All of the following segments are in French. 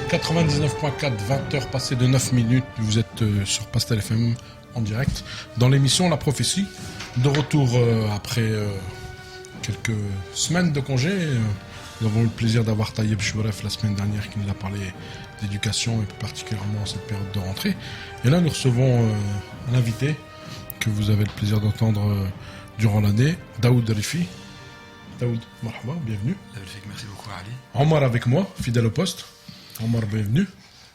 99.4, 20h passées de 9 minutes, vous êtes sur Pastel FM en direct dans l'émission La Prophétie. De retour après quelques semaines de congé. Nous avons eu le plaisir d'avoir Tayeb Chouaref la semaine dernière qui nous a parlé d'éducation et plus particulièrement en cette période de rentrée. Et là nous recevons un invité que vous avez le plaisir d'entendre durant l'année, Daoud Rifi. Daoud, marhaba, bienvenue. Merci beaucoup Ali. Omar avec moi, fidèle au poste. Omar, bienvenue.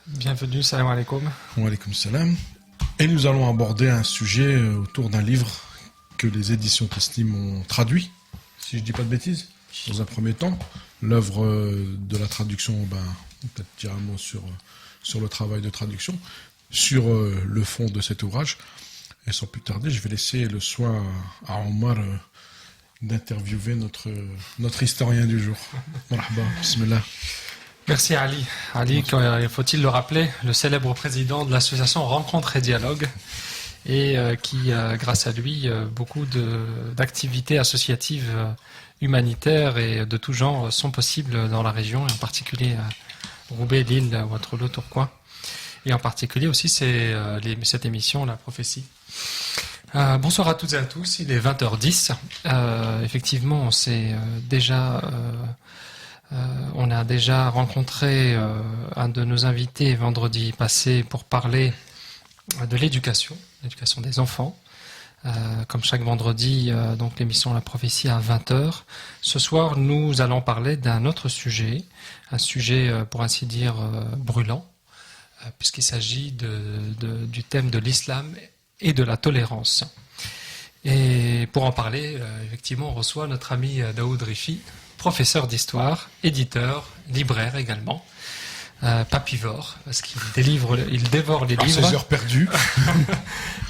Bienvenue, salam alaikum. Wa alaikum salam. Et nous allons aborder un sujet autour d'un livre que les éditions Tasnim ont traduit, si je ne dis pas de bêtises, dans un premier temps. L'œuvre de la traduction, peut-être dire un mot sur le travail de traduction, sur le fond de cet ouvrage. Et sans plus tarder, je vais laisser le soin à Omar d'interviewer notre historien du jour. Marhaba, bismillah. Merci Ali. Ali, faut-il le rappeler, le célèbre président de l'association Rencontres et Dialogue, et qui, grâce à lui, beaucoup d'activités associatives humanitaires et de tout genre sont possibles dans la région, et en particulier à Roubaix, Lille, Waterloo, Tourcoing. Et en particulier aussi cette émission, La Prophétie. Bonsoir à toutes et à tous, il est 20h10. Effectivement, on a déjà rencontré un de nos invités vendredi passé pour parler de l'éducation des enfants. Comme chaque vendredi, donc l'émission La Prophétie à 20h. Ce soir, nous allons parler d'un autre sujet, un sujet pour ainsi dire brûlant, puisqu'il s'agit du thème de l'islam et de la tolérance. Et pour en parler, effectivement, on reçoit notre ami Daoud Rifi, professeur d'histoire, éditeur, libraire également, papivore, parce qu'il dévore les livres. À ses heures perdues.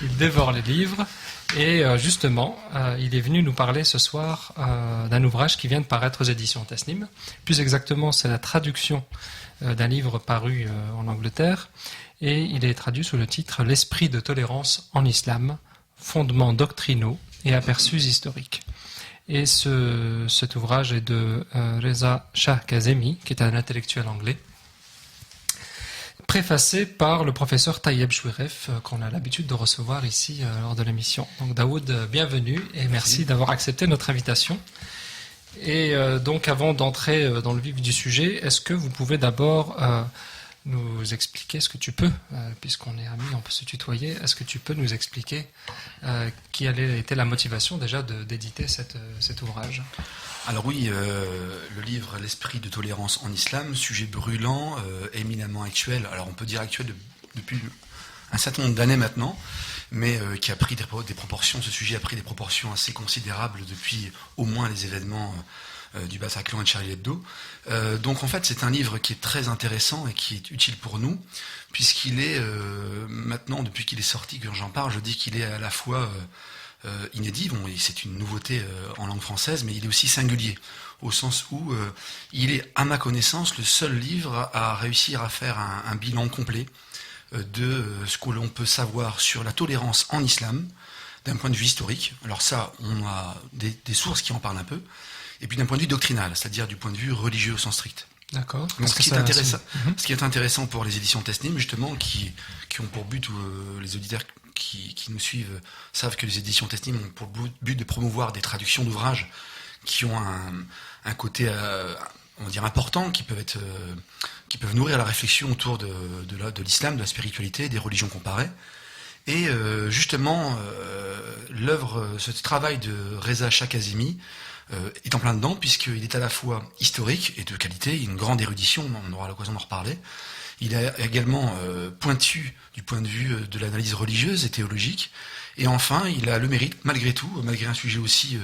Il dévore les livres. Et justement, il est venu nous parler ce soir d'un ouvrage qui vient de paraître aux éditions Tasnim. Plus exactement, c'est la traduction d'un livre paru en Angleterre. Et il est traduit sous le titre « L'esprit de tolérance en islam, fondements doctrinaux et aperçus historiques ». Et cet ouvrage est de Reza Shah Kazemi, qui est un intellectuel anglais, préfacé par le professeur Tayeb Chouaref, qu'on a l'habitude de recevoir ici lors de l'émission. Donc Daoud, bienvenue et merci d'avoir accepté notre invitation. Et donc avant d'entrer dans le vif du sujet, est-ce que vous pouvez d'abord nous expliquer, puisqu'on est amis, on peut se tutoyer, est-ce que tu peux nous expliquer quelle était la motivation déjà d'éditer cet ouvrage ? Alors oui, le livre L'esprit de tolérance en islam, sujet brûlant, éminemment actuel. Alors on peut dire actuel depuis un certain nombre d'années maintenant, mais qui a pris des proportions. Ce sujet a pris des proportions assez considérables depuis au moins les événements du Bataclan et de Charlie Hebdo. Donc en fait c'est un livre qui est très intéressant et qui est utile pour nous, puisqu'il est maintenant, depuis qu'il est sorti, quand j'en parle, je dis qu'il est à la fois inédit, c'est une nouveauté en langue française, mais il est aussi singulier, au sens où il est, à ma connaissance, le seul livre à réussir à faire un bilan complet de ce que l'on peut savoir sur la tolérance en islam, d'un point de vue historique. Alors ça, on a des sources qui en parlent un peu, et puis d'un point de vue doctrinal, c'est-à-dire du point de vue religieux au sens strict. D'accord. Donc ce qui est intéressant pour les éditions Tasnim, justement, qui ont pour but, les auditeurs qui nous suivent savent que les éditions Tasnim ont pour but de promouvoir des traductions d'ouvrages qui ont un côté, on va dire, important, qui peuvent nourrir la réflexion autour de l'islam, de la spiritualité, des religions comparées. Et justement, ce travail de Reza Shah Kazemi est en plein dedans, puisqu'il est à la fois historique et de qualité, une grande érudition, on aura l'occasion d'en reparler. Il est également pointu du point de vue de l'analyse religieuse et théologique. Et enfin, il a le mérite, malgré tout, malgré un sujet aussi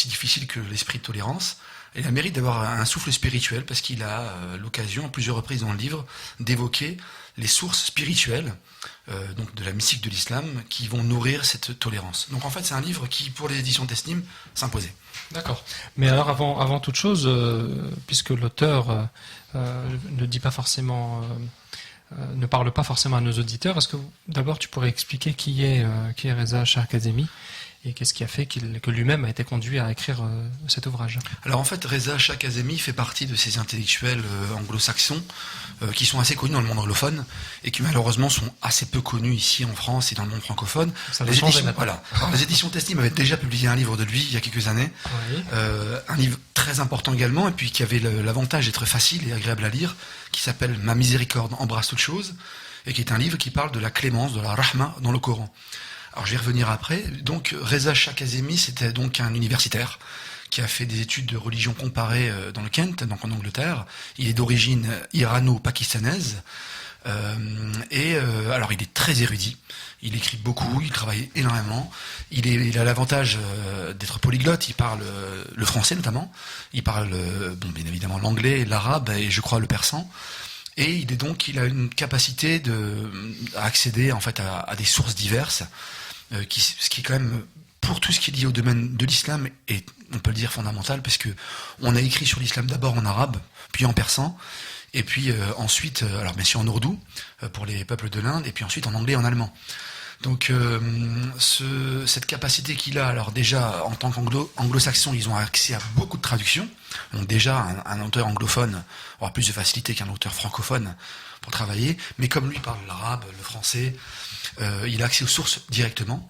difficile que l'esprit de tolérance, il a le mérite d'avoir un souffle spirituel, parce qu'il a l'occasion, à plusieurs reprises dans le livre, d'évoquer les sources spirituelles donc de la mystique de l'islam qui vont nourrir cette tolérance. Donc en fait, c'est un livre qui, pour les éditions Tasnim, s'imposait. D'accord. Mais alors avant toute chose, puisque l'auteur ne parle pas forcément à nos auditeurs, est-ce que d'abord tu pourrais expliquer qui est Reza Shah Kazemi et qu'est-ce qui a fait que lui-même a été conduit à écrire cet ouvrage. Alors en fait, Reza Shah Kazemi fait partie de ces intellectuels anglo-saxons qui sont assez connus dans le monde anglophone et qui malheureusement sont assez peu connus ici en France et dans le monde francophone. Ça va changer maintenant. Voilà. Alors, les éditions Tasnim avaient déjà publié un livre de lui il y a quelques années, Oui. un livre très important également et puis qui avait l'avantage d'être facile et agréable à lire, qui s'appelle Ma miséricorde embrasse toute chose et qui est un livre qui parle de la clémence, de la rahma dans le Coran. Alors je vais y revenir après. Donc Reza Shah Kazemi, c'était donc un universitaire qui a fait des études de religion comparée dans le Kent, donc en Angleterre. Il est d'origine irano-pakistanaise. Alors il est très érudit. Il écrit beaucoup, il travaille énormément. Il a l'avantage d'être polyglotte. Il parle le français notamment. Il parle bien évidemment l'anglais, l'arabe et je crois le persan. Et il a une capacité à accéder en fait à des sources diverses, ce qui est quand même pour tout ce qui est lié au domaine de l'islam est, on peut le dire, fondamental, parce que on a écrit sur l'islam d'abord en arabe, puis en persan, et puis ensuite, alors bien sûr en ourdou pour les peuples de l'Inde, et puis ensuite en anglais et en allemand. Donc cette capacité qu'il a, alors déjà en tant qu'anglo-saxon, ils ont accès à beaucoup de traductions. Donc déjà un auteur anglophone aura plus de facilité qu'un auteur francophone pour travailler, mais comme lui parle l'arabe, le français, il a accès aux sources directement.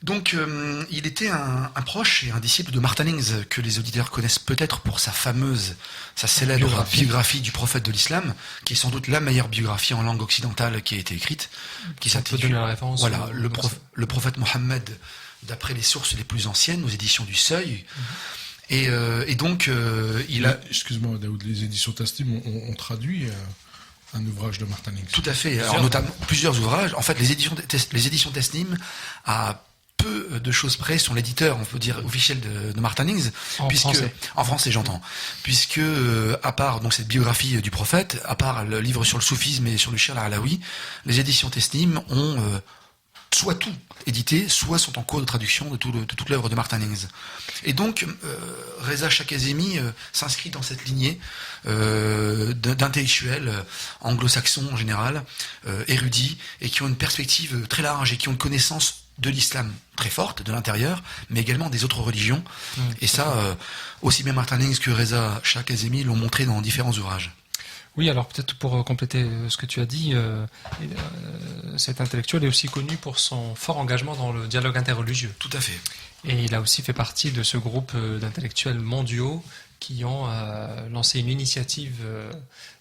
Donc il était un proche et un disciple de Martin Hings, que les auditeurs connaissent peut-être pour sa célèbre biographie du prophète de l'islam, qui est sans doute la meilleure biographie en langue occidentale qui a été écrite, qui s'intitule voilà, le prophète Mohammed d'après les sources les plus anciennes, aux éditions du Seuil. Et donc il a... Excuse-moi Daoud, les éditions Tasnim ont traduit un ouvrage de Martin Hings. Tout à fait, alors notamment plusieurs ouvrages. En fait, les éditions Tasnim à peu de choses près sont l'éditeur, on peut dire, officiel de Martin Hings, en français j'entends, puisque à part donc cette biographie du prophète, à part le livre sur le soufisme et sur le shir al-Alaoui, les éditions Tasnim ont soit tout édité, soit sont en cours de traduction de toute l'œuvre de Martin Hings. Et donc Reza Shah Kazemi s'inscrit dans cette lignée d'intellectuels anglo-saxons en général, érudits, et qui ont une perspective très large et qui ont une connaissance de l'islam très forte, de l'intérieur, mais également des autres religions. Et ça, aussi bien Martin Hings que Reza Shah Kazemi l'ont montré dans différents ouvrages. Oui, alors peut-être pour compléter ce que tu as dit, cet intellectuel est aussi connu pour son fort engagement dans le dialogue interreligieux. Tout à fait. Et il a aussi fait partie de ce groupe d'intellectuels mondiaux qui ont lancé une initiative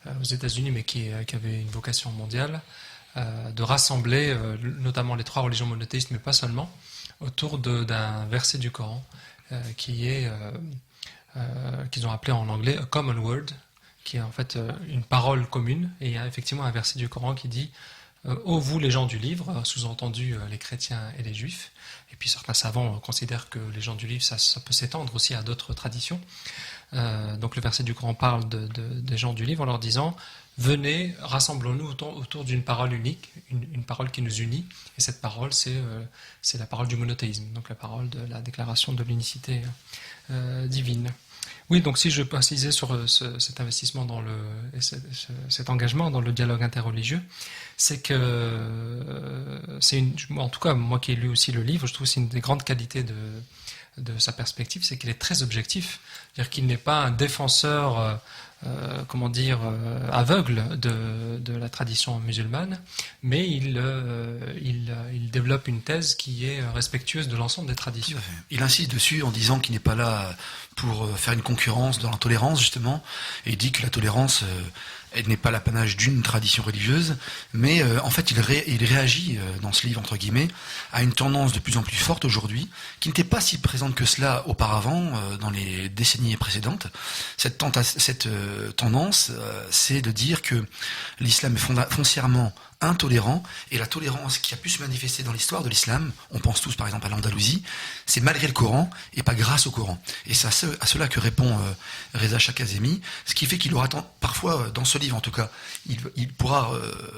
aux États-Unis, mais qui avait une vocation mondiale, de rassembler notamment les trois religions monothéistes, mais pas seulement, autour d'un verset du Coran qu'ils ont appelé en anglais « a common word », qui est en fait une parole commune. Et il y a effectivement un verset du Coran qui dit « Ô vous les gens du livre », sous-entendu les chrétiens et les juifs. Et puis certains savants considèrent que les gens du livre, ça peut s'étendre aussi à d'autres traditions. Donc le verset du Coran parle des gens du livre en leur disant « Venez, rassemblons-nous autour d'une parole unique, une parole qui nous unit. » Et cette parole, c'est la parole du monothéisme, donc la parole de la déclaration de l'unicité divine. Oui, donc si je précisais sur cet investissement cet engagement dans le dialogue interreligieux, c'est que en tout cas moi qui ai lu aussi le livre, je trouve que c'est une des grandes qualités de sa perspective, c'est qu'il est très objectif, c'est-à-dire qu'il n'est pas un défenseur aveugle de la tradition musulmane, mais il développe une thèse qui est respectueuse de l'ensemble des traditions. Il insiste dessus en disant qu'il n'est pas là pour faire une concurrence dans la tolérance, justement, et il dit que la tolérance elle n'est pas l'apanage d'une tradition religieuse, mais en fait il réagit dans ce livre, entre guillemets, à une tendance de plus en plus forte aujourd'hui, qui n'était pas si présente que cela auparavant, dans les décennies précédentes. Cette tendance, c'est de dire que l'islam est foncièrement intolérant, et la tolérance qui a pu se manifester dans l'histoire de l'islam, on pense tous par exemple à l'Andalousie, c'est malgré le Coran et pas grâce au Coran. Et c'est à cela que répond Reza Shah Kazemi, ce qui fait qu'il aura parfois, dans ce livre en tout cas, il pourra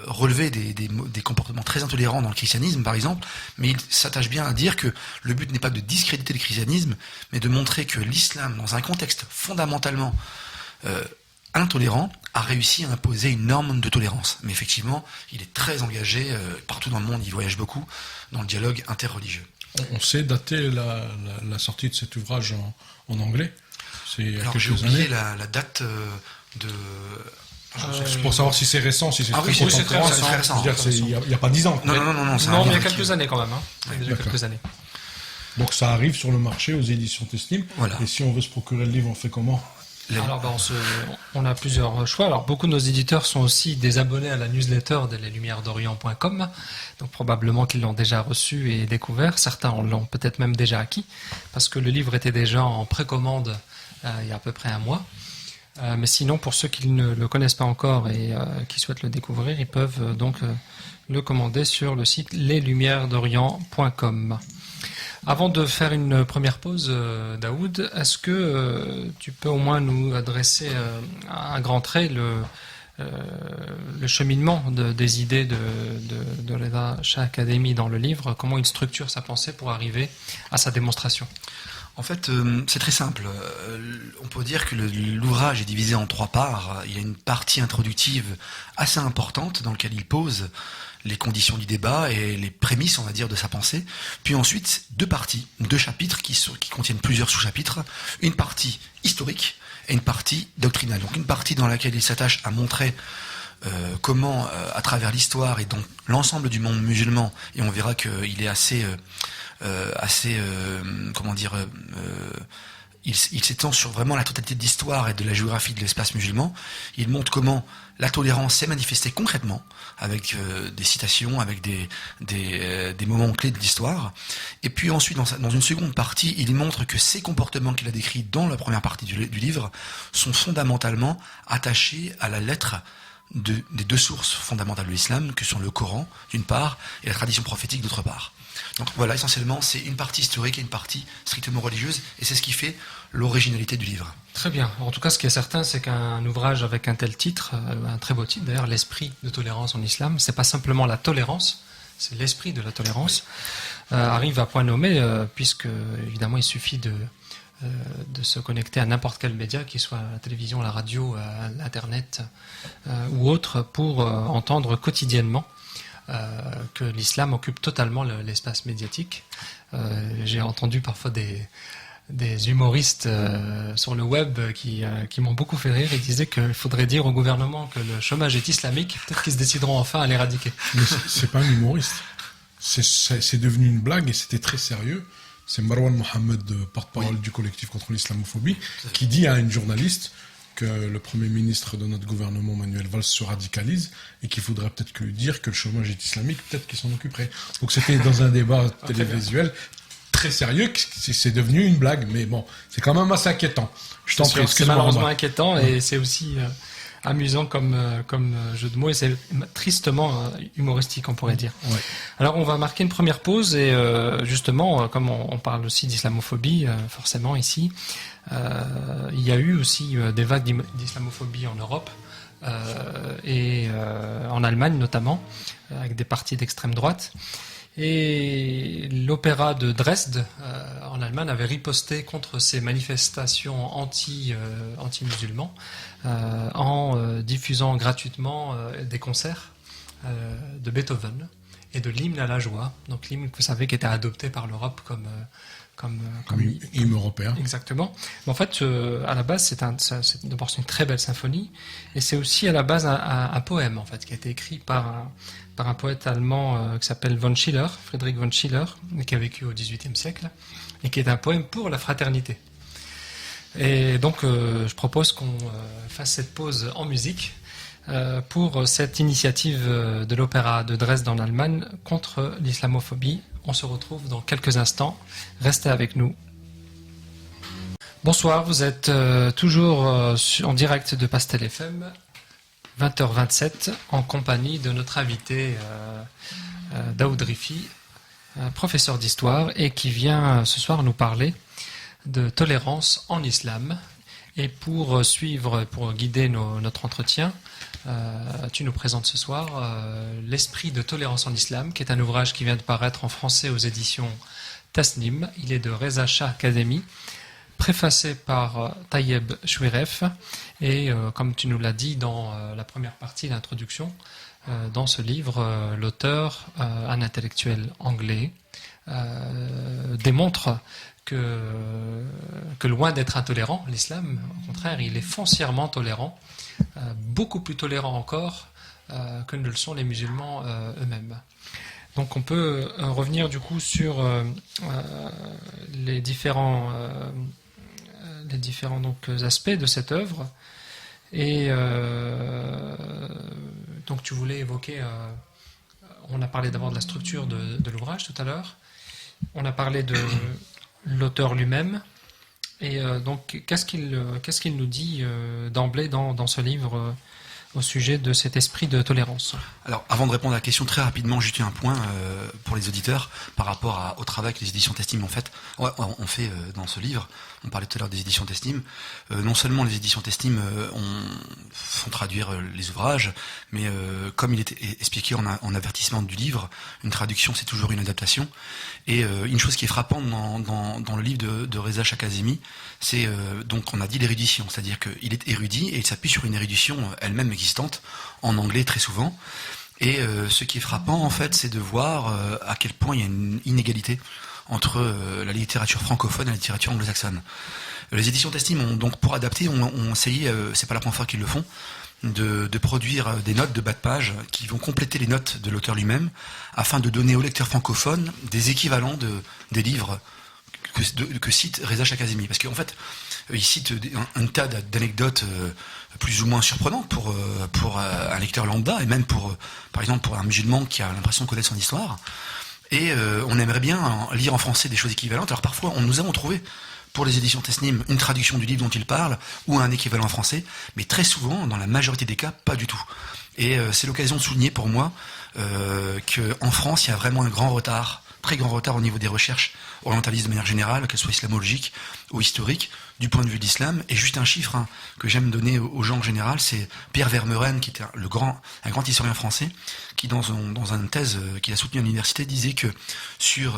relever des comportements très intolérants dans le christianisme par exemple, mais il s'attache bien à dire que le but n'est pas de discréditer le christianisme, mais de montrer que l'islam, dans un contexte fondamentalement intolérant, a réussi à imposer une norme de tolérance. Mais effectivement, il est très engagé, partout dans le monde, il voyage beaucoup, dans le dialogue interreligieux. On sait dater la sortie de cet ouvrage en anglais. C'est il y a Alors j'ai quelques oublié années. la date de... C'est pour savoir si c'est récent, si c'est Ah oui, très c'est très contemporain. récent. Je veux dire, il n'y a pas 10 ans. Non, ça Non, mais il y a arrive quelques années quand même. Hein. Il y a déjà D'accord. quelques années. Donc ça arrive sur le marché aux éditions Teslim. Voilà. Et si on veut se procurer le livre, on fait comment? Alors, on a plusieurs choix. Alors, beaucoup de nos éditeurs sont aussi des abonnés à la newsletter de leslumièresdorient.com. Donc, probablement qu'ils l'ont déjà reçu et découvert. Certains l'ont peut-être même déjà acquis, parce que le livre était déjà en précommande il y a à peu près un mois. Mais sinon, pour ceux qui ne le connaissent pas encore et qui souhaitent le découvrir, ils peuvent donc le commander sur le site leslumièresdorient.com. Avant de faire une première pause, Daoud, est-ce que tu peux au moins nous adresser à grands traits le cheminement des idées de Reza Shah Academy dans le livre, comment il structure sa pensée pour arriver à sa démonstration? En fait, c'est très simple. On peut dire que l'ouvrage est divisé en 3 parts. Il y a une partie introductive assez importante dans laquelle il pose les conditions du débat et les prémices, on va dire, de sa pensée. Puis ensuite, 2 parties, 2 chapitres qui contiennent plusieurs sous-chapitres. Une partie historique et une partie doctrinale. Donc une partie dans laquelle il s'attache à montrer comment, à travers l'histoire et donc l'ensemble du monde musulman, et on verra qu'il est assez comment dire, il s'étend sur vraiment la totalité de l'histoire et de la géographie de l'espace musulman. Il montre comment la tolérance s'est manifestée concrètement, avec des citations, avec des moments clés de l'histoire. Et puis ensuite, dans une seconde partie, il montre que ces comportements qu'il a décrits dans la première partie du livre sont fondamentalement attachés à la lettre des 2 sources fondamentales de l'islam, que sont le Coran, d'une part, et la tradition prophétique, d'autre part. Donc voilà, essentiellement, c'est une partie historique et une partie strictement religieuse, et c'est ce qui fait l'originalité du livre. Très bien. En tout cas, ce qui est certain, c'est qu'un ouvrage avec un tel titre, un très beau titre d'ailleurs, l'esprit de tolérance en islam, c'est pas simplement la tolérance, c'est l'esprit de la tolérance, arrive à point nommé, puisque évidemment il suffit de se connecter à n'importe quel média, qu'il soit la télévision, la radio, l'internet ou autre, pour entendre quotidiennement que l'islam occupe totalement l'espace médiatique. J'ai entendu parfois des humoristes sur le web qui m'ont beaucoup fait rire. Ils disaient qu'il faudrait dire au gouvernement que le chômage est islamique, peut-être qu'ils se décideront enfin à l'éradiquer. Mais c'est pas un humoriste. C'est devenu une blague et c'était très sérieux. C'est Marwan Mohamed, porte-parole du collectif contre l'islamophobie, qui dit à une journaliste que le Premier ministre de notre gouvernement, Manuel Valls, se radicalise et qu'il faudrait peut-être que lui dire que le chômage est islamique, peut-être qu'il s'en occuperait. Donc c'était dans un débat télévisuel très sérieux, c'est devenu une blague, mais bon, c'est quand même assez inquiétant. Je t'en prie, c'est malheureusement inquiétant et c'est aussi amusant comme jeu de mots et c'est tristement humoristique, on pourrait dire. Ouais. Alors on va marquer une première pause et justement, comme on parle aussi d'islamophobie, forcément ici, il y a eu aussi des vagues d'islamophobie en Europe et en Allemagne notamment, avec des partis d'extrême droite. Et l'opéra de Dresde, en Allemagne, avait riposté contre ces manifestations anti-musulmans en diffusant gratuitement des concerts de Beethoven et de l'hymne à la joie. Donc l'hymne, vous savez, qui était adopté par l'Europe comme hymne européen. Exactement. Mais en fait, à la base, c'est d'abord une très belle symphonie, et c'est aussi à la base un poème en fait qui a été écrit par un poète allemand qui s'appelle von Schiller, Friedrich von Schiller, qui a vécu au XVIIIe siècle, et qui est un poème pour la fraternité. Et donc, je propose qu'on fasse cette pause en musique pour cette initiative de l'opéra de Dresde en Allemagne contre l'islamophobie. On se retrouve dans quelques instants. Restez avec nous. Bonsoir, vous êtes toujours en direct de Pastel FM, 20h27, en compagnie de notre invité Daoud Rifi, professeur d'histoire, et qui vient ce soir nous parler de tolérance en islam. Et pour guider notre entretien, tu nous présentes ce soir L'esprit de tolérance en islam, qui est un ouvrage qui vient de paraître en français aux éditions Tasnim. Il est de Reza Shah Academy, préfacé par Tayeb Chouiref. Et comme tu nous l'as dit dans la première partie, l'introduction, dans ce livre, l'auteur, un intellectuel anglais, démontre que loin d'être intolérant, l'islam, au contraire, il est foncièrement tolérant, beaucoup plus tolérant encore que ne le sont les musulmans eux-mêmes. Donc on peut revenir du coup sur les différents donc, aspects de cette œuvre. Et donc tu voulais évoquer, on a parlé d'abord de la structure de l'ouvrage tout à l'heure, on a parlé de l'auteur lui-même, et donc qu'est-ce qu'il nous dit d'emblée dans ce livre au sujet de cet esprit de tolérance? Alors, avant de répondre à la question, très rapidement, juste un point pour les auditeurs par rapport au travail que les éditions Testim ont fait. On fait dans ce livre. On parlait tout à l'heure des éditions Testim. Non seulement les éditions Testim font traduire les ouvrages, mais comme il était expliqué en avertissement du livre, une traduction c'est toujours une adaptation. Et une chose qui est frappante dans le livre de Reza Shahkazemi, c'est donc on a dit l'érudition, c'est-à-dire qu'il est érudit et il s'appuie sur une érudition elle-même existante en anglais très souvent. Et ce qui est frappant en fait, c'est de voir à quel point il y a une inégalité entre la littérature francophone et la littérature anglo-saxonne. Les éditions Testim ont donc, pour adapter, ont essayé, c'est pas la première fois qu'ils le font, de produire des notes de bas de page qui vont compléter les notes de l'auteur lui-même, afin de donner aux lecteurs francophones des équivalents des livres que cite Reza Shahkazemi. Parce qu'en fait, il cite un tas d'anecdotes plus ou moins surprenantes pour un lecteur lambda, et même par exemple pour un musulman qui a l'impression de connaître son histoire. Et on aimerait bien lire en français des choses équivalentes. Alors parfois, nous avons trouvé pour les éditions Tesnim une traduction du livre dont il parle ou un équivalent en français, mais très souvent, dans la majorité des cas, pas du tout. Et c'est l'occasion de souligner pour moi qu'en France, il y a vraiment un grand retard, très grand retard au niveau des recherches orientalistes de manière générale, qu'elles soient islamologiques ou historiques, du point de vue de l'islam. Et juste un chiffre que j'aime donner aux gens en général, c'est Pierre Vermeuren, qui était un grand historien français, qui dans une thèse qu'il a soutenue à l'université disait que sur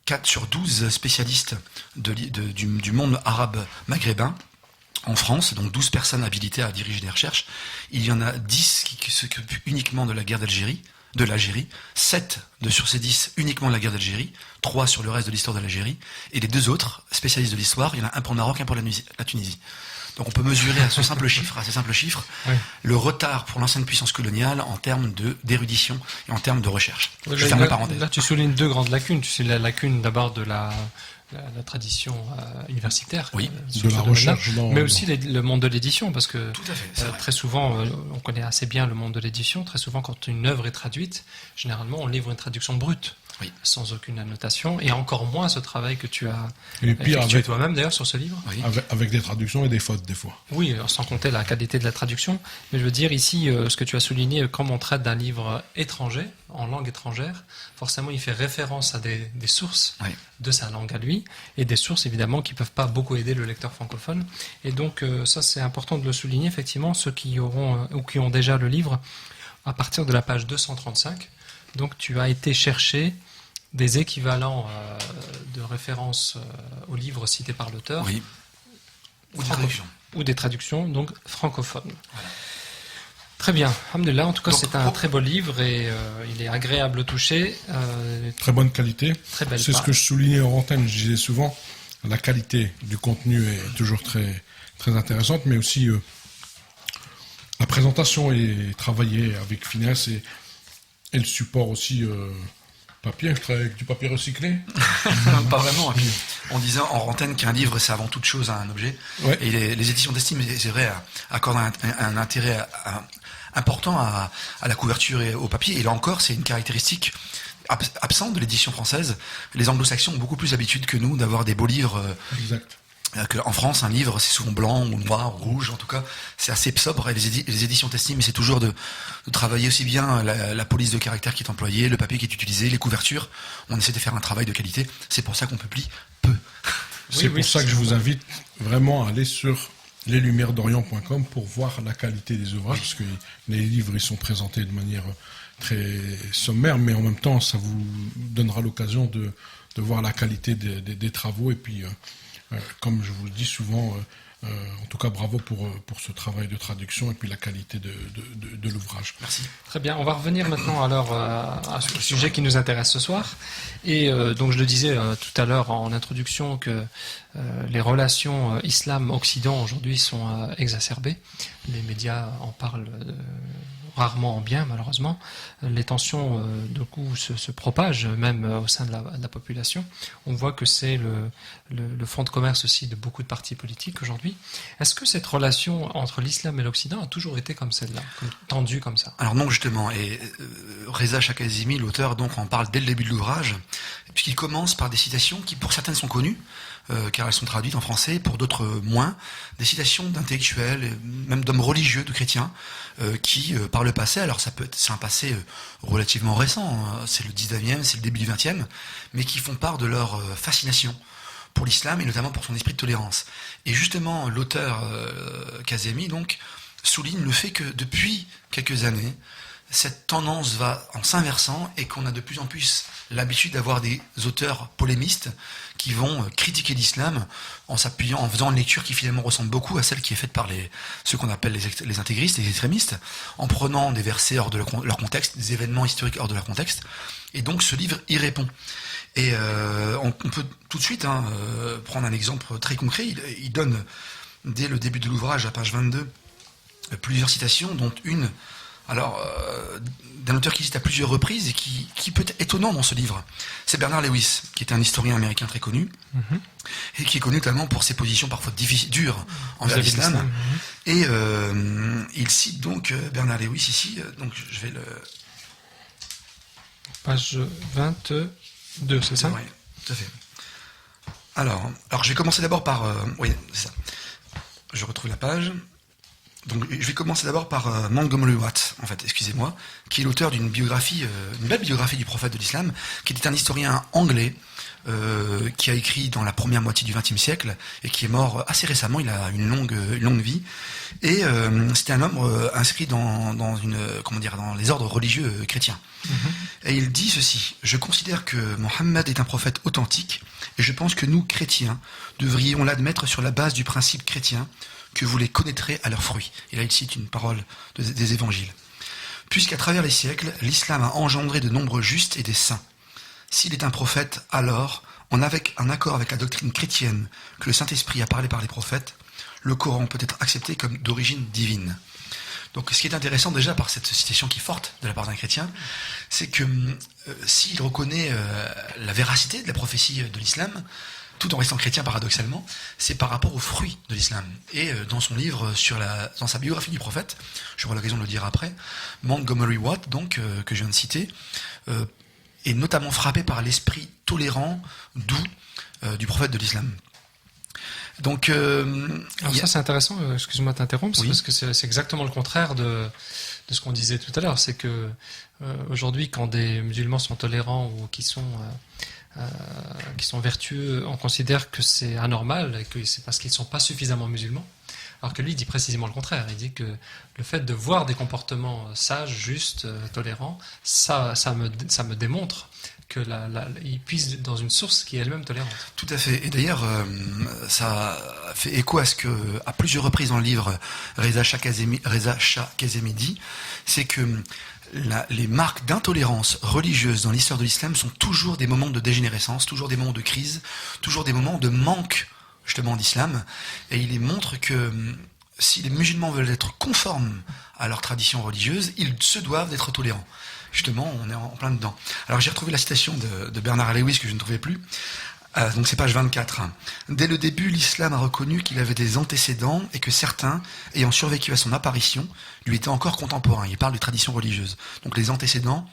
4 sur 12 spécialistes du monde arabe maghrébin, en France, donc 12 personnes habilitées à diriger des recherches, il y en a 10 qui s'occupent uniquement de la guerre l'Algérie, 7 sur ces 10 uniquement de la guerre d'Algérie, 3 sur le reste de l'histoire de l'Algérie, et les 2 autres, spécialistes de l'histoire, il y en a un pour le Maroc, un pour la Tunisie. Donc on peut mesurer à ces simples chiffres, oui, le retard pour l'ancienne puissance coloniale en termes d'érudition et en termes de recherche. Oui, Je ferme la parenthèse. Là, tu soulignes 2 grandes lacunes. Tu sais, la lacune d'abord de la tradition universitaire, Oui, de la recherche, mais aussi le monde de l'édition, parce que Tout à fait, c'est vrai. très souvent, on connaît assez bien le monde de l'édition. Très souvent, quand une œuvre est traduite, généralement, on livre une traduction brute, Oui. sans aucune annotation, et encore moins ce travail que tu as Et puis effectué toi-même d'ailleurs sur ce livre. Oui. avec des traductions et des fautes des fois. Oui, sans compter la qualité de la traduction. Mais je veux dire ici, ce que tu as souligné, comme on traite d'un livre étranger, en langue étrangère, forcément il fait référence à des sources Oui. de sa langue à lui, et des sources évidemment qui ne peuvent pas beaucoup aider le lecteur francophone. Et donc ça c'est important de le souligner, effectivement, ceux qui auront ou qui ont déjà le livre, à partir de la page 235, donc tu as été chercher des équivalents de référence au livre cité par l'auteur, Oui. Ou des traductions. ou des traductions donc francophones. Voilà. Très bien, alhamdoulilah, en tout cas Donc, c'est un très beau livre et il est agréable au toucher, Très bonne qualité. très belle C'est ce page. que je soulignais en antenne, je disais souvent, la qualité du contenu est toujours très, très intéressante, mais aussi la présentation est travaillée avec finesse et le support aussi papier, je travaille avec du papier recyclé. Pas vraiment. Et puis, on disait en antenne qu'un livre, c'est avant toute chose un objet. Ouais. Et les éditions d'estime, c'est vrai, accordent un intérêt important à la couverture et au papier. Et là encore, c'est une caractéristique absente de l'édition française. Les anglo-saxons ont beaucoup plus l'habitude que nous d'avoir des beaux livres. Exact. En France, un livre, c'est souvent blanc ou noir ou rouge, en tout cas, c'est assez sobre. Et les éditions Testim, c'est toujours de travailler aussi bien la police de caractère qui est employée, le papier qui est utilisé, les couvertures. On essaie de faire un travail de qualité. C'est pour ça qu'on publie peu. C'est pour ça que je vous invite vraiment à aller sur leslumièresdorient.com pour voir la qualité des ouvrages, parce que les livres ils sont présentés de manière très sommaire, mais en même temps, ça vous donnera l'occasion de voir la qualité des travaux et puis comme je vous le dis souvent, En tout cas, bravo pour ce travail de traduction et puis la qualité de l'ouvrage. Merci. Très bien, on va revenir maintenant alors à ce sujet qui nous intéresse ce soir. Et donc je le disais tout à l'heure en introduction que les relations islam-Occident aujourd'hui sont exacerbées. Les médias en parlent rarement en bien, malheureusement. Les tensions, du coup, se propagent, même au sein de la population. On voit que c'est le fonds de commerce aussi de beaucoup de partis politiques aujourd'hui. Est-ce que cette relation entre l'islam et l'Occident a toujours été comme celle-là, tendue comme ça? Alors non, justement, et Reza Shah-Kazemi, l'auteur, donc en parle dès le début de l'ouvrage, puisqu'il commence par des citations qui, pour certaines, sont connues, car elles sont traduites en français, pour d'autres moins, des citations d'intellectuels, même d'hommes religieux, de chrétiens, qui, par le passé, alors c'est un passé relativement récent, hein, c'est le 19e, c'est le début du 20e, mais qui font part de leur fascination pour l'islam et notamment pour son esprit de tolérance. Et justement, l'auteur Kazemi, donc, souligne le fait que depuis quelques années, cette tendance va en s'inversant et qu'on a de plus en plus l'habitude d'avoir des auteurs polémistes qui vont critiquer l'islam en s'appuyant, en faisant une lecture qui finalement ressemble beaucoup à celle qui est faite par ceux qu'on appelle les intégristes, les extrémistes, en prenant des versets hors de leur contexte, des événements historiques hors de leur contexte. Et donc ce livre y répond. Et on peut tout de suite prendre un exemple très concret. Il donne, dès le début de l'ouvrage, à page 22, plusieurs citations, dont une d'un auteur qui cite à plusieurs reprises et qui peut être étonnant dans ce livre. C'est Bernard Lewis, qui est un historien américain très connu, et qui est connu notamment pour ses positions parfois dures envers l'islam. Et il cite donc Bernard Lewis ici, donc je vais le... Page 22, c'est ça? Oui, tout à fait. Alors je vais commencer d'abord par... oui, c'est ça. Je retrouve la page... Donc, je vais commencer d'abord par Montgomery Watt, en fait, excusez-moi, qui est l'auteur d'une biographie, une belle biographie du prophète de l'islam, qui était un historien anglais, qui a écrit dans la première moitié du XXe siècle et qui est mort assez récemment. Il a une longue vie. Et c'était un homme inscrit dans les ordres religieux chrétiens. Et il dit ceci: je considère que Mohammed est un prophète authentique et je pense que nous, chrétiens, devrions l'admettre sur la base du principe chrétien que vous les connaîtrez à leurs fruits. Et là, il cite une parole des évangiles. Puisqu'à travers les siècles, l'islam a engendré de nombreux justes et des saints. S'il est un prophète, alors, en accord avec la doctrine chrétienne que le Saint-Esprit a parlé par les prophètes, le Coran peut être accepté comme d'origine divine. Donc, ce qui est intéressant déjà par cette citation qui est forte de la part d'un chrétien, c'est que s'il reconnaît la véracité de la prophétie de l'islam, tout en restant chrétien paradoxalement, c'est par rapport aux fruits de l'islam. Et dans son livre, dans sa biographie du prophète, j'aurai l'occasion de le dire après, Montgomery Watt, donc, que je viens de citer, est notamment frappé par l'esprit tolérant, doux du prophète de l'islam. Donc, alors ça c'est intéressant, excuse-moi de t'interrompre, oui. Parce que c'est exactement le contraire de ce qu'on disait tout à l'heure. C'est que aujourd'hui, quand des musulmans sont tolérants ou qui sont vertueux, on considère que c'est anormal et que c'est parce qu'ils ne sont pas suffisamment musulmans. Alors que lui dit précisément le contraire. Il dit que le fait de voir des comportements sages, justes, tolérants, ça me démontre qu'il puise dans une source qui est elle-même tolérante. Tout à fait. Et d'ailleurs, ça fait écho à ce que, à plusieurs reprises dans le livre, Reza Shah-Kazemi dit, c'est que les marques d'intolérance religieuse dans l'histoire de l'islam sont toujours des moments de dégénérescence, toujours des moments de crise, toujours des moments de manque justement d'islam. Et il montre que si les musulmans veulent être conformes à leur tradition religieuse, ils se doivent d'être tolérants. Justement, on est en plein dedans. Alors j'ai retrouvé la citation de Bernard Lewis que je ne trouvais plus. Donc c'est page 24. Dès le début, l'islam a reconnu qu'il avait des antécédents et que certains, ayant survécu à son apparition, lui étaient encore contemporains. Il parle des traditions religieuses. Donc les antécédents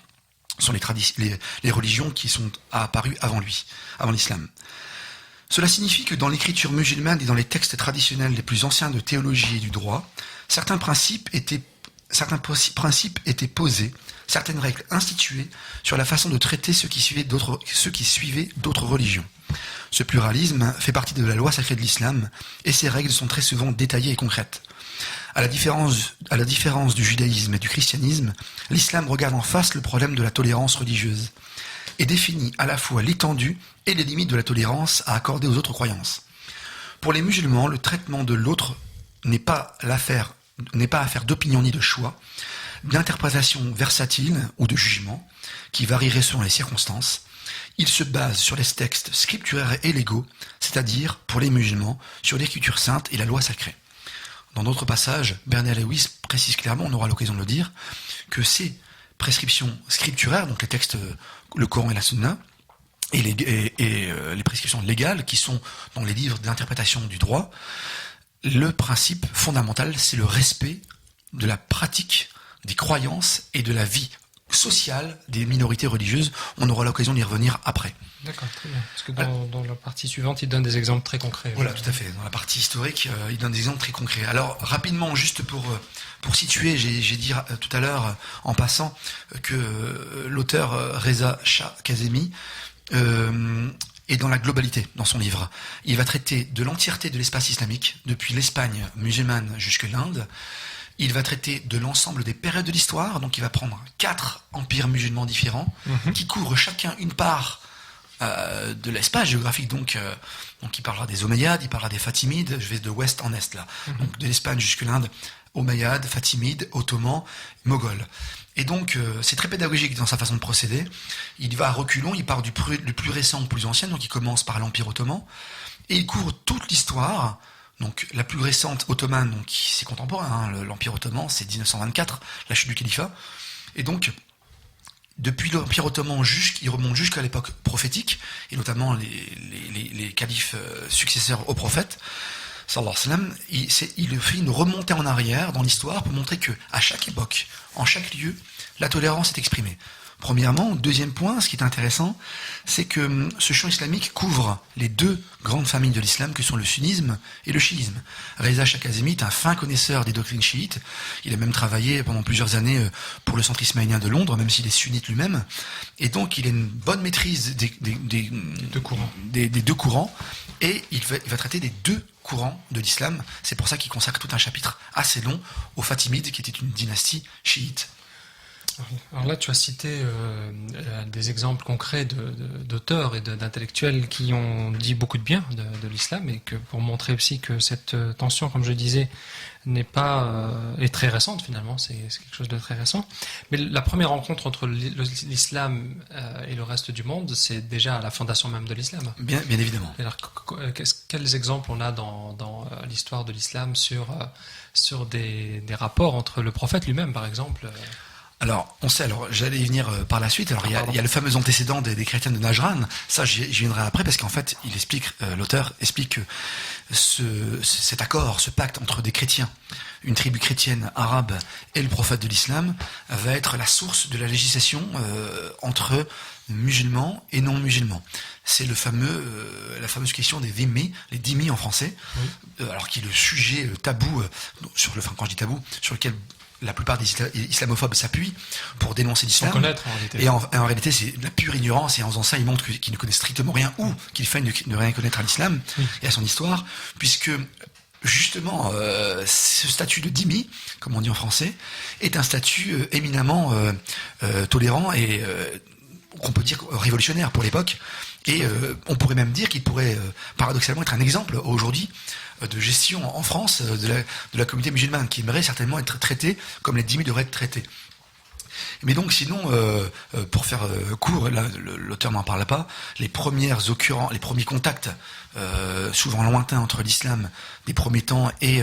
sont les religions qui sont apparues avant lui, avant l'islam. Cela signifie que dans l'écriture musulmane et dans les textes traditionnels les plus anciens de théologie et du droit, certains principes étaient posés, certaines règles instituées sur la façon de traiter ceux qui suivaient d'autres religions. Ce pluralisme fait partie de la loi sacrée de l'islam et ces règles sont très souvent détaillées et concrètes. À la différence du judaïsme et du christianisme, l'islam regarde en face le problème de la tolérance religieuse et définit à la fois l'étendue et les limites de la tolérance à accorder aux autres croyances. Pour les musulmans, le traitement de l'autre n'est pas affaire d'opinion ni de choix, d'interprétation versatile ou de jugement, qui varierait selon les circonstances. Il se base sur les textes scripturaires et légaux, c'est-à-dire, pour les musulmans, sur l'écriture sainte et la loi sacrée. Dans d'autres passages, Bernard Lewis précise clairement, on aura l'occasion de le dire, que ces prescriptions scripturaires, donc les textes, le Coran et la Sunna, et les prescriptions légales qui sont dans les livres d'interprétation du droit, le principe fondamental, c'est le respect de la pratique, des croyances et de la vie sociale des minorités religieuses. On aura l'occasion d'y revenir après. D'accord, très bien. Parce que dans la partie suivante, il donne des exemples très concrets. Voilà, tout à fait. Dans la partie historique, il donne des exemples très concrets. Alors, rapidement, juste pour situer, j'ai dit tout à l'heure, en passant, que l'auteur Reza Shah Kazemi est dans la globalité dans son livre. Il va traiter de l'entièreté de l'espace islamique, depuis l'Espagne musulmane jusque l'Inde. Il va traiter de l'ensemble des périodes de l'histoire, donc il va prendre 4 empires musulmans différents, qui couvrent chacun une part de l'espace géographique. Donc il parlera des Omeyyades, il parlera des Fatimides, je vais de ouest en est là. Donc de l'Espagne jusque l'Inde, Omeyyades, Fatimides, Ottomans, Moghols. Et donc c'est très pédagogique dans sa façon de procéder. Il va à reculons, il part du plus récent au plus ancien, donc il commence par l'Empire ottoman, et il couvre toute l'histoire. Donc la plus récente ottomane, donc c'est contemporain, hein, l'Empire ottoman, c'est 1924, la chute du califat. Et donc, depuis l'Empire ottoman, il remonte jusqu'à l'époque prophétique, et notamment les califes successeurs au prophète, sallallahu alayhi wa sallam, il fait une remontée en arrière dans l'histoire pour montrer que à chaque époque, en chaque lieu, la tolérance est exprimée. Premièrement, deuxième point, ce qui est intéressant, c'est que ce champ islamique couvre les 2 grandes familles de l'islam que sont le sunnisme et le chiisme. Reza Shah Kazemi est un fin connaisseur des doctrines chiites. Il a même travaillé pendant plusieurs années pour le centre ismaélien de Londres, même s'il est sunnite lui-même. Et donc, il a une bonne maîtrise des 2 courants. Et il va traiter des 2 courants de l'islam. C'est pour ça qu'il consacre tout un chapitre assez long aux Fatimides, qui était une dynastie chiite. Alors là, tu as cité des exemples concrets d'auteurs et d'intellectuels qui ont dit beaucoup de bien de l'islam, et que pour montrer aussi que cette tension, comme je disais, est très récente finalement, c'est quelque chose de très récent. Mais la première rencontre entre l'islam et le reste du monde, c'est déjà à la fondation même de l'islam. Bien évidemment. Alors, quels exemples on a dans l'histoire de l'islam sur des rapports entre le prophète lui-même, par exemple? Alors, on sait, j'allais y venir par la suite. Alors, il y a le fameux antécédent des chrétiens de Najran. Ça, j'y viendrai après, parce qu'en fait, l'auteur explique que cet accord, ce pacte entre des chrétiens, une tribu chrétienne arabe et le prophète de l'islam, va être la source de la législation entre musulmans et non musulmans. C'est la fameuse question des dhimmi, les dhimmi en français, alors qui est le sujet tabou, quand je dis tabou, sur lequel la plupart des islamophobes s'appuient pour dénoncer l'islam. Sans connaître, en réalité. Et en réalité, c'est de la pure ignorance, et en faisant ça, ils montrent qu'ils ne connaissent strictement rien, ou qu'ils feignent de ne rien connaître à l'islam et à son histoire, puisque justement, ce statut de dhimmi, comme on dit en français, est un statut éminemment tolérant et qu'on peut dire révolutionnaire pour l'époque. Et on pourrait même dire qu'il pourrait paradoxalement être un exemple aujourd'hui de gestion en France de la communauté musulmane, qui aimerait certainement être traitée comme les dhimmis devraient être traités. Mais donc sinon, pour faire court, là, l'auteur n'en parle pas, les premiers contacts, souvent lointains entre l'islam des premiers temps et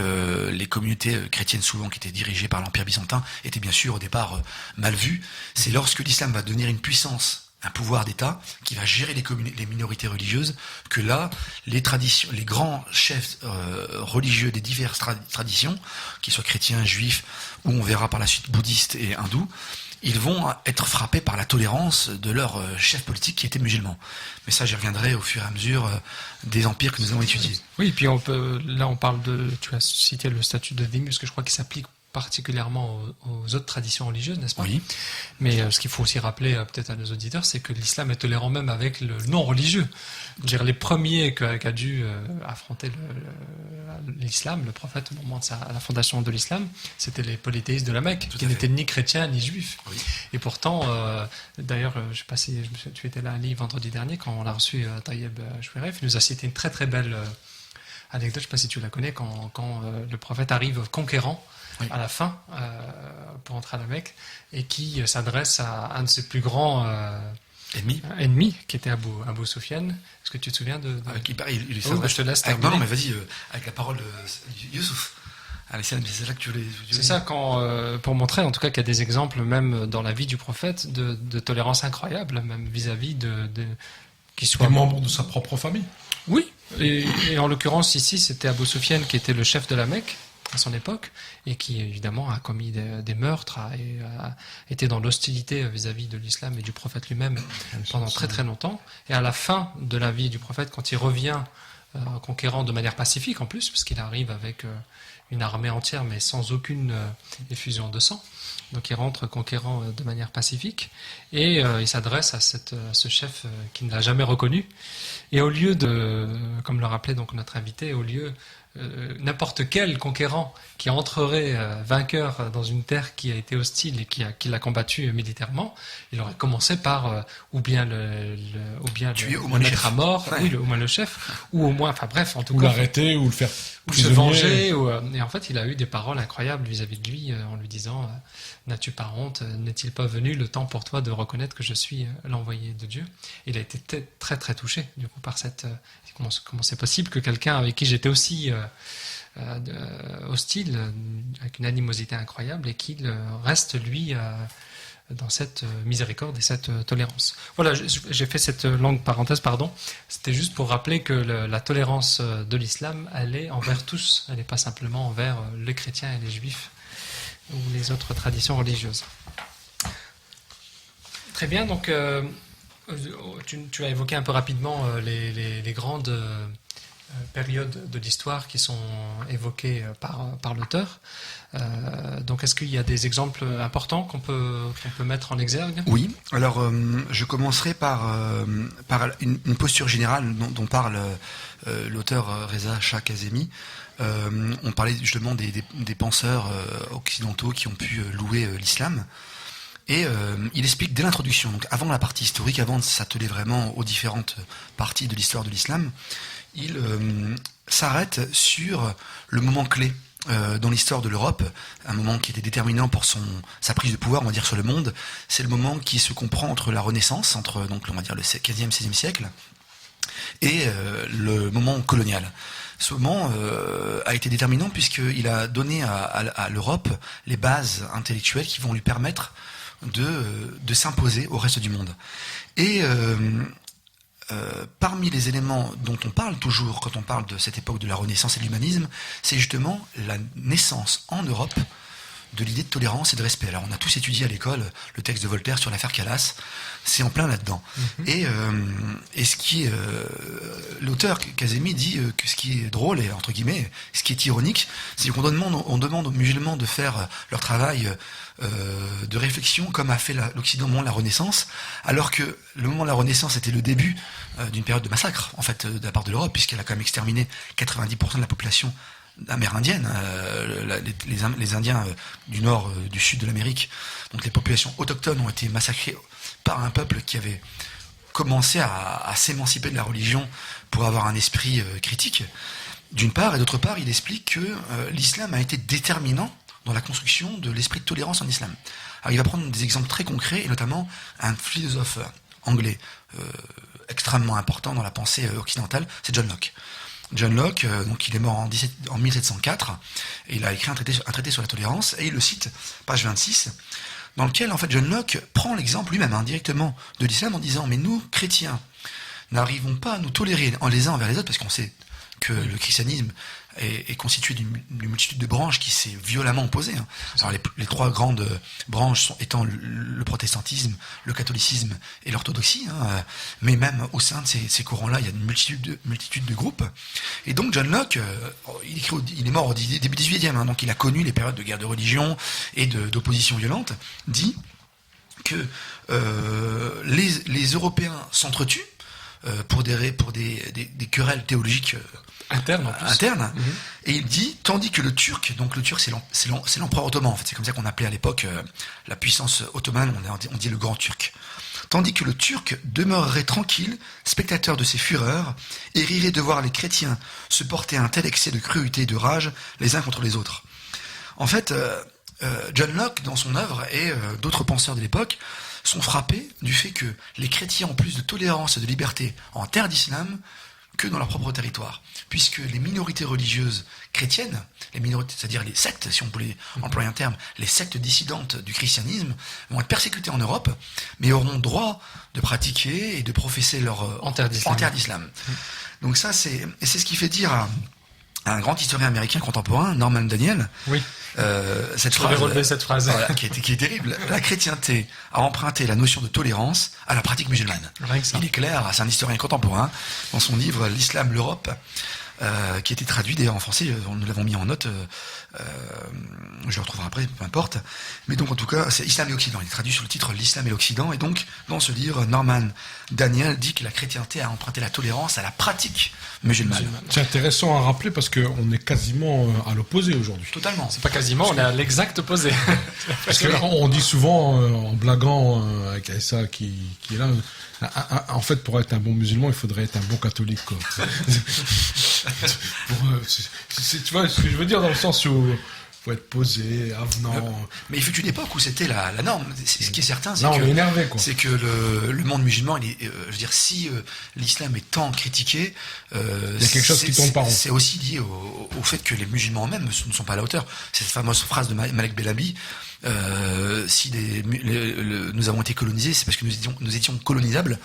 les communautés chrétiennes, souvent qui étaient dirigées par l'Empire byzantin, étaient bien sûr au départ mal vus. C'est lorsque l'islam va devenir une puissance, un pouvoir d'État qui va gérer les minorités religieuses, que là, les grands chefs religieux des diverses traditions, qu'ils soient chrétiens, juifs, ou on verra par la suite bouddhistes et hindous, ils vont être frappés par la tolérance de leurs chefs politiques qui étaient musulmans. Mais ça, j'y reviendrai au fur et à mesure des empires que nous allons étudier. Oui, et puis on parle tu as cité le statut de dhimmi, parce que je crois qu'il s'applique particulièrement aux autres traditions religieuses, n'est-ce pas? Oui. Mais ce qu'il faut aussi rappeler peut-être à nos auditeurs, c'est que l'islam est tolérant même avec le non-religieux. Dire les premiers qu'a dû affronter l'islam, le prophète au moment de la fondation de l'islam, c'était les polythéistes de la Mecque, qui n'étaient ni chrétiens ni juifs. Oui. Et pourtant, d'ailleurs, tu étais là à Lille vendredi dernier quand on a reçu Taïeb Choueref, il nous a cité une très très belle anecdote, je ne sais pas si tu la connais, quand le prophète arrive conquérant à la fin pour entrer à la Mecque et qui s'adresse à un de ses plus grands ennemis, qui était Abu Sufyan. Est-ce que tu te souviens de... Il je te laisse non, mais vas-y, avec la parole de Youssouf. Allez, c'est là que tu voulais... C'est ça, pour montrer en tout cas qu'il y a des exemples, même dans la vie du prophète, de tolérance incroyable, même vis-à-vis qui soit des membres de sa propre famille. Oui, et en l'occurrence ici, c'était Abu Sufyan qui était le chef de la Mecque à son époque, et qui évidemment a commis des meurtres, a été dans l'hostilité vis-à-vis de l'islam et du prophète lui-même pendant très très longtemps. Et à la fin de la vie du prophète, quand il revient conquérant de manière pacifique en plus, parce qu'il arrive avec une armée entière mais sans aucune effusion de sang, donc il rentre conquérant de manière pacifique, et il s'adresse à ce chef qui ne l'a jamais reconnu, et au lieu de, comme le rappelait donc notre invité, au lieu n'importe quel conquérant qui entrerait vainqueur dans une terre qui a été hostile et qui l'a combattu militairement, il aurait commencé par ou bien le mettre à mort, oui, au moins le chef, ou au moins, enfin bref, en tout ou cas, l'arrêter, ou le faire ou se venger. Et en fait, il a eu des paroles incroyables vis-à-vis de lui en lui disant n'as-tu pas honte, n'est-il pas venu le temps pour toi de reconnaître que je suis l'envoyé de Dieu? Il a été très très touché du coup par cette... Comment c'est possible que quelqu'un avec qui j'étais aussi hostile, avec une animosité incroyable, et qu'il reste lui dans cette miséricorde et cette tolérance. Voilà, j'ai fait cette longue parenthèse, pardon. C'était juste pour rappeler que la tolérance de l'islam, elle est envers tous, elle n'est pas simplement envers les chrétiens et les juifs ou les autres traditions religieuses. Très bien, donc tu as évoqué un peu rapidement les grandes périodes de l'histoire qui sont évoquées par l'auteur. Donc est-ce qu'il y a des exemples importants qu'on peut mettre en exergue? Oui, alors je commencerai par une posture générale dont parle l'auteur Reza Shah Kazemi. On parlait justement des penseurs occidentaux qui ont pu louer l'islam. Et il explique dès l'introduction, donc avant la partie historique, avant de s'atteler vraiment aux différentes parties de l'histoire de l'islam, il s'arrête sur le moment clé dans l'histoire de l'Europe, un moment qui était déterminant pour sa prise de pouvoir, on va dire, sur le monde. C'est le moment qui se comprend entre la Renaissance, entre donc on va dire le 15e, 16e siècle, et le moment colonial. Ce moment a été déterminant puisqu'il a donné à l'Europe les bases intellectuelles qui vont lui permettre de s'imposer au reste du monde. Et parmi les éléments dont on parle toujours quand on parle de cette époque de la Renaissance et de l'humanisme, c'est justement la naissance en Europe de l'idée de tolérance et de respect. Alors on a tous étudié à l'école le texte de Voltaire sur l'affaire Calas, c'est en plein là-dedans. Et ce qui est l'auteur Kazemi dit que ce qui est drôle et entre guillemets, ce qui est ironique, c'est qu'on demande aux musulmans de faire leur travail de réflexion comme a fait l'Occident au moment de la Renaissance, alors que le moment de la Renaissance était le début d'une période de massacre en fait de la part de l'Europe, puisqu'elle a quand même exterminé 90% de la population amérindienne, les Indiens du nord, du sud de l'Amérique, donc les populations autochtones ont été massacrées par un peuple qui avait commencé à s'émanciper de la religion pour avoir un esprit critique, d'une part, et d'autre part, il explique que l'islam a été déterminant dans la construction de l'esprit de tolérance en islam. Alors il va prendre des exemples très concrets, et notamment un philosophe anglais extrêmement important dans la pensée occidentale, c'est John Locke. John Locke, donc il est mort en 1704, et il a écrit un traité sur la tolérance, et il le cite, page 26, dans lequel en fait John Locke prend l'exemple lui-même directement de l'islam en disant « Mais nous, chrétiens, n'arrivons pas à nous tolérer les uns envers les autres, parce qu'on sait que le christianisme est constitué d'une multitude de branches qui s'est violemment opposées. Alors les trois grandes branches étant le protestantisme, le catholicisme et l'orthodoxie, mais même au sein de ces courants-là, il y a une multitude de groupes. Et donc John Locke, il est mort au début 18e, donc il a connu les périodes de guerre de religion et d'opposition violente, dit que les Européens s'entretuent pour des querelles théologiques Interne en plus. interne. Et il dit, tandis que le Turc, donc le Turc c'est l'empereur ottoman, en fait, c'est comme ça qu'on appelait à l'époque la puissance ottomane, on dit le grand Turc. Tandis que le Turc demeurerait tranquille, spectateur de ces fureurs, et rirait de voir les chrétiens se porter à un tel excès de cruauté et de rage les uns contre les autres. En fait, John Locke, dans son œuvre, et d'autres penseurs de l'époque, sont frappés du fait que les chrétiens ont plus de tolérance et de liberté en terre d'islam que dans leur propre territoire. Puisque les minorités religieuses chrétiennes, les minorités, c'est-à-dire les sectes, si on voulait employer un terme, les sectes dissidentes du christianisme, vont être persécutées en Europe, mais auront droit de pratiquer et de professer leur En terre d'islam. d'islam. Donc ça, c'est ce qui fait dire à un grand historien américain contemporain, Norman Daniel, Oui. cette Je vais phrase, relever cette phrase. voilà, qui est terrible. La chrétienté a emprunté la notion de tolérance à la pratique musulmane. Rien que ça. Il est clair, c'est un historien contemporain, dans son livre L'Islam, l'Europe, qui a été traduit d'ailleurs en français, nous l'avons mis en note, je le retrouverai après, peu importe. Mais donc en tout cas, c'est Islam et Occident. Il est traduit sous le titre L'Islam et l'Occident. Et donc, dans ce livre, Norman Daniel dit que la chrétienté a emprunté la tolérance à la pratique musulmane. C'est intéressant à rappeler parce qu'on est quasiment à l'opposé aujourd'hui. Totalement. C'est pas quasiment, on est à l'exact opposé. Parce qu'on dit souvent, en blaguant avec Aïssa qui est là, en fait, pour être un bon musulman, il faudrait être un bon catholique, quoi. Tu vois ce que je veux dire, dans le sens où faut être posé, avenant. Mais il fut une époque où c'était la norme. Ce qui est certain, c'est Là, on que est énervé, quoi. c'est que le monde musulman, il est, je veux dire, si l'islam est tant critiqué, Il y a quelque chose qui tourne pas rond. C'est aussi lié au fait que les musulmans eux-mêmes ne sont pas à la hauteur. Cette fameuse phrase de Malek Belabi, si nous avons été colonisés, c'est parce que nous étions colonisables.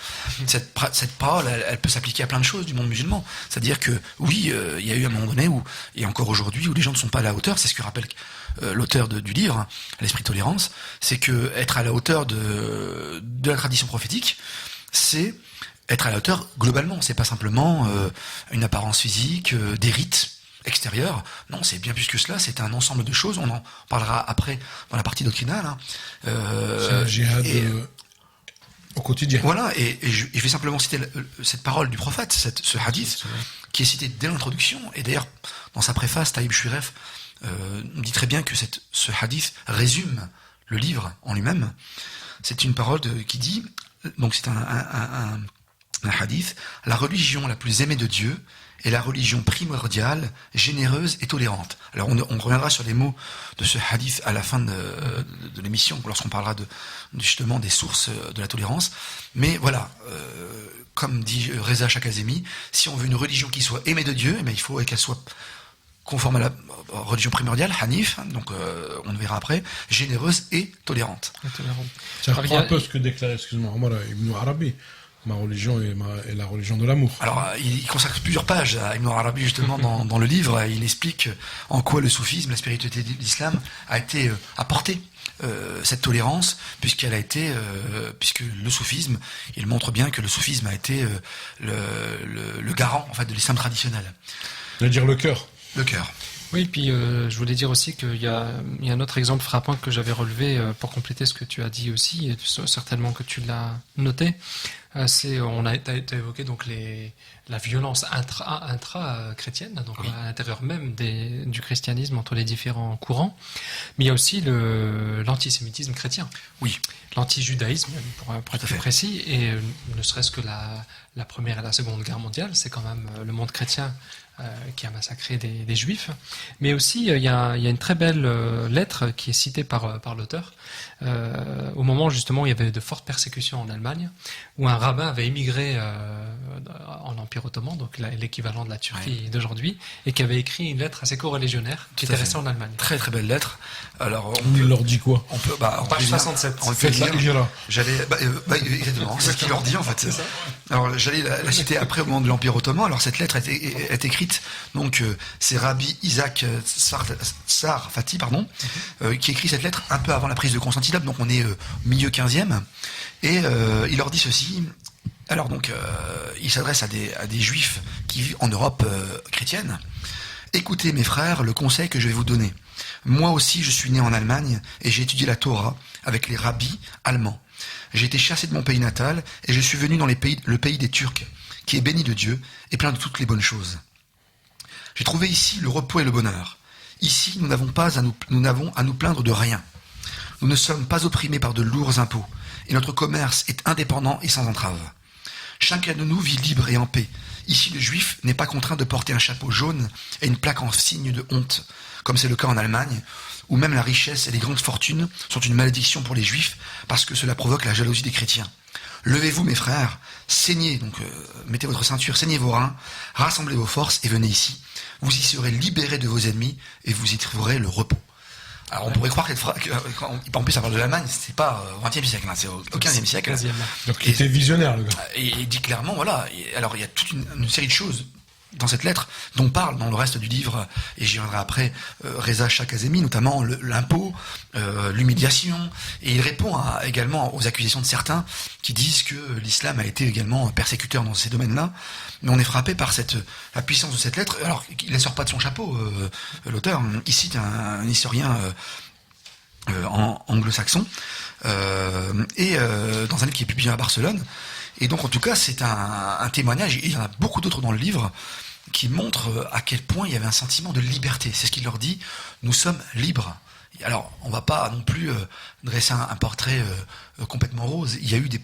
Cette parole, elle peut s'appliquer à plein de choses du monde musulman. C'est-à-dire que oui, il y a eu un moment donné où, et encore aujourd'hui, où les gens ne sont pas à la hauteur. C'est ce que rappelle l'auteur du livre, hein, l'esprit tolérance, c'est que être à la hauteur de la tradition prophétique, c'est être à la hauteur globalement. C'est pas simplement une apparence physique, des rites extérieurs. Non, c'est bien plus que cela. C'est un ensemble de choses. On en parlera après dans la partie doctrinale. Hein. C'est un djihad au quotidien. Voilà, et je vais simplement citer cette parole du prophète, ce hadith, qui est cité dès l'introduction. Et d'ailleurs, dans sa préface, Taïb Shuref dit très bien que ce hadith résume le livre en lui-même. C'est une parole qui dit, donc c'est un hadith, la religion la plus aimée de Dieu est la religion primordiale, généreuse et tolérante. Alors on reviendra sur les mots de ce hadith à la fin de l'émission, lorsqu'on parlera justement des sources de la tolérance. Mais voilà, comme dit Reza Shakazemi, si on veut une religion qui soit aimée de Dieu, il faut qu'elle soit conforme à la religion primordiale, Hanif, donc on le verra après, généreuse et tolérante. Ça reprend un peu ce que déclarait, excuse-moi, Ibn Arabi. Ma religion est la religion de l'amour. Alors, il consacre plusieurs pages à Ibn Arabi, justement, dans le livre. Il explique en quoi le soufisme, la spiritualité de l'islam, a été apporté cette tolérance, puisque le soufisme, il montre bien que le soufisme a été le garant, en fait, de l'islam traditionnel. C'est-à-dire le cœur. Le cœur. Oui, puis je voulais dire aussi qu'il y a un autre exemple frappant que j'avais relevé pour compléter ce que tu as dit aussi, et certainement que tu l'as noté. On a évoqué donc la violence intra-chrétienne, donc à l'intérieur même du christianisme entre les différents courants, mais il y a aussi l'antisémitisme chrétien. Oui. L'anti-judaïsme, pour être plus précis, et ne serait-ce que la Première et la Seconde Guerre mondiale, c'est quand même le monde chrétien qui a massacré des juifs. Mais aussi, il y a une très belle lettre qui est citée par l'auteur, au moment justement où il y avait de fortes persécutions en Allemagne, où un rabbin avait émigré en Empire ottoman, donc l'équivalent de la Turquie d'aujourd'hui, et qui avait écrit une lettre à ses co-religionnaires qui était resté en Allemagne. Très très belle lettre. Alors, il leur dit quoi? On peut, page 67. On peut lire. Exactement, c'est ce qu'il leur dit en fait. Alors j'allais la citer après au moment de l'Empire ottoman. Alors cette lettre est écrite, donc c'est Rabbi Isaac Sarfati, qui écrit cette lettre un peu avant la prise de Constantinople, donc on est milieu 15e, et il leur dit ceci. Alors donc il s'adresse à des juifs qui vivent en Europe chrétienne. Écoutez mes frères, le conseil que je vais vous donner. Moi aussi je suis né en Allemagne et j'ai étudié la Torah avec les rabbis allemands. J'ai été chassé de mon pays natal et je suis venu dans le pays des Turcs, qui est béni de Dieu et plein de toutes les bonnes choses. J'ai trouvé ici le repos et le bonheur. Ici, nous n'avons à nous plaindre de rien. Nous ne sommes pas opprimés par de lourds impôts, et notre commerce est indépendant et sans entrave. Chacun de nous vit libre et en paix. Ici, le juif n'est pas contraint de porter un chapeau jaune et une plaque en signe de honte, comme c'est le cas en Allemagne, où même la richesse et les grandes fortunes sont une malédiction pour les juifs, parce que cela provoque la jalousie des chrétiens. Levez-vous, mes frères, saignez, donc mettez votre ceinture, saignez vos reins, rassemblez vos forces et venez ici. Vous y serez libérés de vos ennemis et vous y trouverez le repos. Alors on pourrait croire qu'en plus ça parle de l'Allemagne, c'est pas au XXe siècle, c'est au XVe siècle. Donc il était visionnaire, le gars. Et il dit clairement, voilà. Alors il y a toute une série de choses dans cette lettre dont parle dans le reste du livre, et j'y reviendrai après, Reza Shah Kazemi, notamment l'impôt, l'humiliation, et il répond également aux accusations de certains qui disent que l'islam a été également persécuteur dans ces domaines-là. Mais on est frappé par la puissance de cette lettre. Alors, il ne sort pas de son chapeau, l'auteur. Il cite un historien anglo-saxon, dans un livre qui est publié à Barcelone. Et donc, en tout cas, c'est un témoignage, et il y en a beaucoup d'autres dans le livre, qui montrent à quel point il y avait un sentiment de liberté. C'est ce qu'il leur dit, nous sommes libres. Alors, on ne va pas non plus dresser un portrait complètement rose. Il y a eu des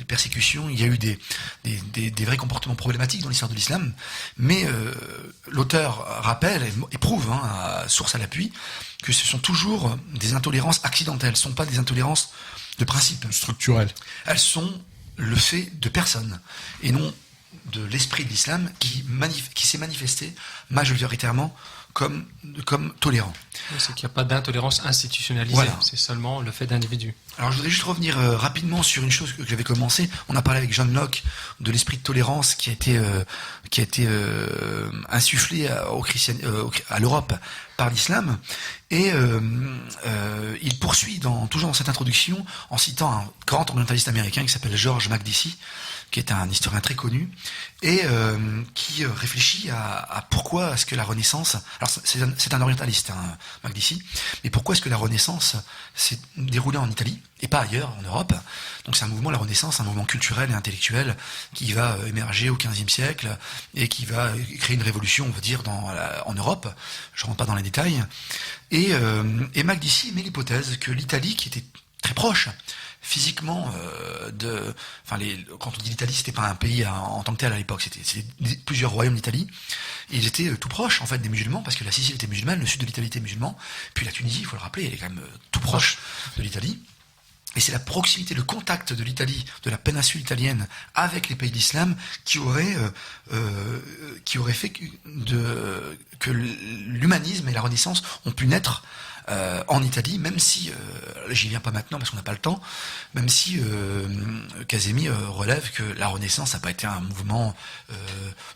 persécutions, il y a eu des vrais comportements problématiques dans l'histoire de l'islam, mais l'auteur rappelle et prouve, source à l'appui, que ce sont toujours des intolérances accidentelles, ce ne sont pas des intolérances de principe. Structurelles. Elles sont le fait de personnes, et non de l'esprit de l'islam qui s'est manifesté majoritairement comme tolérant. C'est qu'il n'y a pas d'intolérance institutionnalisée, voilà. C'est seulement le fait d'individus. Alors je voudrais juste revenir rapidement sur une chose que j'avais commencé. On a parlé avec John Locke de l'esprit de tolérance qui a été insufflé à l'Europe par l'islam, et il poursuit toujours dans cette introduction en citant un grand orientaliste américain qui s'appelle George Makdisi, qui est un historien très connu, et qui réfléchit à pourquoi est-ce que la Renaissance... Alors c'est un orientaliste, Makdisi, mais pourquoi est-ce que la Renaissance s'est déroulée en Italie, et pas ailleurs, en Europe? Donc c'est un mouvement, la Renaissance, un mouvement culturel et intellectuel qui va émerger au XVe siècle, et qui va créer une révolution, on va dire, en Europe. Je ne rentre pas dans les détails. Et Makdisi met l'hypothèse que l'Italie, qui était très proche physiquement quand on dit l'Italie, c'était pas un pays en tant que tel à l'époque, c'était plusieurs royaumes d'Italie, et ils étaient tout proches en fait des musulmans, parce que la Sicile était musulmane, le sud de l'Italie était musulman, puis la Tunisie, il faut le rappeler, elle est quand même tout proche de l'Italie. Et c'est la proximité, le contact de l'Italie, de la péninsule italienne avec les pays d'islam qui aurait fait que l'humanisme et la Renaissance ont pu naître en Italie, même si, j'y viens pas maintenant parce qu'on n'a pas le temps, même si Kazemi relève que la Renaissance n'a pas été un mouvement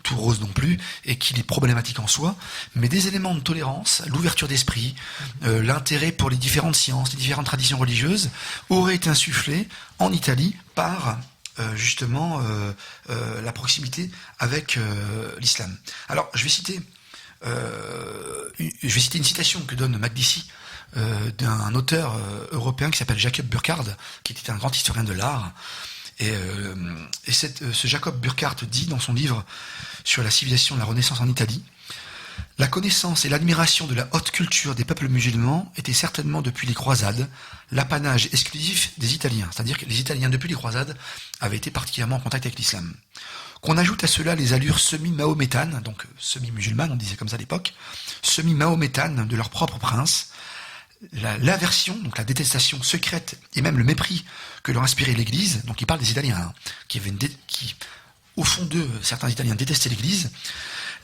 tout rose non plus, et qu'il est problématique en soi, mais des éléments de tolérance, l'ouverture d'esprit, l'intérêt pour les différentes sciences, les différentes traditions religieuses, auraient été insufflés en Italie par justement la proximité avec l'islam. Alors, je vais citer une citation que donne Makdisi d'un auteur européen qui s'appelle Jacob Burckhardt, qui était un grand historien de l'art. Et ce Jacob Burckhardt dit dans son livre sur la civilisation de la Renaissance en Italie: la connaissance et l'admiration de la haute culture des peuples musulmans étaient certainement depuis les croisades l'apanage exclusif des Italiens. C'est-à-dire que les Italiens, depuis les croisades, avaient été particulièrement en contact avec l'islam. Qu'on ajoute à cela les allures semi-mahométanes, donc semi-musulmanes, on disait comme ça à l'époque, semi-mahométanes de leur propre prince, l'aversion, donc la détestation secrète et même le mépris que leur inspirait l'Église, donc il parle des Italiens, qui au fond d'eux, certains Italiens détestaient l'Église,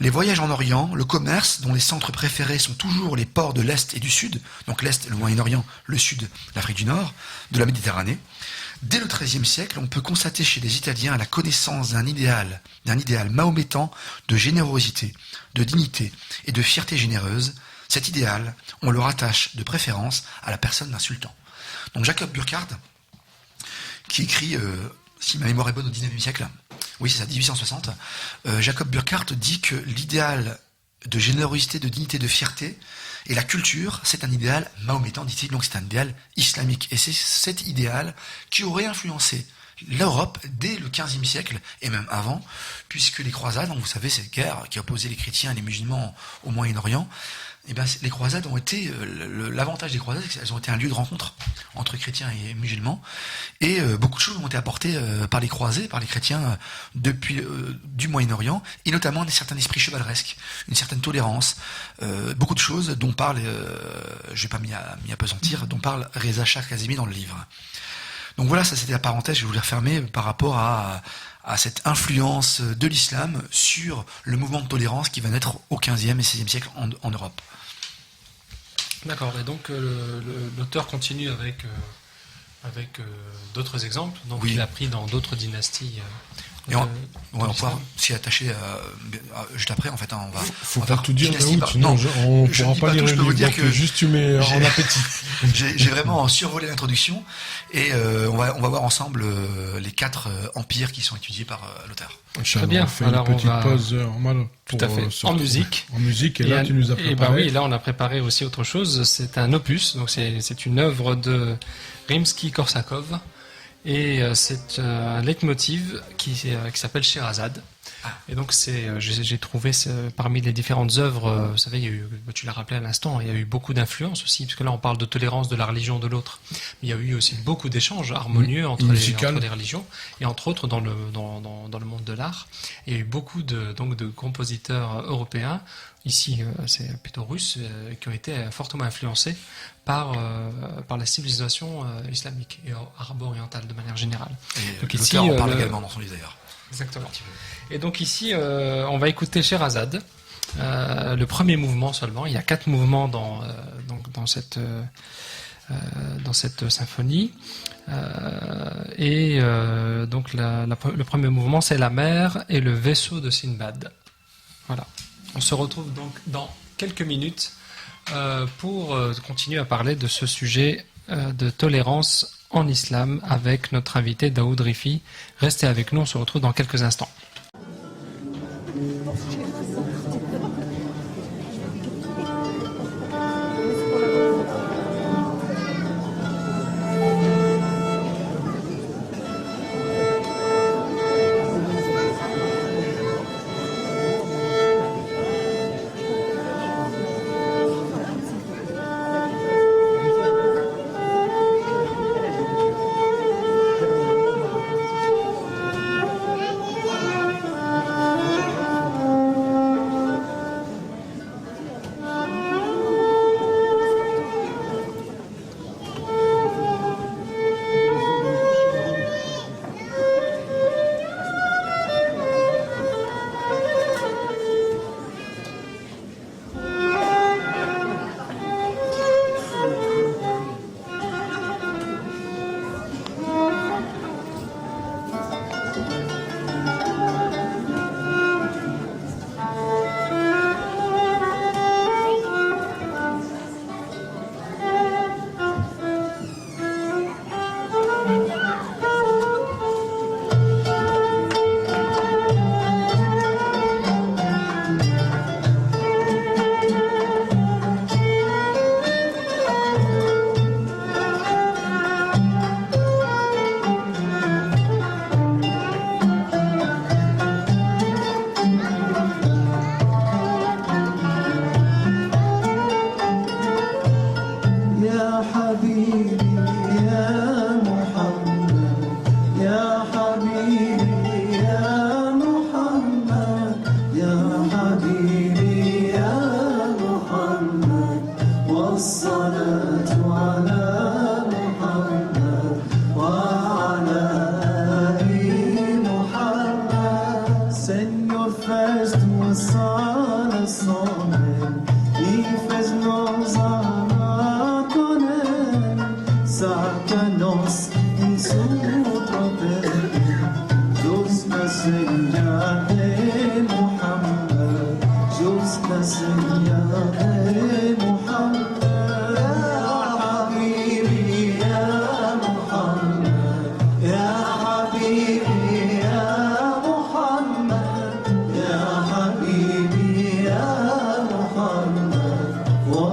les voyages en Orient, le commerce, dont les centres préférés sont toujours les ports de l'Est et du Sud, donc l'Est, le Moyen-Orient, le Sud, l'Afrique du Nord, de la Méditerranée. Dès le XIIIe siècle, on peut constater chez les Italiens la connaissance d'un idéal mahométan de générosité, de dignité et de fierté généreuse. Cet idéal, on le rattache de préférence à la personne d'un sultan. Donc Jacob Burckhardt, qui écrit, si ma mémoire est bonne, au XIXe siècle, oui c'est ça, 1860, Jacob Burckhardt dit que l'idéal de générosité, de dignité, de fierté, et la culture, c'est un idéal mahométan, dit-il, donc c'est un idéal islamique. Et c'est cet idéal qui aurait influencé l'Europe dès le XVe siècle et même avant, puisque les croisades, donc vous savez, cette guerre qui opposait les chrétiens et les musulmans au Moyen-Orient, eh ben, les croisades ont été, l'avantage des croisades, c'est qu'elles ont été un lieu de rencontre entre chrétiens et musulmans, et beaucoup de choses ont été apportées par les croisés, par les chrétiens depuis du Moyen-Orient, et notamment un certain esprit chevaleresque, une certaine tolérance, beaucoup de choses dont parle, je vais pas m'y appesantir, dont parle Reza Shah Kazemi dans le livre. Donc voilà, ça c'était la parenthèse que je voulais refermer par rapport à cette influence de l'islam sur le mouvement de tolérance qui va naître au XVe et XVIe siècle en Europe. D'accord, et donc l'auteur continue avec d'autres exemples, donc oui. il a pris dans d'autres dynasties. Et on va pouvoir s'y attacher juste après, en fait. On va, faut on pas va tout dire, dynastie Daoud, sinon on ne pourra pas lire le livre. Donc que juste tu mets en appétit. J'ai vraiment survolé l'introduction et on va voir ensemble les 4 empires qui sont étudiés par l'auteur. Très bien. On fait alors une petite on va... pause normale pour tout à fait. En musique. En musique, et là tu nous as préparé. Et bah oui, là on a préparé aussi autre chose. C'est un opus, donc c'est une œuvre de Rimsky-Korsakov. Et c'est un leitmotiv qui s'appelle Sherazade. Et donc j'ai trouvé parmi les différentes œuvres, vous savez, il y a eu, tu l'as rappelé à l'instant, il y a eu beaucoup d'influences aussi, parce que là on parle de tolérance de la religion de l'autre. Mais il y a eu aussi beaucoup d'échanges harmonieux entre les religions, et entre autres dans le monde de l'art. Il y a eu beaucoup de compositeurs européens, ici c'est plutôt russes, qui ont été fortement influencés par la civilisation islamique et arabo-orientale de manière générale. Et donc l'auteur en parle également dans son livre d'ailleurs. Exactement. Et donc ici, on va écouter Sherazade, le premier mouvement seulement. Il y a 4 mouvements dans cette symphonie. Donc le premier mouvement, c'est la mer et le vaisseau de Sinbad. Voilà. On se retrouve donc dans quelques minutes pour continuer à parler de ce sujet de tolérance en islam avec notre invité Daoud Rifi. Restez avec nous, on se retrouve dans quelques instants.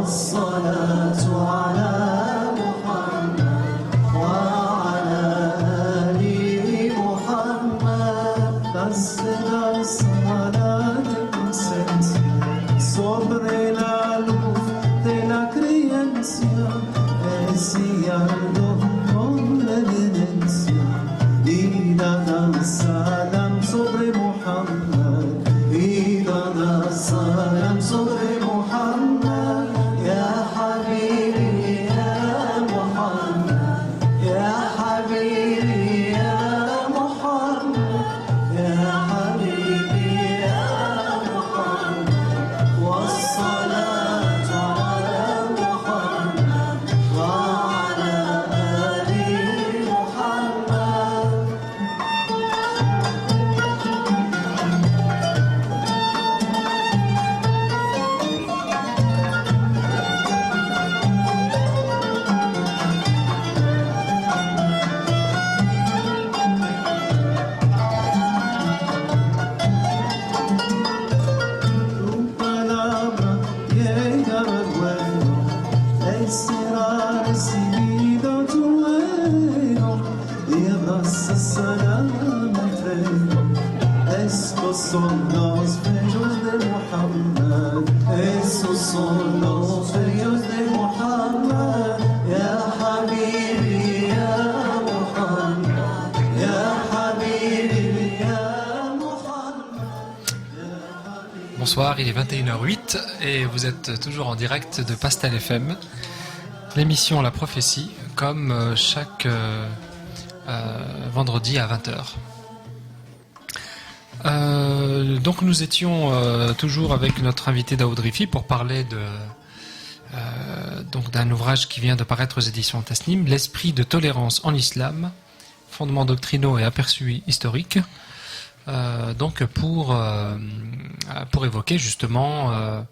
والصلاة على محمد وعلى آله والسلام صدر محمد يا حبيبي يا محمد يا حبيبي يا محمد يا حبيبي يا محمد والصلاة على محمد وعلى آل محمد. Tu palabra llega al bueno, él será recibido tu reino y abraza salam entreno. Estos son los bellos de Muhammad, esos son los bellos de Muhammad. Ya Habibi, ya Muhammad, ya Habibi, ya Muhammad. Bonsoir, il est 21h08 et vous êtes toujours en direct de Pastel FM, l'émission La Prophétie, comme chaque vendredi à 20h. Donc nous étions toujours avec notre invité Daoud Rifi pour parler donc d'un ouvrage qui vient de paraître aux éditions Tasnim, L'esprit de tolérance en islam, fondements doctrinaux et aperçus historiques. Donc pour évoquer justement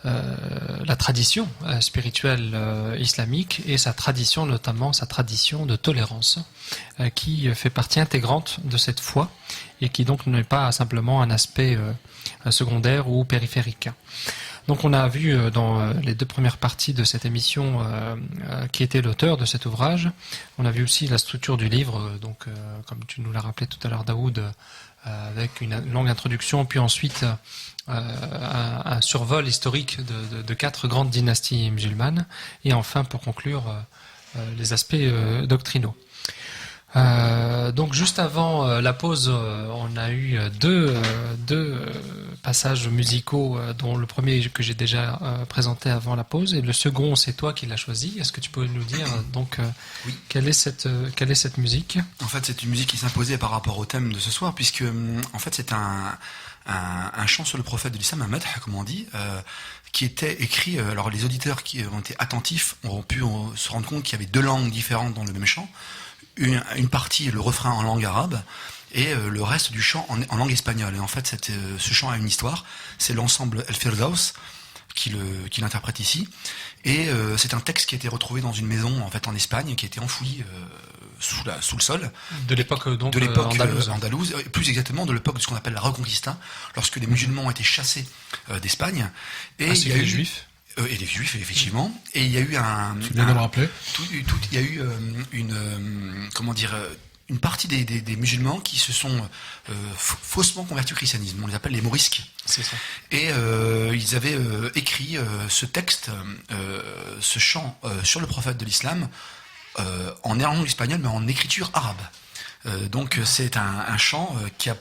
la tradition spirituelle islamique et sa tradition, notamment sa tradition de tolérance, qui fait partie intégrante de cette foi et qui donc n'est pas simplement un aspect secondaire ou périphérique. Donc on a vu dans les deux premières parties de cette émission qui était l'auteur de cet ouvrage. On a vu aussi la structure du livre, donc comme tu nous l'as rappelé tout à l'heure Daoud, avec une longue introduction, puis ensuite un survol historique de 4 grandes dynasties musulmanes, et enfin pour conclure les aspects doctrinaux. Donc juste avant la pause, on a eu deux passages musicaux, dont le premier que j'ai déjà présenté avant la pause, et le second c'est toi qui l'as choisi. Est-ce que tu peux nous dire donc Oui. quelle est cette musique? En fait, c'est une musique qui s'imposait par rapport au thème de ce soir, puisque en fait c'est un chant sur le prophète de l'islam, un madh, comme on dit, qui était écrit. Alors les auditeurs qui ont été attentifs ont pu se rendre compte qu'il y avait 2 langues différentes dans le même chant. Une partie, le refrain en langue arabe, et le reste du chant en langue espagnole. Et en fait, ce chant a une histoire. C'est l'ensemble El Firdaus qui l'interprète ici. Et c'est un texte qui a été retrouvé dans une maison en fait en Espagne, qui a été enfoui sous le sol. De l'époque donc De l'époque andalouse. plus exactement de l'époque de ce qu'on appelle la Reconquista, lorsque les musulmans ont été chassés d'Espagne. Et il y a eu les Juifs. Et les Juifs, effectivement. Et il y a eu Tu viens de le rappeler. il y a eu une partie des musulmans qui se sont faussement convertis au christianisme. On les appelle les mourisques. C'est ça. Et ils avaient écrit ce texte, ce chant sur le prophète de l'islam, en néerlandais espagnol, mais en écriture arabe. Donc c'est un chant qui a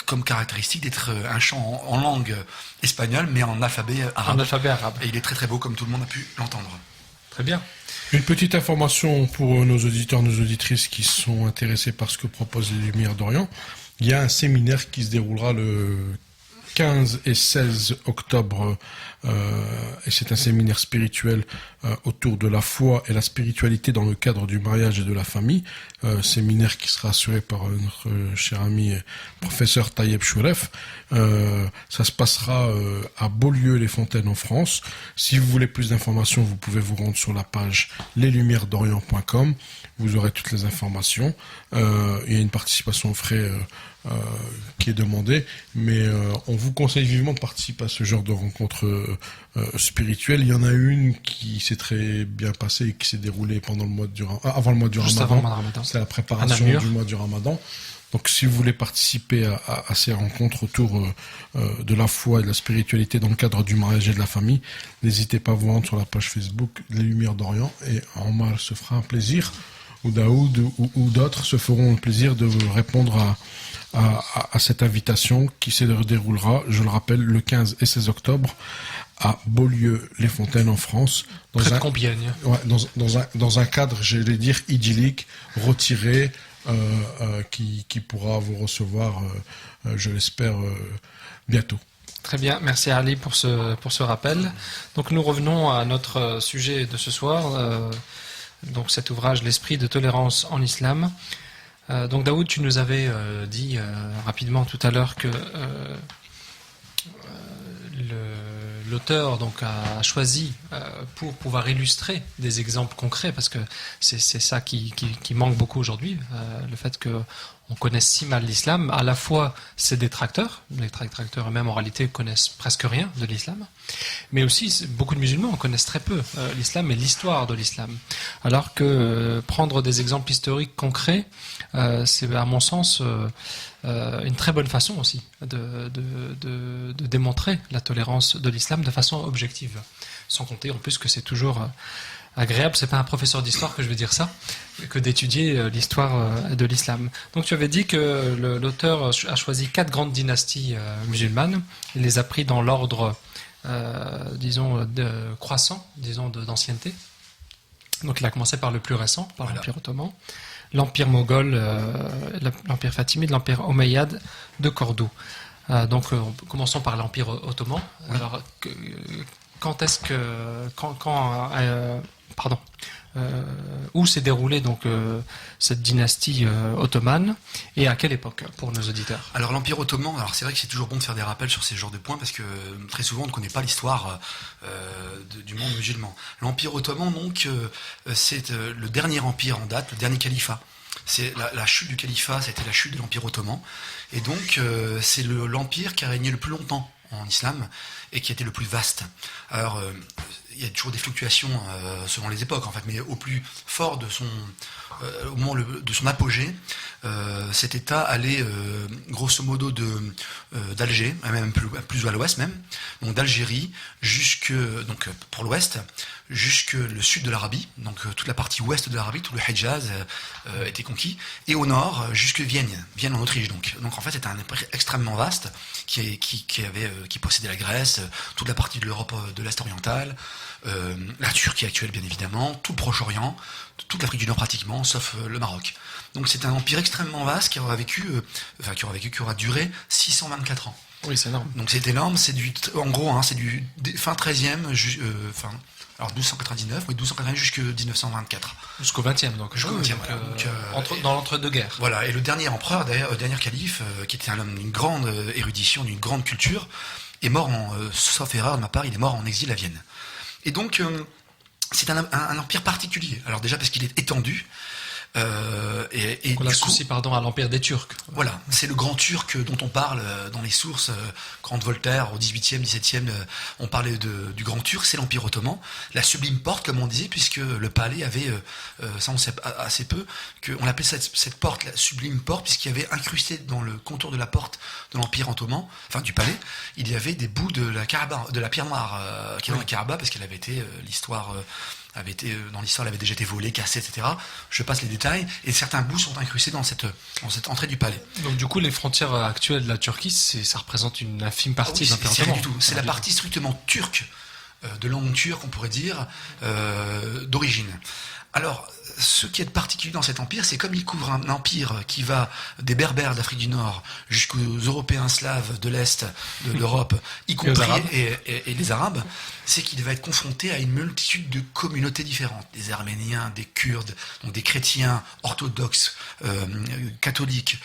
comme caractéristique d'être un chant en langue espagnole, mais en alphabet arabe. En alphabet arabe. Et il est très très beau, comme tout le monde a pu l'entendre. Très bien. Une petite information pour nos auditeurs, nos auditrices qui sont intéressés par ce que proposent les Lumières d'Orient. Il y a un séminaire qui se déroulera le 15 et 16 octobre, et c'est un séminaire spirituel autour de la foi et la spiritualité dans le cadre du mariage et de la famille. Séminaire qui sera assuré par notre cher ami professeur Tayeb Chouref. Ça se passera à Beaulieu-les-Fontaines en France. Si vous voulez plus d'informations, vous pouvez vous rendre sur la page leslumièresdorient.com. Vous aurez toutes les informations. Il y a une participation aux frais qui est demandée, mais on vous conseille vivement de participer à ce genre de rencontres spirituelles. Il y en a une qui s'est très bien passée et qui s'est déroulée pendant le mois avant le mois du Juste Ramadan. avant le mois de Ramadan. C'est la préparation du mois du Ramadan. Donc si vous voulez participer à ces rencontres autour de la foi et de la spiritualité dans le cadre du mariage et de la famille, n'hésitez pas à vous rendre sur la page Facebook Les Lumières d'Orient, et Omar se fera un plaisir ou Daoud ou d'autres se feront le plaisir de répondre à cette invitation qui se déroulera, je le rappelle, le 15 et 16 octobre à Beaulieu-les-Fontaines en France. Près de Compiègne. Ouais, dans un cadre, j'allais dire, idyllique, retiré, qui pourra vous recevoir, je l'espère, bientôt. Très bien, merci Ali pour ce rappel. Donc nous revenons à notre sujet de ce soir, donc cet ouvrage L'esprit de tolérance en islam. Donc Daoud, tu nous avais dit rapidement tout à l'heure que l'auteur donc a choisi pour pouvoir illustrer des exemples concrets, parce que c'est ça qui manque beaucoup aujourd'hui, le fait que on connaisse si mal l'islam, à la fois ses détracteurs, les détracteurs eux-mêmes en réalité connaissent presque rien de l'islam, mais aussi beaucoup de musulmans connaissent très peu l'islam et l'histoire de l'islam. Alors que prendre des exemples historiques concrets, c'est à mon sens une très bonne façon aussi de démontrer la tolérance de l'islam de façon objective. Sans compter en plus que c'est toujours agréable, c'est pas un professeur d'histoire que je vais dire ça, que d'étudier l'histoire de l'islam. Donc tu avais dit que l'auteur a choisi 4 grandes dynasties musulmanes, il les a pris dans l'ordre, disons, croissant, disons, d'ancienneté. Donc il a commencé par le plus récent, par l'Empire ottoman, l'Empire moghol, l'Empire fatimide, l'Empire omeyyade de Cordoue. Donc commençons par l'Empire ottoman. Oui. Alors quand est-ce que où s'est déroulée donc cette dynastie ottomane et à quelle époque pour nos auditeurs? Alors l'Empire ottoman, alors c'est vrai que c'est toujours bon de faire des rappels sur ces genres de points parce que très souvent on ne connaît pas l'histoire du monde musulman. L'Empire ottoman donc c'est le dernier empire en date, le dernier califat. C'est la chute du califat, c'était la chute de l'Empire ottoman, et donc c'est l'empire qui a régné le plus longtemps en islam et qui a été le plus vaste. Alors il y a toujours des fluctuations selon les époques en fait, mais au plus fort de au moment de son apogée, cet État allait grosso modo d'Alger, même plus à l'ouest même, donc d'Algérie donc pour l'ouest, jusque le sud de l'Arabie, donc toute la partie ouest de l'Arabie, tout le Hejaz était conquis, et au nord jusque Vienne en Autriche donc. Donc en fait c'était un empire extrêmement vaste qui possédait la Grèce, toute la partie de l'Europe de l'Est orientale, la Turquie actuelle bien évidemment, tout le Proche-Orient, toute l'Afrique du Nord pratiquement, sauf le Maroc. Donc c'est un empire extrêmement vaste qui aura duré 624 ans. Oui, c'est énorme. Donc c'est énorme, c'est c'est du fin 13e, alors 1299, oui, 1299 jusqu'à 1924. Jusqu'au 20e, donc. Jusqu'au 20e, dans l'entre-deux-guerres. Voilà, et le dernier empereur, dernier calife, qui était un homme d'une grande érudition, d'une grande culture, est mort, sauf erreur de ma part, il est mort en exil à Vienne. Et donc, c'est un empire particulier. Alors déjà parce qu'il est étendu, et on associe à l'empire des Turcs. Voilà, c'est le grand turc dont on parle dans les sources. Quand Voltaire, au 18e, 17e, on parlait du grand turc, c'est l'Empire ottoman. La sublime porte, comme on disait, puisque le palais avait, ça on sait assez peu, qu'on appelait cette porte la sublime porte, puisqu'il y avait incrusté dans le contour de la porte de l'Empire ottoman, enfin du palais, il y avait des bouts de la Kaaba, de la pierre noire qui est dans la Kaaba, parce qu'elle avait été, dans l'histoire, elle avait déjà été volée, cassée, etc. Je passe les détails, et certains bouts sont incrustés dans cette entrée du palais. Donc du coup, les frontières actuelles de la Turquie, ça représente une infime partie de l'Empire ottoman. C'est rien du tout. C'est la partie strictement turque, de langue turque, on pourrait dire, d'origine. Alors, ce qui est particulier dans cet empire, c'est comme il couvre un empire qui va des Berbères d'Afrique du Nord jusqu'aux Européens slaves de l'Est de l'Europe, y compris et les Arabes, c'est qu'il va être confronté à une multitude de communautés différentes. Des Arméniens, des Kurdes, donc des chrétiens orthodoxes, catholiques,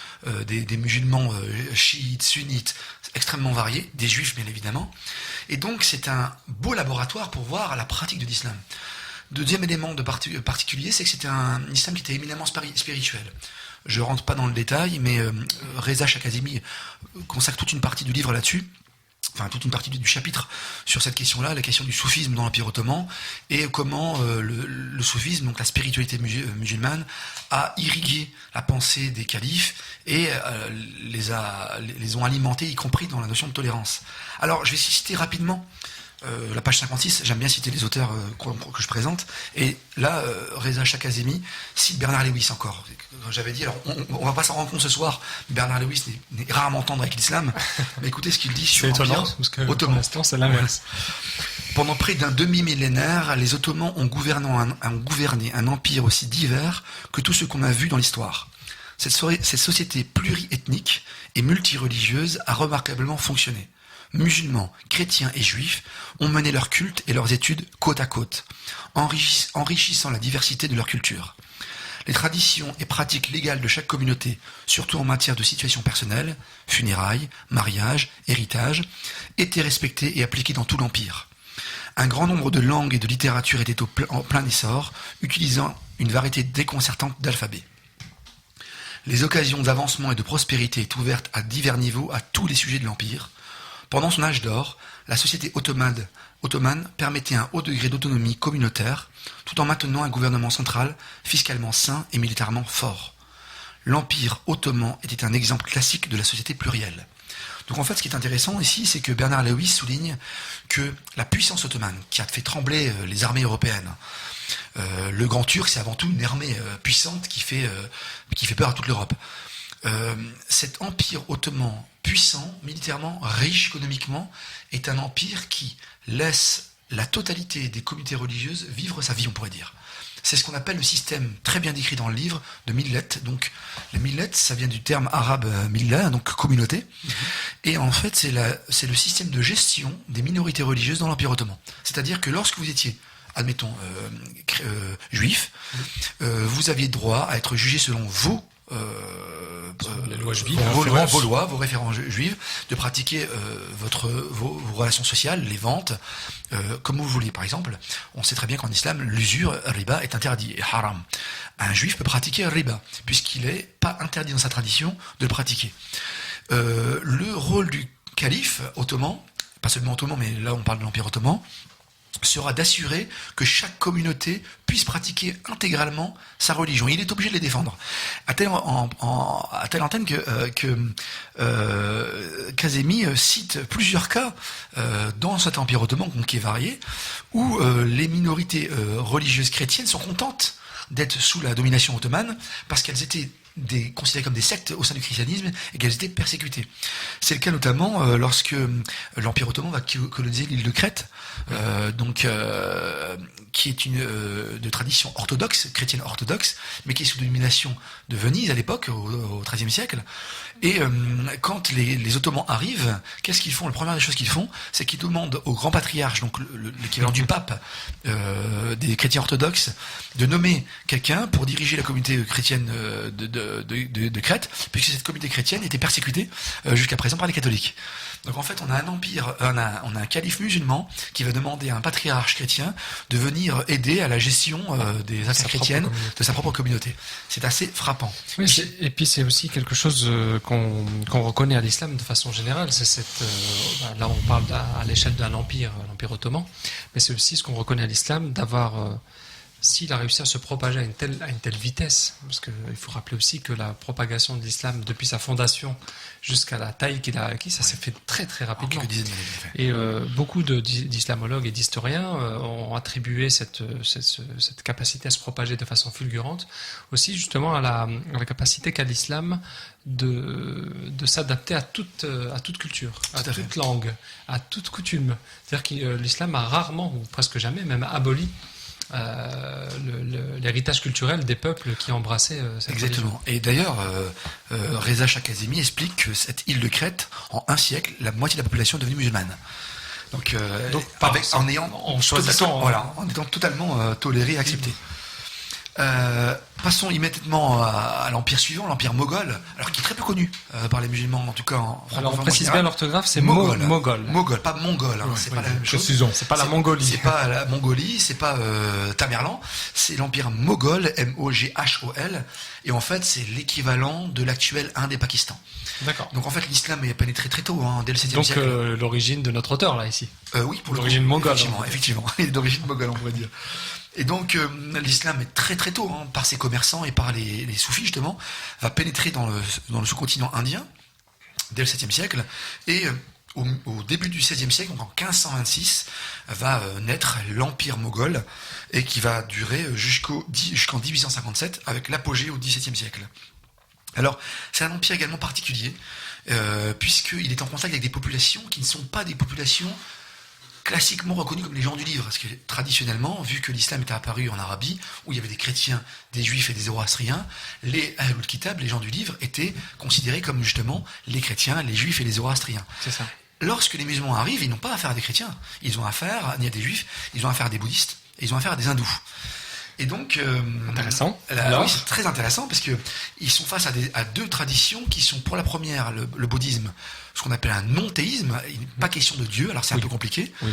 des musulmans chiites, sunnites, extrêmement variés, des juifs bien évidemment. Et donc c'est un beau laboratoire pour voir la pratique de l'islam. Deuxième élément particulier, c'est que c'était un islam qui était éminemment spirituel. Je rentre pas dans le détail, mais Reza Shah-Kazemi consacre toute une partie du livre là-dessus, enfin toute une partie du chapitre sur cette question-là, la question du soufisme dans l'Empire ottoman, et comment le soufisme, donc la spiritualité musulmane, a irrigué la pensée des califes et les ont alimentés, y compris dans la notion de tolérance. Alors je vais citer rapidement la page 56, j'aime bien citer les auteurs que je présente. Et là, Reza Shah Kazemi cite Bernard Lewis encore. J'avais dit, alors on va pas s'en rendre compte ce soir, Bernard Lewis n'est rarement tendre avec l'islam, mais écoutez ce qu'il dit sur l'Empire ottoman. Pour l'instant, c'est l'inverse. Pendant près d'un demi-millénaire, les Ottomans ont gouverné un empire aussi divers que tout ce qu'on a vu dans l'histoire. Cette société pluriethnique et multireligieuse a remarquablement fonctionné. Musulmans, chrétiens et juifs ont mené leur culte et leurs études côte à côte, enrichissant la diversité de leur culture. Les traditions et pratiques légales de chaque communauté, surtout en matière de situation personnelle, funérailles, mariage, héritage, étaient respectées et appliquées dans tout l'empire. Un grand nombre de langues et de littératures étaient en plein essor, utilisant une variété déconcertante d'alphabets. Les occasions d'avancement et de prospérité étaient ouvertes à divers niveaux à tous les sujets de l'empire. Pendant son âge d'or, la société ottomane permettait un haut degré d'autonomie communautaire, tout en maintenant un gouvernement central, fiscalement sain et militairement fort. L'empire ottoman était un exemple classique de la société plurielle. Donc en fait, ce qui est intéressant ici, c'est que Bernard Lewis souligne que la puissance ottomane, qui a fait trembler les armées européennes, le Grand Turc, c'est avant tout une armée puissante qui fait peur à toute l'Europe. Cet empire ottoman puissant, militairement, riche économiquement, est un empire qui laisse la totalité des communautés religieuses vivre sa vie, on pourrait dire. C'est ce qu'on appelle le système, très bien décrit dans le livre, de millet. Donc, les millets, ça vient du terme arabe millah, donc communauté. Et en fait, c'est le système de gestion des minorités religieuses dans l'Empire ottoman. C'est-à-dire que lorsque vous étiez, admettons, juif, vous aviez droit à être jugé selon les lois juives, vos lois, vos références juives, de pratiquer vos relations sociales, les ventes, comme vous voulez. Par exemple, on sait très bien qu'en islam, l'usure, riba, est interdit, et haram. Un juif peut pratiquer riba, puisqu'il n'est pas interdit dans sa tradition de le pratiquer. Le rôle du calife ottoman, pas seulement ottoman, mais là on parle de l'Empire ottoman, sera d'assurer que chaque communauté puisse pratiquer intégralement sa religion. Il est obligé de les défendre. À telle antenne que Kazemi cite plusieurs cas dans cet empire ottoman, qui est varié, où les minorités religieuses chrétiennes sont contentes d'être sous la domination ottomane parce qu'elles étaient considérées comme des sectes au sein du christianisme et qu'elles étaient persécutées. C'est le cas notamment lorsque l'Empire ottoman va coloniser l'île de Crète, qui est de tradition orthodoxe, chrétienne orthodoxe, mais qui est sous domination de Venise à l'époque, au XIIIe siècle. Et quand les Ottomans arrivent, qu'est-ce qu'ils font? La première des choses qu'ils font, c'est qu'ils demandent au grand patriarche, donc l'équivalent du pape des chrétiens orthodoxes, de nommer quelqu'un pour diriger la communauté chrétienne de Crète, puisque cette communauté chrétienne était persécutée jusqu'à présent par les catholiques. Donc en fait, on a un empire, on a un calife musulman qui va demander à un patriarche chrétien de venir aider à la gestion des affaires chrétiennes de sa propre communauté. C'est assez frappant. Oui, et puis c'est aussi quelque chose qu'on reconnaît à l'islam de façon générale. C'est là on parle à l'échelle d'un empire, l'Empire ottoman, mais c'est aussi ce qu'on reconnaît à l'islam d'avoir s'il a réussi à se propager à une telle vitesse, parce qu'il faut rappeler aussi que la propagation de l'islam depuis sa fondation jusqu'à la taille qu'il a acquis, ça s'est fait très très rapidement. Et beaucoup d'islamologues et d'historiens ont attribué cette capacité à se propager de façon fulgurante aussi justement à la capacité qu'a l'islam de s'adapter à toute culture, à toute langue, à toute coutume. C'est-à-dire que l'islam a rarement, ou presque jamais, même aboli l'héritage culturel des peuples qui embrassaient cette Exactement. religion. Et d'ailleurs, Reza Shah Kazemi explique que cette île de Crète, en un siècle, la moitié de la population est devenue musulmane. Donc en étant totalement toléré et accepté. Passons immédiatement à l'empire suivant, l'empire moghol, alors qui est très peu connu par les musulmans, en tout cas en Alors on précise bien l'orthographe, c'est moghol. Moghol, pas mongol, c'est pas la même chose. C'est pas la Mongolie. C'est pas la Mongolie, c'est pas Tamerlan, c'est l'empire moghol, M-O-G-H-O-L, et en fait c'est l'équivalent de l'actuel Inde et Pakistan. D'accord. Donc en fait l'islam est pénétré très tôt, dès le 7e Donc siècle. l'origine de notre auteur là ici. Oui, pour l'origine moghole. Effectivement, il est d'origine moghole, on pourrait dire. Et donc l'islam est très très tôt, par ses commerçants et par les soufis justement, va pénétrer dans le sous-continent indien dès le 7e siècle. Et au début du XVIe siècle, donc en 1526, va naître l'Empire moghol et qui va durer jusqu'en 1857 avec l'apogée au XVIIe siècle. Alors, c'est un empire également particulier puisqu'il est en contact avec des populations qui ne sont pas des populations classiquement reconnus comme les gens du livre, parce que traditionnellement, vu que l'islam était apparu en Arabie, où il y avait des chrétiens, des juifs et des zoroastriens, les Ahlul Kitab, les gens du livre, étaient considérés comme justement les chrétiens, les juifs et les zoroastriens. C'est ça. Lorsque les musulmans arrivent, ils n'ont pas affaire à des chrétiens, ils ont affaire ni à des juifs, ils ont affaire à des bouddhistes, et ils ont affaire à des hindous. Et donc, Intéressant. oui, c'est très intéressant parce que ils sont face à deux traditions qui sont, pour la première, le bouddhisme, ce qu'on appelle un non-théisme, il n'est pas question de Dieu, alors c'est un peu compliqué. Oui,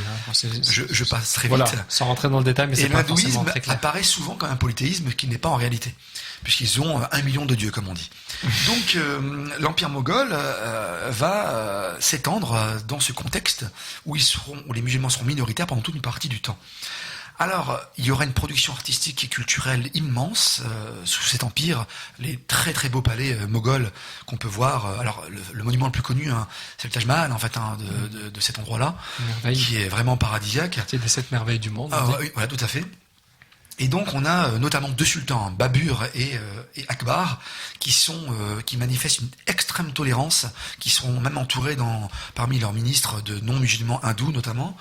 Je passe très voilà, vite. sans rentrer dans le détail, mais Et c'est pas forcément l'hindouisme très clair. apparaît souvent comme un polythéisme qui n'est pas en réalité, puisqu'ils ont 1 million de dieux, comme on dit. Donc, l'Empire moghol va s'étendre dans ce contexte où les musulmans seront minoritaires pendant toute une partie du temps. Alors, il y aura une production artistique et culturelle immense sous cet empire, les très très beaux palais moghols qu'on peut voir. Alors, le monument le plus connu, c'est le Taj Mahal, en fait, de cet endroit-là, qui est vraiment paradisiaque. C'est des 7 merveilles du monde. Oui, voilà, tout à fait. Et donc, on a notamment 2 sultans, Babur et Akbar, qui manifestent une extrême tolérance, qui seront même entourés parmi leurs ministres de non-musulmans hindous, notamment.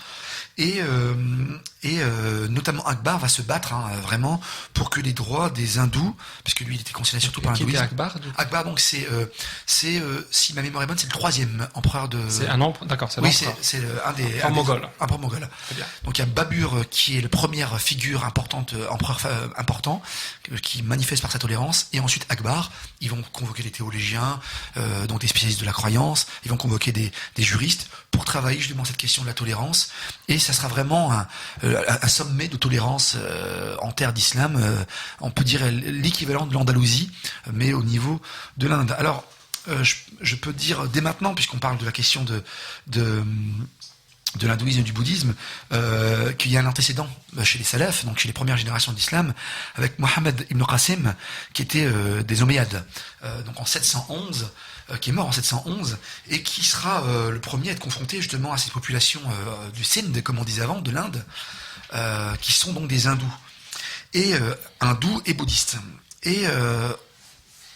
Et notamment Akbar va se battre vraiment pour que les droits des hindous, parce que lui il était considéré surtout par l'hindouisme. Akbar, Akbar, donc c'est si ma mémoire est bonne, c'est le 3e empereur de. C'est un empereur, d'accord, c'est oui, l'empereur. c'est un des moghol. Empereur moghol. Très bien. Donc il y a Babur qui est la première figure importante, empereur important, qui manifeste par sa tolérance, et ensuite Akbar. Ils vont convoquer des théologiens, donc des spécialistes de la croyance. Ils vont convoquer des juristes pour travailler justement cette question de la tolérance. Et ça sera vraiment un sommet de tolérance en terre d'islam. On peut dire l'équivalent de l'Andalousie, mais au niveau de l'Inde. Alors, je peux dire dès maintenant, puisqu'on parle de la question de l'hindouisme et du bouddhisme, qu'il y a un antécédent chez les salafs, donc chez les premières générations d'islam, avec Mohammed ibn Qasim, qui était des Omeyyades, donc en 711, qui est mort en 711, et qui sera le premier à être confronté justement à ces populations du Sindh, comme on disait avant, de l'Inde, qui sont donc des hindous, et hindous et bouddhistes. Et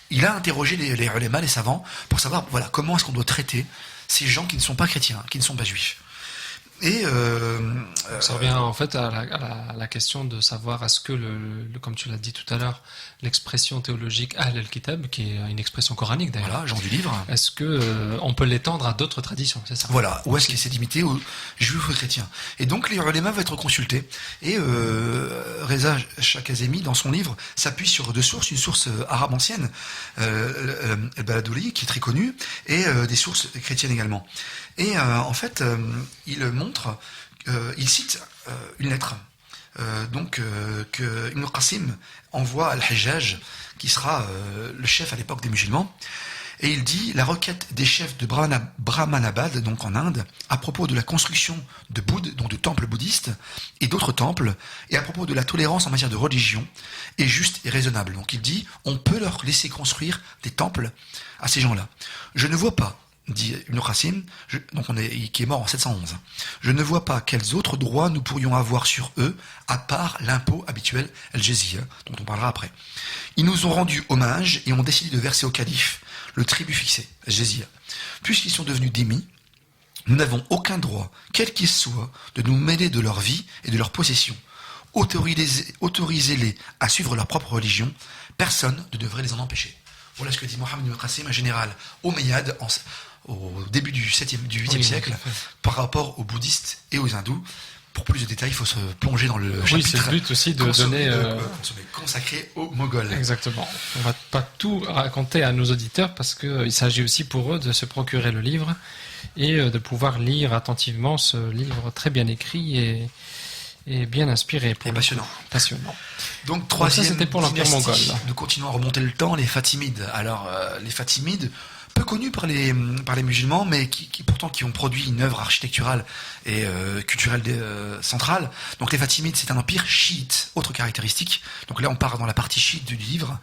il a interrogé les ulémas, les savants, pour savoir voilà, comment est-ce qu'on doit traiter ces gens qui ne sont pas chrétiens, qui ne sont pas juifs. Et ça revient en fait à la question de savoir est-ce que comme tu l'as dit tout à l'heure, l'expression théologique Ahl al-Kitab, qui est une expression coranique d'ailleurs, voilà, genre du livre, est-ce que on peut l'étendre à d'autres traditions, c'est ça? Voilà, ou est-ce qu'il s'est limité aux juifs ou aux chrétiens? Et donc les ulémas vont être consultés. Et Reza Shakazemi, dans son livre, s'appuie sur 2 sources, une source arabe ancienne, Al-Baladouli, qui est très connue, et des sources chrétiennes également. Et en fait, il cite une lettre que Ibn Qasim envoie à Al-Hajjaj, qui sera le chef à l'époque des musulmans, et il dit la requête des chefs de Brahmanabad, donc en Inde, à propos de la construction de Bouddha, donc de temples bouddhistes et d'autres temples, et à propos de la tolérance en matière de religion, est juste et raisonnable. Donc il dit on peut leur laisser construire des temples à ces gens-là. Je ne vois pas, dit Ibn Qasim, qui est mort en 711. Je ne vois pas quels autres droits nous pourrions avoir sur eux, à part l'impôt habituel, al-jizya, dont on parlera après. Ils nous ont rendu hommage et ont décidé de verser au calife le tribut fixé, al-jizya. Puisqu'ils sont devenus dhimmis, nous n'avons aucun droit, quel qu'il soit, de nous mêler de leur vie et de leurs possessions. Autorisez-les à suivre leur propre religion, personne ne devrait les en empêcher. Voilà ce que dit Mohammed ibn Qasim, un général omeyyade au début du 8e siècle, par rapport aux bouddhistes et aux hindous. Pour plus de détails, il faut se plonger dans le chapitre. Oui, c'est le but aussi de donner... consacré aux Moghols. Exactement. On va pas tout raconter à nos auditeurs parce qu'il s'agit aussi pour eux de se procurer le livre et de pouvoir lire attentivement ce livre très bien écrit et bien inspiré. Et passionnant. Passionnant. Donc, troisième ça, c'était pour l'Empire moghol. Nous continuons à remonter le temps, les Fatimides. Alors, les Fatimides, peu connus par les musulmans, mais qui ont produit une œuvre architecturale et culturelle centrale. Donc les Fatimides, c'est un empire chiite. Autre caractéristique. Donc là, on part dans la partie chiite du livre.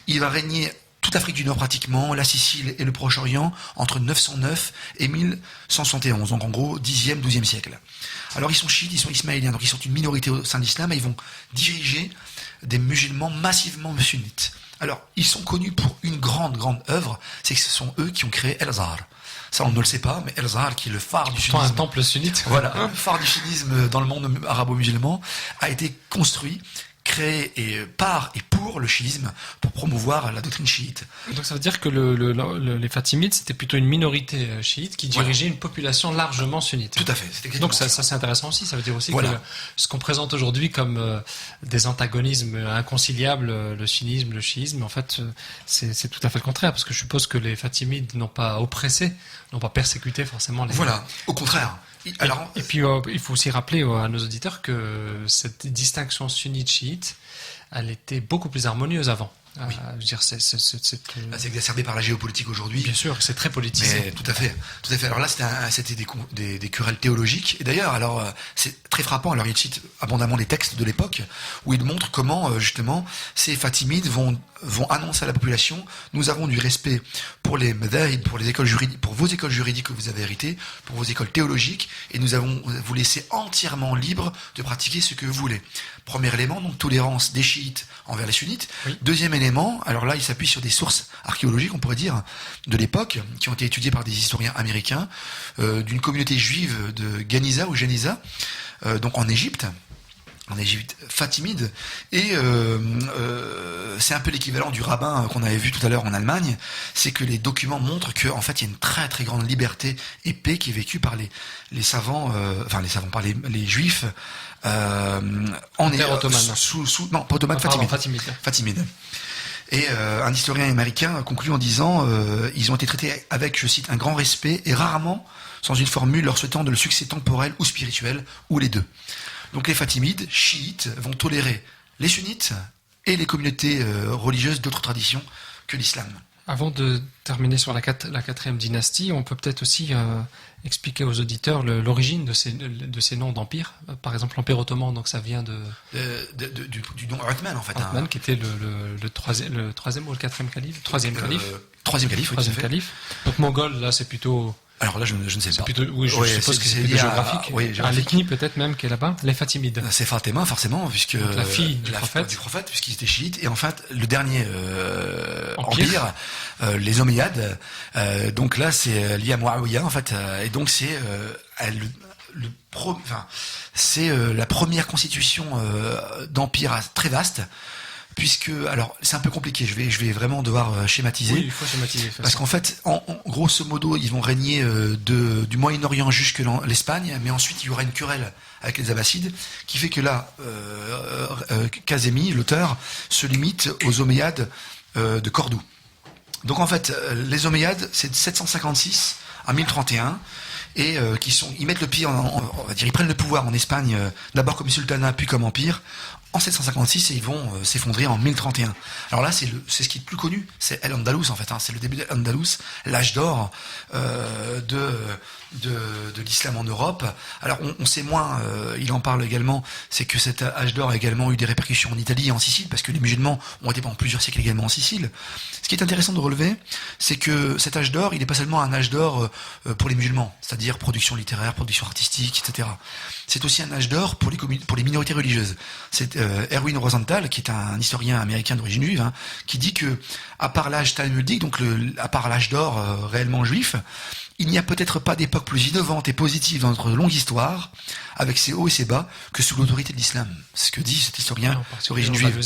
Il va régner toute l'Afrique du Nord pratiquement, la Sicile et le Proche-Orient entre 909 et 1171, donc en gros 10e, 12e siècle. Alors ils sont chiites, ils sont ismaéliens, donc ils sont une minorité au sein de l'islam et ils vont diriger des musulmans massivement sunnites. Alors ils sont connus pour une grande œuvre, c'est que ce sont eux qui ont créé El-Azhar. Ça on ne le sait pas, mais El-Azhar qui est le phare du sunnisme. Un temple sunnite. Voilà, le phare du sunnisme dans le monde arabo-musulman a été construit, créé par et pour le chiisme, pour promouvoir la doctrine chiite. Donc ça veut dire que les Fatimides, c'était plutôt une minorité chiite qui dirigeait une population largement sunnite. Tout à fait. C'est exactement Donc ça c'est intéressant aussi. Ça veut dire aussi Voilà. que ce qu'on présente aujourd'hui comme des antagonismes inconciliables, le sunnisme, le chiisme, en fait, c'est tout à fait le contraire, parce que je suppose que les Fatimides n'ont pas oppressé, n'ont pas persécuté forcément les... Voilà, au contraire. Alors, Et puis, il faut aussi rappeler à nos auditeurs que cette distinction sunnite-chiite, elle était beaucoup plus harmonieuse avant. Oui. Je veux dire, là, c'est exacerbé par la géopolitique aujourd'hui. bien sûr, c'est très politisé. Mais tout à fait. Alors là, c'était des querelles théologiques. Et d'ailleurs, alors c'est très frappant. Alors il cite abondamment les textes de l'époque où il montre comment justement ces Fatimides vont annoncer à la population: nous avons du respect pour les madhahib, pour les écoles juridiques, pour vos écoles juridiques que vous avez héritées, pour vos écoles théologiques, et nous allons vous laisser entièrement libre de pratiquer ce que vous voulez. Premier élément, donc tolérance des chiites envers les sunnites. Oui. Deuxième élément, alors là, il s'appuie sur des sources archéologiques, on pourrait dire, de l'époque, qui ont été étudiées par des historiens américains, d'une communauté juive de Ganiza ou Geniza, donc en Égypte fatimide, et c'est un peu l'équivalent du rabbin qu'on avait vu tout à l'heure en Allemagne. C'est que les documents montrent que en fait il y a une très très grande liberté et paix qui est vécue par les savants, par les juifs en Terre ottomane. Non, pas ottomane, Fatimide. Fatimide. Et un historien américain conclut en disant ils ont été traités avec, je cite, un grand respect et rarement sans une formule leur souhaitant de le succès temporel ou spirituel, ou les deux. Donc les Fatimides, chiites, vont tolérer les sunnites et les communautés religieuses d'autres traditions que l'islam. Avant de terminer sur la quatrième dynastie, on peut peut-être aussi expliquer aux auditeurs l'origine de ces noms d'empire. Par exemple, l'Empire ottoman, donc ça vient Du nom Othman, en fait. Othman, qui était le troisième ou le quatrième calife. Troisième calife. Troisième calife, oui, tout à Troisième fait. calife. Donc mongol, là, c'est plutôt... Alors là, je ne sais pas. Oui, je Ouais, suppose que c'est lié plutôt à- géographique. oui, À géographique. l'ethnie peut-être même qui est là-bas, les Fatimides. C'est Fatima, forcément, puisque Donc, la fille du prophète. puisqu'il était chiite. Et en fait, le dernier Empire. les Omeyyades. Donc là, c'est lié à Muawiyah, en fait. Et donc c'est la première constitution d'empire très vaste. Puisque, alors, c'est un peu compliqué. Je vais vraiment devoir schématiser. Oui, il faut schématiser. Parce qu'en fait, en grosso modo, ils vont régner du Moyen-Orient jusque l'Espagne, mais ensuite il y aura une querelle avec les Abbassides, qui fait que là, Kazemi, l'auteur, se limite aux Omeyyades de Cordoue. Donc en fait, les Omeyyades, c'est de 756 à 1031, et ils mettent le pied, on va dire, ils prennent le pouvoir en Espagne, d'abord comme sultanat, puis comme empire, en 756, et ils vont s'effondrer en 1031. Alors là, c'est ce qui est le plus connu, c'est El-Andalus, en fait, c'est le début d'Al-Andalus, l'âge d'or de l'islam en Europe. Alors on sait moins, il en parle également, c'est que cet âge d'or a également eu des répercussions en Italie et en Sicile, parce que les musulmans ont été pendant plusieurs siècles également en Sicile. Ce qui est intéressant de relever, c'est que cet âge d'or, il n'est pas seulement un âge d'or pour les musulmans, c'est-à-dire production littéraire, production artistique, etc. C'est aussi un âge d'or pour les minorités religieuses. C'est Erwin Rosenthal, qui est un historien américain d'origine juive, qui dit que, à part l'âge talmudique, donc à part l'âge d'or réellement juif, il n'y a peut-être pas d'époque plus innovante et positive dans notre longue histoire, avec ses hauts et ses bas, que sous l'autorité de l'islam. C'est ce que dit cet historien d'origine juive.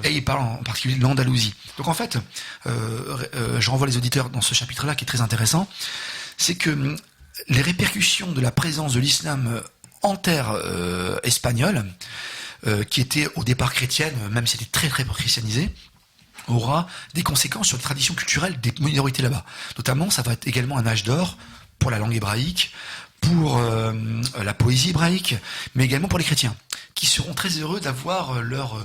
Et il parle en particulier de l'Andalousie. Donc en fait, je renvoie les auditeurs dans ce chapitre-là, qui est très intéressant, c'est que les répercussions de la présence de l'islam en terre espagnole, qui était au départ chrétienne, même si c'était très très christianisé, aura des conséquences sur les traditions culturelles des minorités là-bas. Notamment, ça va être également un âge d'or pour la langue hébraïque, pour la poésie hébraïque, mais également pour les chrétiens, qui seront très heureux d'avoir leur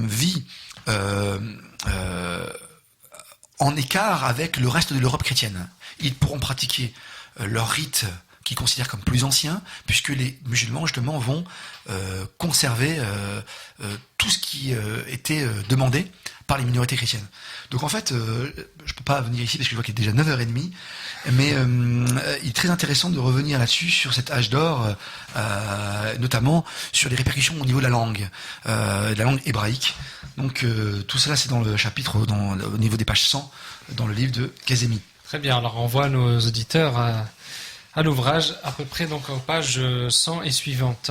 vie en écart avec le reste de l'Europe chrétienne. Ils pourront pratiquer leurs rites qu'ils considèrent comme plus anciens, puisque les musulmans justement vont conserver tout ce qui était demandé par les minorités chrétiennes. Donc en fait, je peux pas venir ici parce que je vois qu'il est déjà 9h30, mais il est très intéressant de revenir là-dessus, sur cet âge d'or, notamment sur les répercussions au niveau de la langue hébraïque. Donc tout cela c'est dans le chapitre, au niveau des pages 100, dans le livre de Kazemi. Très bien, alors on voit nos auditeurs à l'ouvrage, à peu près donc aux pages 100 et suivantes.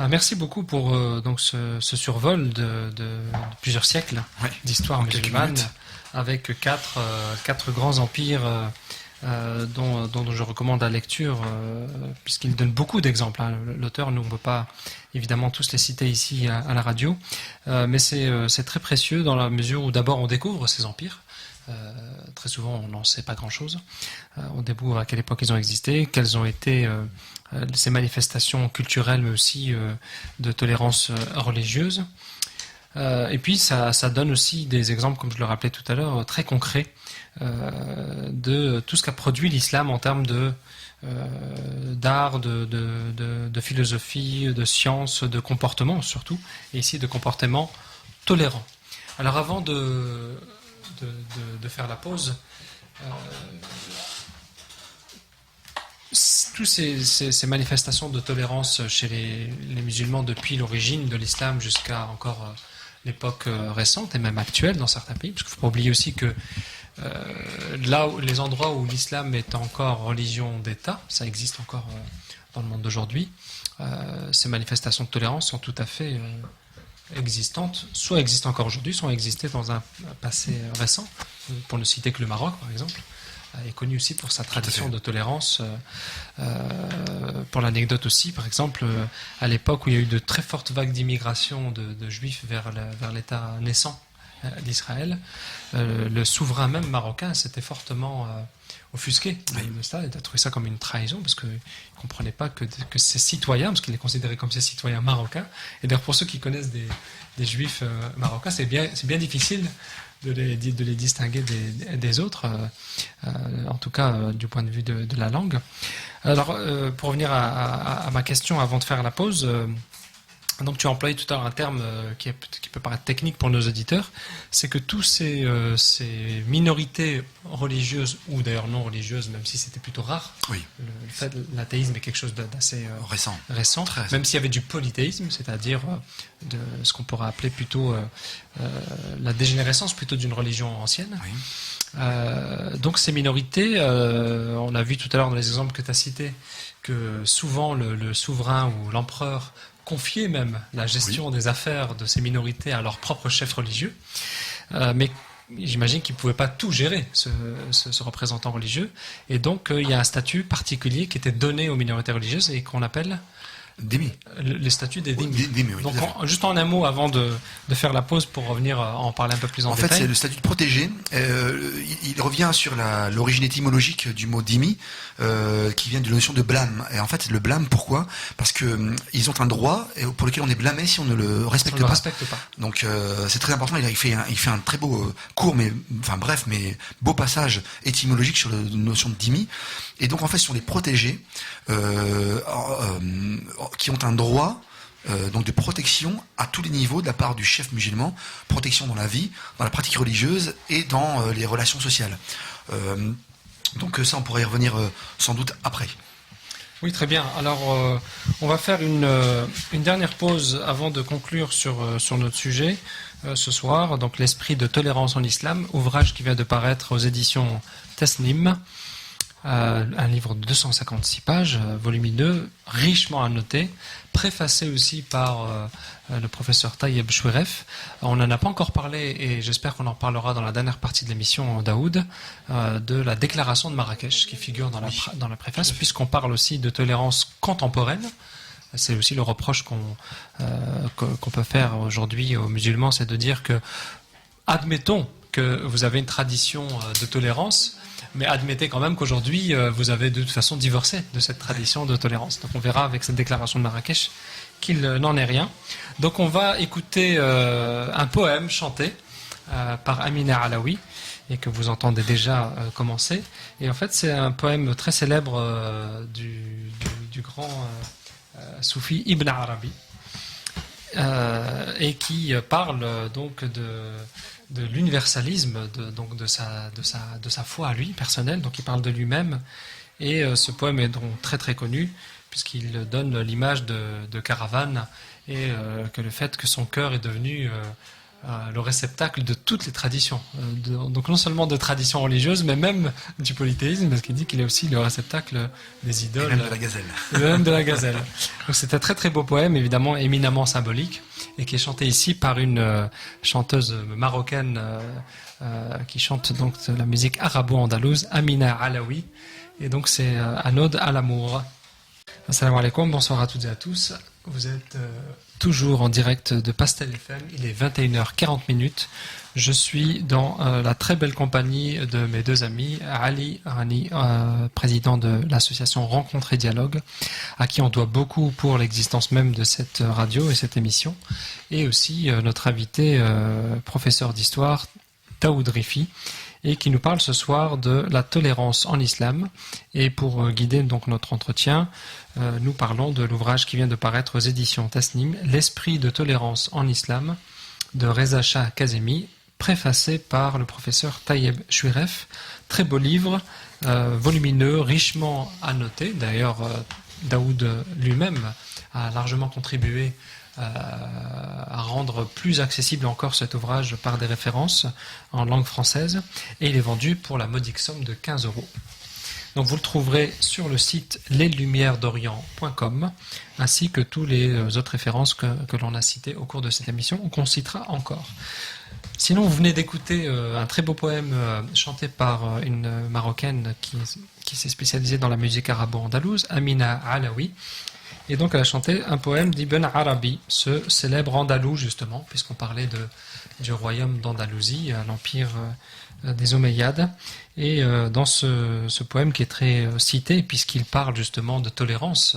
Merci beaucoup pour donc ce survol de plusieurs siècles d'histoire musulmane, avec quatre grands empires dont je recommande la lecture, puisqu'il donne beaucoup d'exemples. L'auteur, nous ne peut pas évidemment tous les citer ici à la radio, mais c'est très précieux dans la mesure où d'abord on découvre ces empires. Très souvent, on n'en sait pas grand-chose. On découvre à quelle époque ils ont existé, quelles ont été ces manifestations culturelles, mais aussi de tolérance religieuse. Et puis, ça donne aussi des exemples, comme je le rappelais tout à l'heure, très concrets de tout ce qu'a produit l'islam en termes d'art, de philosophie, de science, de comportement surtout, et ici de comportement tolérant. Alors, avant de faire la pause, toutes ces manifestations de tolérance chez les musulmans depuis l'origine de l'islam jusqu'à encore l'époque récente et même actuelle dans certains pays, parce qu'il ne faut pas oublier aussi que les endroits où l'islam est encore religion d'État, ça existe encore dans le monde d'aujourd'hui, ces manifestations de tolérance sont tout à fait existantes, soit existent encore aujourd'hui, soit existé dans un passé récent, pour ne citer que le Maroc par exemple, est connu aussi pour sa tradition de tolérance. Pour l'anecdote aussi, par exemple, à l'époque où il y a eu de très fortes vagues d'immigration de juifs vers l'État naissant d'Israël, le souverain même marocain s'était fortement offusqué de ça, et a trouvé ça comme une trahison, parce qu'il ne comprenait pas que ses citoyens, parce qu'il les considérait comme ses citoyens marocains, et d'ailleurs pour ceux qui connaissent des juifs marocains, c'est bien difficile de les distinguer des autres, en tout cas du point de vue de la langue. Alors, pour revenir à ma question avant de faire la pause, donc tu as employé tout à l'heure un terme qui peut paraître technique pour nos auditeurs, c'est que tous ces minorités religieuses, ou d'ailleurs non religieuses, même si c'était plutôt rare, le fait de l'athéisme est quelque chose d'assez récent, même s'il y avait du polythéisme, c'est-à-dire de ce qu'on pourrait appeler plutôt la dégénérescence plutôt d'une religion ancienne. Donc ces minorités, on a vu tout à l'heure dans les exemples que tu as cités, que souvent le souverain ou l'empereur confier même la gestion des affaires de ces minorités à leur propre chef religieux, mais j'imagine qu'ils ne pouvaient pas tout gérer, ce représentant religieux, et donc il y a un statut particulier qui était donné aux minorités religieuses et qu'on appelle Dhimmi. Les statuts des dhimmi. Oui, donc juste en un mot avant de faire la pause pour revenir en parler un peu plus en détail. En fait, c'est le statut de protégé. Il revient sur l'origine étymologique du mot dhimmi, qui vient de la notion de blâme. Et en fait, le blâme, pourquoi ? Parce que ils ont un droit pour lequel on est blâmé si on ne le respecte pas. Donc c'est très important. Il fait un très beau court, mais beau passage étymologique sur la notion de dhimmi. Et donc en fait, ce sont les protégés qui ont un droit donc de protection à tous les niveaux de la part du chef musulman, protection dans la vie, dans la pratique religieuse et dans les relations sociales. Donc ça, on pourrait y revenir sans doute après. Oui, très bien. Alors, on va faire une dernière pause avant de conclure sur notre sujet ce soir. Donc, l'esprit de tolérance en islam, ouvrage qui vient de paraître aux éditions Tasnim. Un livre de 256 pages, volumineux, richement annoté, préfacé aussi par le professeur Taïeb Choueref. On n'en a pas encore parlé, et j'espère qu'on en parlera dans la dernière partie de l'émission, Daoud, de la déclaration de Marrakech qui figure dans la préface, puisqu'on parle aussi de tolérance contemporaine. C'est aussi le reproche qu'on peut faire aujourd'hui aux musulmans, c'est de dire que, admettons que vous avez une tradition de tolérance, mais admettez quand même qu'aujourd'hui, vous avez de toute façon divorcé de cette tradition de tolérance. Donc on verra avec cette déclaration de Marrakech qu'il n'en est rien. Donc on va écouter un poème chanté par Amina Alaoui, et que vous entendez déjà commencer. Et en fait, c'est un poème très célèbre du grand soufi Ibn Arabi, et qui parle donc de l'universalisme, donc de sa foi à lui, personnelle. Donc il parle de lui-même, et ce poème est donc très très connu, puisqu'il donne l'image de caravane, et que le fait que son cœur est devenu le réceptacle de toutes les traditions. Donc non seulement de traditions religieuses, mais même du polythéisme, parce qu'il dit qu'il est aussi le réceptacle des idoles. Et même de la gazelle. Et même de la gazelle. Donc c'est un très très beau poème, évidemment éminemment symbolique, et qui est chanté ici par une chanteuse marocaine qui chante donc de la musique arabo-andalouse, Amina Alaoui. Et donc c'est un ode à l'amour. Assalamu alaikum, bonsoir à toutes et à tous. Vous êtes toujours en direct de Pastel FM, il est 21h40. Je suis dans la très belle compagnie de mes deux amis, Ali Rani, président de l'association Rencontre et Dialogue, à qui on doit beaucoup pour l'existence même de cette radio et cette émission, et aussi notre invité, professeur d'histoire, Daoud Rifi, et qui nous parle ce soir de la tolérance en islam. Et pour guider donc notre entretien, nous parlons de l'ouvrage qui vient de paraître aux éditions Tasnim, L'esprit de tolérance en islam, de Reza Shah Kazemi, préfacé par le professeur Tayeb Chouiref. Très beau livre, volumineux, richement annoté. D'ailleurs, Daoud lui-même a largement contribué à rendre plus accessible encore cet ouvrage par des références en langue française, et il est vendu pour la modique somme de 15 €. Donc vous le trouverez sur le site leslumièresdorient.com, ainsi que toutes les autres références que l'on a citées au cours de cette émission, ou qu'on citera encore. Sinon, vous venez d'écouter un très beau poème chanté par une Marocaine qui s'est spécialisée dans la musique arabo-andalouse, Amina Alaoui. Et donc elle a chanté un poème d'Ibn Arabi, ce célèbre andalou justement, puisqu'on parlait du royaume d'Andalousie, l'empire des Omeyyades. Et dans ce poème qui est très cité, puisqu'il parle justement de tolérance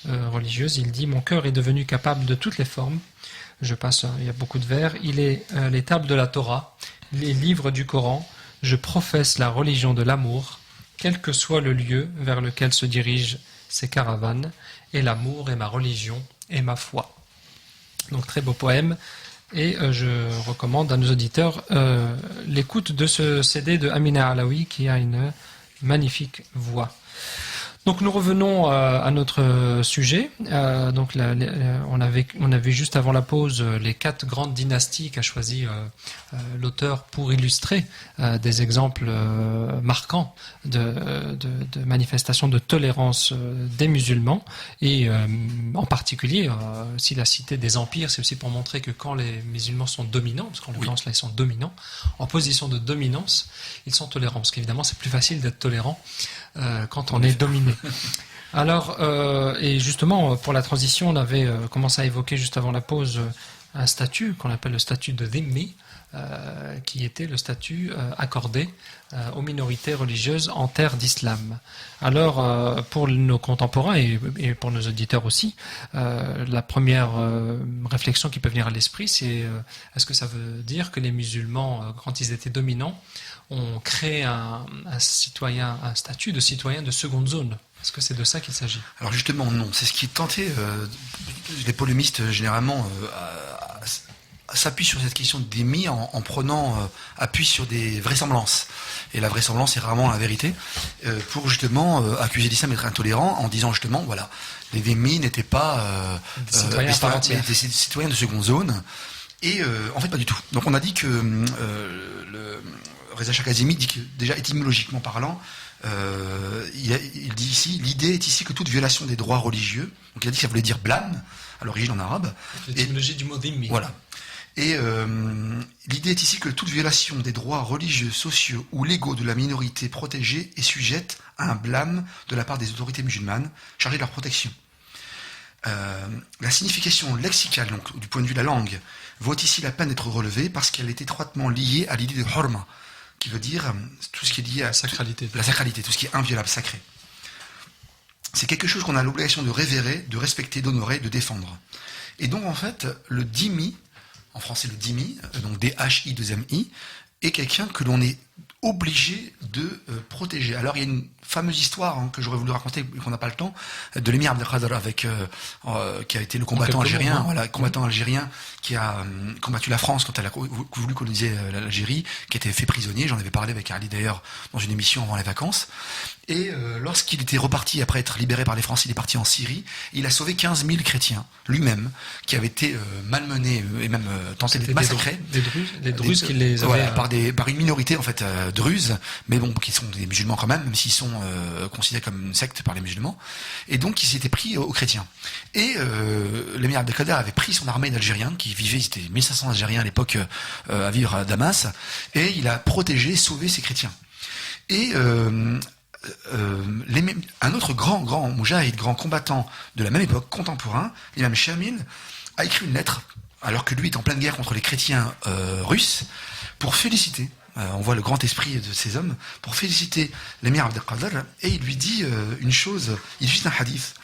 religieuse, il dit « Mon cœur est devenu capable de toutes les formes ». Je passe, il y a beaucoup de vers. Il est les tables de la Torah, les livres du Coran. Je professe la religion de l'amour, quel que soit le lieu vers lequel se dirigent ces caravanes. Et l'amour est ma religion et ma foi. Donc très beau poème, et je recommande à nos auditeurs l'écoute de ce CD de Amina Alaoui, qui a une magnifique voix. Donc nous revenons à notre sujet. Donc on avait juste avant la pause les 4 grandes dynasties qu'a choisi l'auteur pour illustrer des exemples marquants de manifestations de tolérance des musulmans, et en particulier s'il a cité des empires, c'est aussi pour montrer que quand les musulmans sont dominants, parce qu'en l'occurrence là ils sont dominants, en position de dominance, ils sont tolérants, parce qu'évidemment c'est plus facile d'être tolérant quand on est dominé. Alors, et justement, pour la transition, on avait commencé à évoquer juste avant la pause un statut qu'on appelle le statut de dhimmi, qui était le statut accordé aux minorités religieuses en terre d'islam. Alors, pour nos contemporains et pour nos auditeurs aussi, la première réflexion qui peut venir à l'esprit, c'est est-ce que ça veut dire que les musulmans, quand ils étaient dominants, ont créé un statut de citoyen de seconde zone? Est-ce que c'est de ça qu'il s'agit? Alors justement, non. C'est ce qui est tenté. Les polémistes, généralement, s'appuient sur cette question de dhimmi en prenant appui sur des vraisemblances. Et la vraisemblance est rarement la vérité, pour justement accuser l'islam d'être intolérant, en disant justement, voilà, les dhimmi n'étaient pas des citoyens de seconde zone. Et en fait, pas du tout. Donc on a dit que Reza Shah Kazemi dit que, déjà étymologiquement parlant, il dit ici, l'idée est ici que toute violation des droits religieux, donc il a dit que ça voulait dire blâme, à l'origine en arabe. L'étymologie du mot dhimmi. Voilà. Et l'idée est ici que toute violation des droits religieux, sociaux ou légaux de la minorité protégée est sujette à un blâme de la part des autorités musulmanes chargées de leur protection. La signification lexicale, donc du point de vue de la langue, vaut ici la peine d'être relevée parce qu'elle est étroitement liée à l'idée de hurma, qui veut dire tout ce qui est lié à la sacralité, tout ce qui est inviolable, sacré. C'est quelque chose qu'on a l'obligation de révérer, de respecter, d'honorer, de défendre. Et donc en fait, le dhimmi, en français le dhimmi, donc D-H-I-2-M-I, est quelqu'un que l'on est obligés de protéger. Alors il y a une fameuse histoire que j'aurais voulu raconter et qu'on n'a pas le temps, de l'émir Abdelkader avec qui a été le combattant algérien, voilà, combattant algérien qui a combattu la France quand elle a voulu coloniser l'Algérie, qui a été fait prisonnier. J'en avais parlé avec Ali d'ailleurs dans une émission avant les vacances. Et lorsqu'il était reparti après être libéré par les Français, il est parti en Syrie. Il a sauvé 15 000 chrétiens lui-même qui avaient été malmenés et même tentés d'être massacrés. Des Druzes qui les avaient voilà, par une minorité en fait druze, mais bon, qui sont des musulmans quand même s'ils sont considérés comme une secte par les musulmans. Et donc ils s'étaient pris aux chrétiens. Et l'émir Abdelkader avait pris son armée d'Algériens qui vivaient, c'était 1500 Algériens à l'époque à vivre à Damas, et il a protégé, sauvé ces chrétiens. Et un autre grand moujahid, grand combattant de la même époque, contemporain, l'imam Shamil, a écrit une lettre, alors que lui est en pleine guerre contre les chrétiens russes, pour féliciter, on voit le grand esprit de ces hommes, pour féliciter l'émir Abdelkader, et il lui dit une chose, il cite un hadith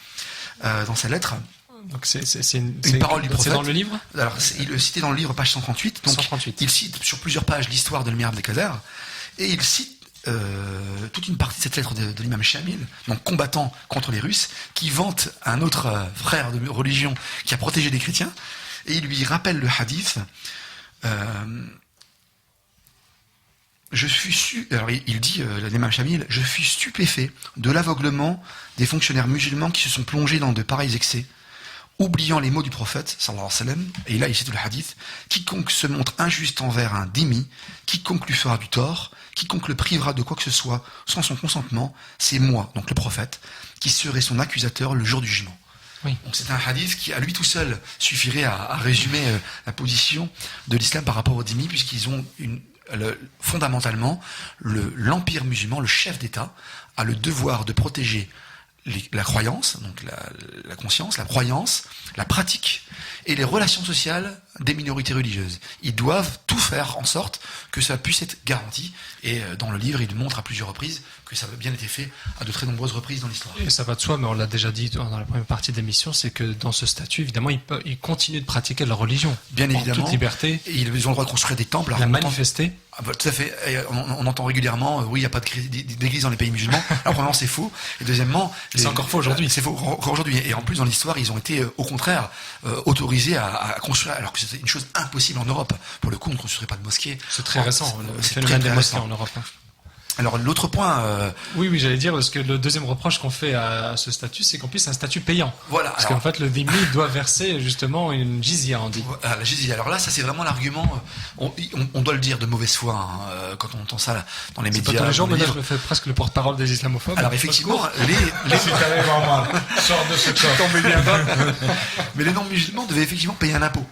dans sa lettre. Donc c'est une parole du prophète. C'est dans le livre ? Alors il le citait dans le livre, page 138. Donc 138. Il cite sur plusieurs pages l'histoire de l'émir Abdelkader, et il cite toute une partie de cette lettre de l'imam Shamil, donc combattant contre les Russes, qui vante un autre frère de religion qui a protégé des chrétiens, et il lui rappelle le hadith. Alors il dit, l'imam Shamil, je fus stupéfait de l'aveuglement des fonctionnaires musulmans qui se sont plongés dans de pareils excès, oubliant les mots du prophète, sallallahu alayhi wa sallam, et là il cite le hadith, quiconque se montre injuste envers un dhimmi, quiconque lui fera du tort, quiconque le privera de quoi que ce soit sans son consentement, c'est moi, donc le prophète, qui serai son accusateur le jour du jugement. Oui. Donc c'est un hadith qui, à lui tout seul, suffirait à résumer la position de l'islam par rapport aux dhimmi, puisqu'ils ont fondamentalement, l'empire musulman, le chef d'État, a le devoir de protéger la croyance, donc la conscience, la croyance, la pratique et les relations sociales des minorités religieuses. Ils doivent tout faire en sorte que ça puisse être garanti. Et dans le livre, il montre à plusieurs reprises que ça a bien été fait à de très nombreuses reprises dans l'histoire. Et ça va de soi, mais on l'a déjà dit dans la première partie de l'émission, c'est que dans ce statut, évidemment, ils continuent de pratiquer leur religion. Bien évidemment. En toute liberté. Et ils ont le droit de construire des temples. La manifester. Tout à fait. Et on entend régulièrement, oui, il n'y a pas d'église dans les pays musulmans. Alors, premièrement, c'est faux. Et deuxièmement, c'est encore faux aujourd'hui. C'est faux encore aujourd'hui. Et en plus, dans l'histoire, ils ont été, au contraire, autorisés à construire, alors que c'était une chose impossible en Europe. Pour le coup, on ne construirait pas de mosquée. C'est très récent, le c'est phénomène très des mosquées récent en Europe. Alors, l'autre point... Oui, j'allais dire, parce que le deuxième reproche qu'on fait à ce statut, c'est qu'en plus, c'est un statut payant. Voilà. Parce qu'en fait, le dhimmi doit verser, justement, une jizya, on dit. La jizya. Alors là, ça, c'est vraiment l'argument, on doit le dire de mauvaise foi, quand on entend ça dans les médias. Pas tous les jours, mais là, je me fais presque le porte-parole des islamophobes. Alors, effectivement, C'est carrément mal. Sors de ce corps. Mais les non-musulmans devaient effectivement payer un impôt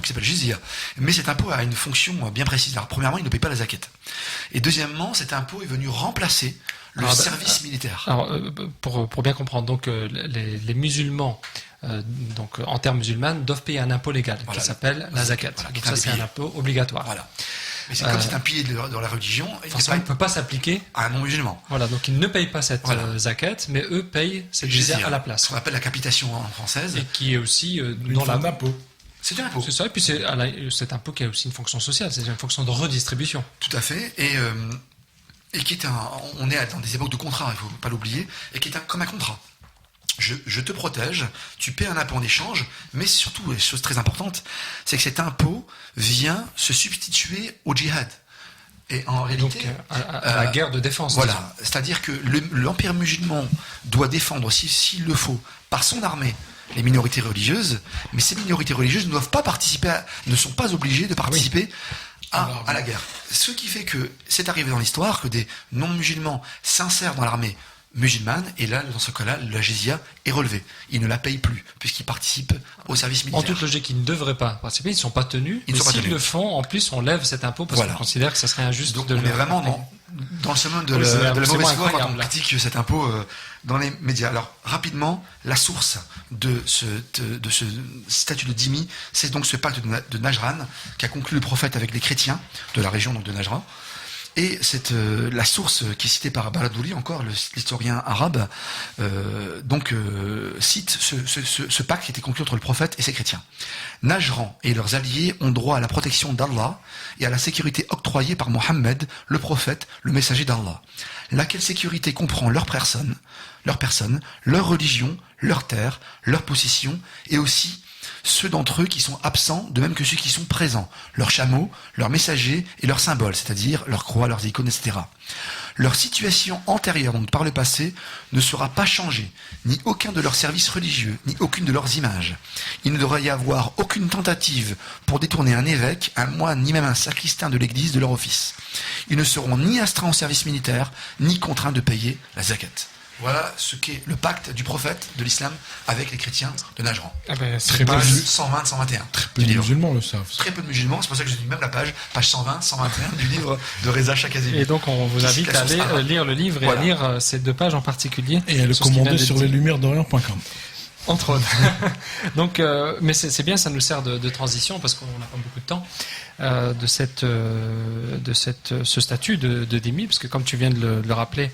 qui s'appelle jizya. Mais cet impôt a une fonction bien précise. Alors, premièrement, il ne paye pas la zakat. Et deuxièmement, cet impôt est venu remplacer le service militaire. Alors, pour bien comprendre, donc, les musulmans, donc, en termes musulmans, doivent payer un impôt légal, voilà, qui s'appelle la zakat. Voilà, donc ça, c'est un impôt obligatoire. Voilà. Mais c'est comme c'est un pilier dans la religion, forcément, il ne peut pas s'appliquer à un non-musulman. Voilà, donc ils ne payent pas cette zakat, mais eux payent cette jizya à la place. Ce qu'on appelle la capitation en française. Et qui est aussi dans l'impôt. C'est un impôt. C'est ça, et puis cet impôt qui a aussi une fonction sociale, c'est une fonction de redistribution. Tout à fait, et qui est on est dans des époques de contrat, il ne faut pas l'oublier, et qui est comme un contrat. Je te protège, tu paies un impôt en échange, mais surtout, une chose très importante, c'est que cet impôt vient se substituer au djihad. Et en réalité, donc, à la guerre de défense. Voilà, disons. c'est-à-dire que l'empire musulman doit défendre, s'il le faut, par son armée, les minorités religieuses, mais ces minorités religieuses ne sont pas obligées de participer à la guerre. Ce qui fait que c'est arrivé dans l'histoire que des non-musulmans s'insèrent dans l'armée musulmane, et là, dans ce cas-là, la jizya est relevée. Ils ne la payent plus, puisqu'ils participent au service militaire. En toute logique, ils ne devraient pas participer, ils ne sont pas tenus, mais s'ils le font, en plus, on lève cet impôt parce qu'on considère que ça serait injuste. Donc on est vraiment dans le chemin de la mauvaise foi quand on critique cet impôt dans les médias. Alors, rapidement, la source de ce statut de dhimmi, c'est donc ce pacte de Najran qu'a conclu le prophète avec les chrétiens de la région donc de Najran. Et la source qui est citée par Baradouli, encore l'historien arabe, cite ce pacte qui était conclu entre le prophète et ses chrétiens. Najran et leurs alliés ont droit à la protection d'Allah et à la sécurité octroyée par Mohammed, le prophète, le messager d'Allah. Laquelle sécurité comprend leur personne, leur religion, leur terre, leur possession et aussi ceux d'entre eux qui sont absents, de même que ceux qui sont présents, leurs chameaux, leurs messagers et leurs symboles, c'est-à-dire leurs croix, leurs icônes, etc. Leur situation antérieure, donc par le passé, ne sera pas changée, ni aucun de leurs services religieux, ni aucune de leurs images. Il ne devrait y avoir aucune tentative pour détourner un évêque, un moine, ni même un sacristain de l'église de leur office. Ils ne seront ni astreints au service militaire, ni contraints de payer la zakat. Voilà ce qu'est le pacte du prophète de l'islam avec les chrétiens de Najran. Ah ben, Très Page peu, 120-121. très peu de musulmans le savent. Très peu de musulmans, c'est pour ça que je dis même la page 120-121 du livre de Reza Shakazemi. Et donc on vous Qui invite cite la à source aller arabe. lire le livre et Voilà. à lire ces 2 pages en particulier. Et à le sur ce qu'il vient commander de sur dire. leslumièresdorient.com. Entre autres. Donc, mais c'est bien, ça nous sert de transition parce qu'on n'a pas beaucoup de temps de ce statut de dhimmi, parce que comme tu viens de le rappeler,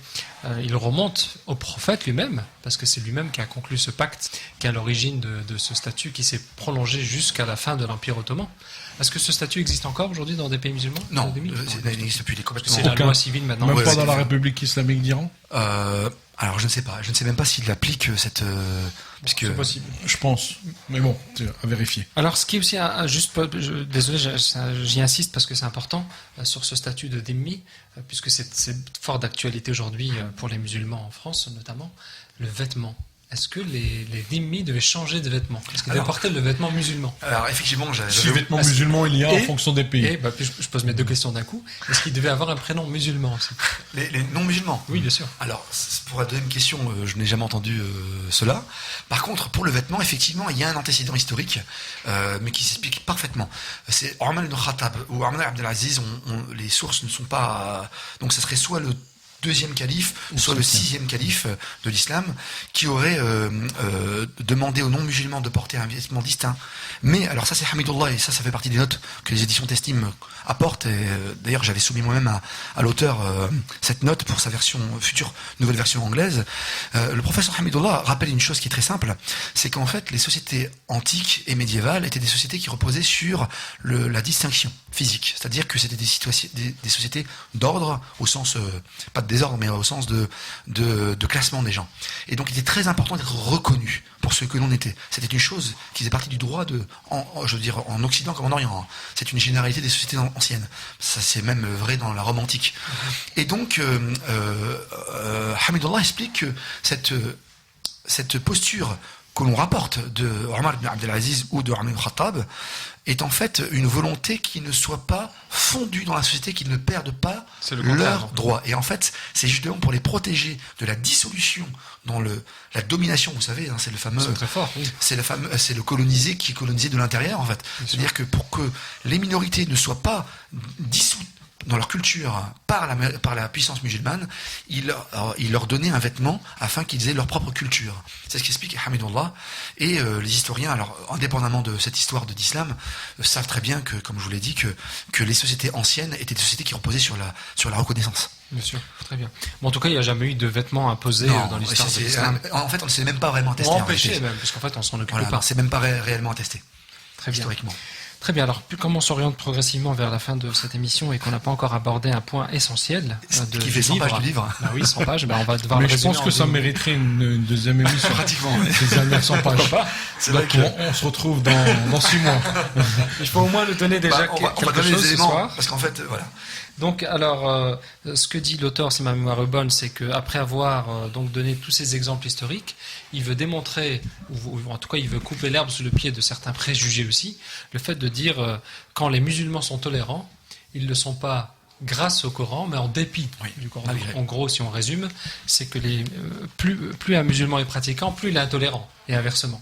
il remonte au prophète lui-même, parce que c'est lui-même qui a conclu ce pacte, qui est à l'origine de ce statut qui s'est prolongé jusqu'à la fin de l'Empire ottoman. Est-ce que ce statut existe encore aujourd'hui dans des pays musulmans? Non, le dhimmi il n'existe plus, il est complètement... C'est la Aucun. loi civile maintenant. Même ouais, pas ouais, dans la c'est- République islamique d'Iran, Alors je ne sais pas, je ne sais même pas s'il applique cette... puisque... C'est possible. je pense. Mais bon, c'est à vérifier. Alors, ce qui est aussi désolé, j'y insiste parce que c'est important sur ce statut de dhimmi, puisque c'est fort d'actualité aujourd'hui pour les musulmans en France, notamment le vêtement. Est-ce que les dhimmis devaient changer de vêtements? Est-ce qu'ils devaient Alors- porter le vêtement musulman? Alors effectivement, Si vêtements musulmans il y a en Et- fonction des pays. Et puis je pose mes 2 questions d'un coup. Est-ce qu'ils devaient avoir un prénom musulman aussi? les non-musulmans. Oui, bien sûr. Alors, pour la deuxième question, je n'ai jamais entendu cela. Par contre, pour le vêtement, effectivement, il y a un antécédent historique, mais qui s'explique parfaitement. C'est Omar ibn Khattab ou Omar Abdelaziz, les sources ne sont pas... donc, ça serait soit le 2e calife, soit le 6e calife de l'islam, qui aurait demandé aux non-musulmans de porter un vêtement distinct. Mais, alors ça c'est Hamidullah, et ça fait partie des notes que les éditions Testim apportent, et d'ailleurs j'avais soumis moi-même à l'auteur cette note pour sa future nouvelle version anglaise. Le professeur Hamidullah rappelle une chose qui est très simple, c'est qu'en fait les sociétés antiques et médiévales étaient des sociétés qui reposaient sur la distinction physique, c'est-à-dire que c'était des sociétés d'ordre, au sens, pas de désordre, mais au sens de classement des gens. Et donc il était très important d'être reconnu pour ce que l'on était. C'était une chose qui faisait partie du droit je veux dire, en Occident comme en Orient. C'est une généralité des sociétés anciennes. Ça c'est même vrai dans la Rome antique. Et donc Hamidullah explique que cette posture que l'on rapporte de Omar ibn Abdelaziz ou de Omar ibn Khattab est en fait une volonté qui ne soit pas fondue dans la société, qu'ils ne perdent pas C'est le contraire, leurs en fait. droits. Et en fait, c'est justement pour les protéger de la dissolution dans la domination, vous savez, hein, c'est le fameux... C'est très fort, oui. C'est le colonisé qui est colonisé de l'intérieur, en fait. C'est-à-dire que pour que les minorités ne soient pas dissoutes dans leur culture par la puissance musulmane, il leur donnait un vêtement afin qu'ils aient leur propre culture. C'est ce qu'explique Hamidullah. Et les historiens, alors indépendamment de cette histoire d'islam, savent très bien que, comme je vous l'ai dit, que les sociétés anciennes étaient des sociétés qui reposaient sur la reconnaissance. Bien sûr, très bien. Bon, en tout cas, il n'y a jamais eu de vêtements imposés Non, dans l'histoire de c'est- l'islam. en fait, on ne s'est même pas vraiment attesté. Ou en empêchés réalité. même, parce qu'en fait, on s'en occupe Voilà, pas. non, c'est même pas réellement attesté, Très bien. historiquement. Très bien, alors comme on s'oriente progressivement vers la fin de cette émission et qu'on n'a pas encore abordé un point essentiel Qui fait 100 pages de livre. Bah oui, 100 pages, on va devoir Mais le je résumer pense en que ça deux. mériterait une deuxième émission. Pratiquement, ouais. Ces dernières 100 pages. Pourquoi pas. C'est vrai Donc que... on se retrouve dans 6 mois. Il faut au moins nous donner déjà Bah, on va quelque donner chose les ce éléments, soir. parce qu'en fait, voilà. Donc, alors, ce que dit l'auteur, si ma mémoire est bonne, c'est qu'après avoir donc donné tous ces exemples historiques, il veut démontrer, ou en tout cas, il veut couper l'herbe sous le pied de certains préjugés aussi, le fait de dire quand les musulmans sont tolérants, ils ne le sont pas grâce au Coran, mais en dépit Oui, du Coran. malgré. En gros, si on résume, c'est que plus un musulman est pratiquant, plus il est intolérant, et inversement.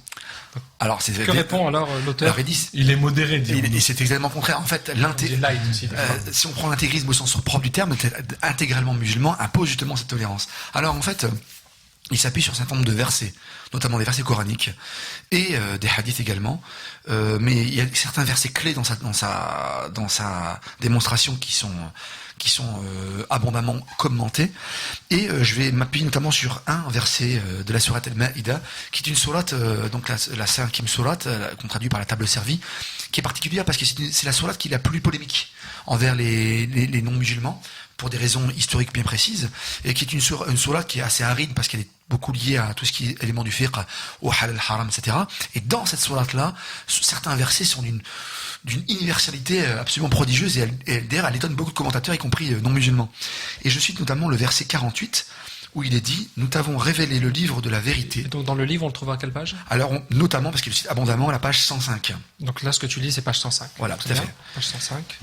Alors, c'est Que répond alors l'auteur? Alors, il dit- Il est modéré, et disons. c'est exactement le contraire. En fait, Il est light aussi, d'accord. si on prend l'intégrisme au sens propre du terme, intégralement musulman impose justement cette tolérance. Alors en fait, il s'appuie sur un certain nombre de versets, notamment des versets coraniques et des hadiths également. Mais il y a certains versets clés dans sa démonstration qui sont abondamment commentés. Et je vais m'appuyer notamment sur un verset de la sourate Al-Ma'ida, qui est une sourate, donc la cinquième sourate, qu'on traduit par la table servie, qui est particulière parce que c'est la sourate qui est la plus polémique envers les non-musulmans, pour des raisons historiques bien précises, et qui est une sourate qui est assez aride parce qu'elle est beaucoup liée à tout ce qui est élément du fiqh, au halal, haram, etc. Et dans cette sourate-là, certains versets sont d'une universalité absolument prodigieuse, et d'ailleurs, elle étonne beaucoup de commentateurs, y compris non-musulmans. Et je cite notamment le verset 48, où il est dit « Nous t'avons révélé le livre de la vérité ». Et donc dans le livre, on le trouve à quelle page? Alors, notamment, parce qu'il le cite abondamment, à la page 105. Donc là, ce que tu lis, c'est page 105. Voilà, tout à fait. Page 105.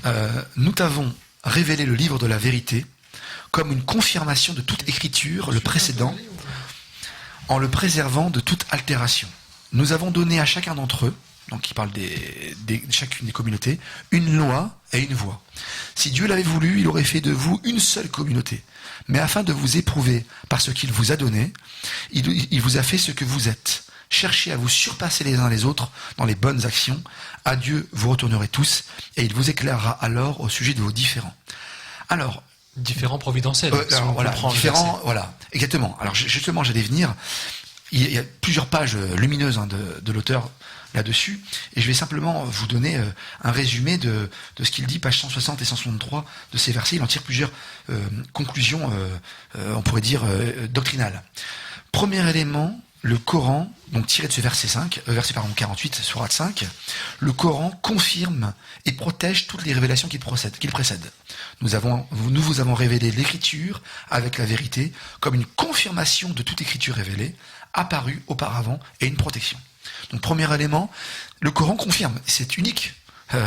Nous t'avons révélé le livre de la vérité comme une confirmation de toute écriture, le précédent, en le préservant de toute altération. Nous avons donné à chacun d'entre eux, donc il parle de chacune des communautés, une loi et une voie. Si Dieu l'avait voulu, il aurait fait de vous une seule communauté. Mais afin de vous éprouver par ce qu'il vous a donné, il vous a fait ce que vous êtes. Cherchez à vous surpasser les uns les autres dans les bonnes actions. À Dieu vous retournerez tous, et il vous éclairera alors au sujet de vos différends. Alors, différents providentiels. Si on voilà, comprend le différents, verset. voilà, exactement. Alors justement, j'allais venir. Il y a plusieurs pages lumineuses de l'auteur là-dessus, et je vais simplement vous donner un résumé de ce qu'il dit, pages 160 et 163 de ces versets. Il en tire plusieurs conclusions, on pourrait dire doctrinales. Premier élément, le Coran, donc tiré de ce verset 48, sourate 5, le Coran confirme et protège toutes les révélations qu'il précède. Nous vous avons révélé l'écriture avec la vérité comme une confirmation de toute écriture révélée, apparue auparavant, et une protection. Donc premier élément, le Coran confirme, c'est unique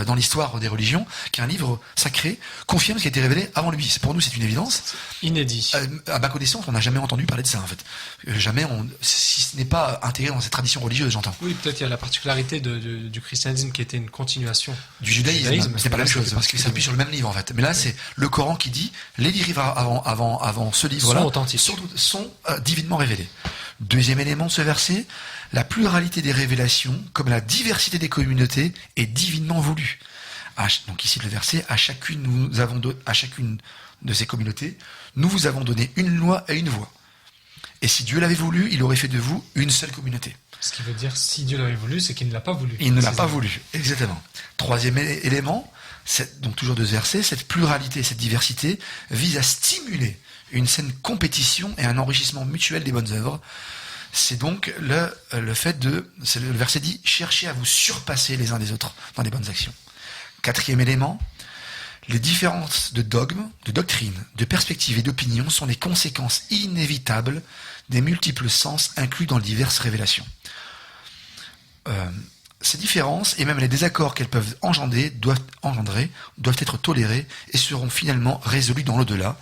dans l'histoire des religions, qu'un livre sacré confirme ce qui a été révélé avant lui. Pour nous, c'est une évidence. Inédit. À ma connaissance, on n'a jamais entendu parler de ça, en fait. Jamais, si ce n'est pas intégré dans cette tradition religieuse, j'entends. Oui, peut-être il y a la particularité du christianisme qui était une continuation du judaïsme. C'est pas la même chose, parce qu'il s'appuie sur le même livre, en fait. Mais là, c'est le Coran qui dit, les livres avant ce livre-là sont authentiques, sont divinement révélés. Deuxième élément de ce verset, la pluralité des révélations, comme la diversité des communautés, est divinement voulue. Donc ici le verset, à chacune de ces communautés, nous vous avons donné une loi et une voie. Et si Dieu l'avait voulu, il aurait fait de vous une seule communauté. Ce qui veut dire, si Dieu l'avait voulu, c'est qu'il ne l'a pas voulu. Il ne l'a pas voulu, exactement. Troisième élément, donc toujours de ce verset, cette pluralité, cette diversité vise à stimuler une saine compétition et un enrichissement mutuel des bonnes œuvres. C'est donc le fait le verset dit, cherchez à vous surpasser les uns des autres dans les bonnes actions. Quatrième élément, les différences de dogmes, de doctrines, de perspectives et d'opinions sont les conséquences inévitables des multiples sens inclus dans les diverses révélations. Ces différences et même les désaccords qu'elles peuvent engendrer doivent être tolérés et seront finalement résolus dans l'au-delà.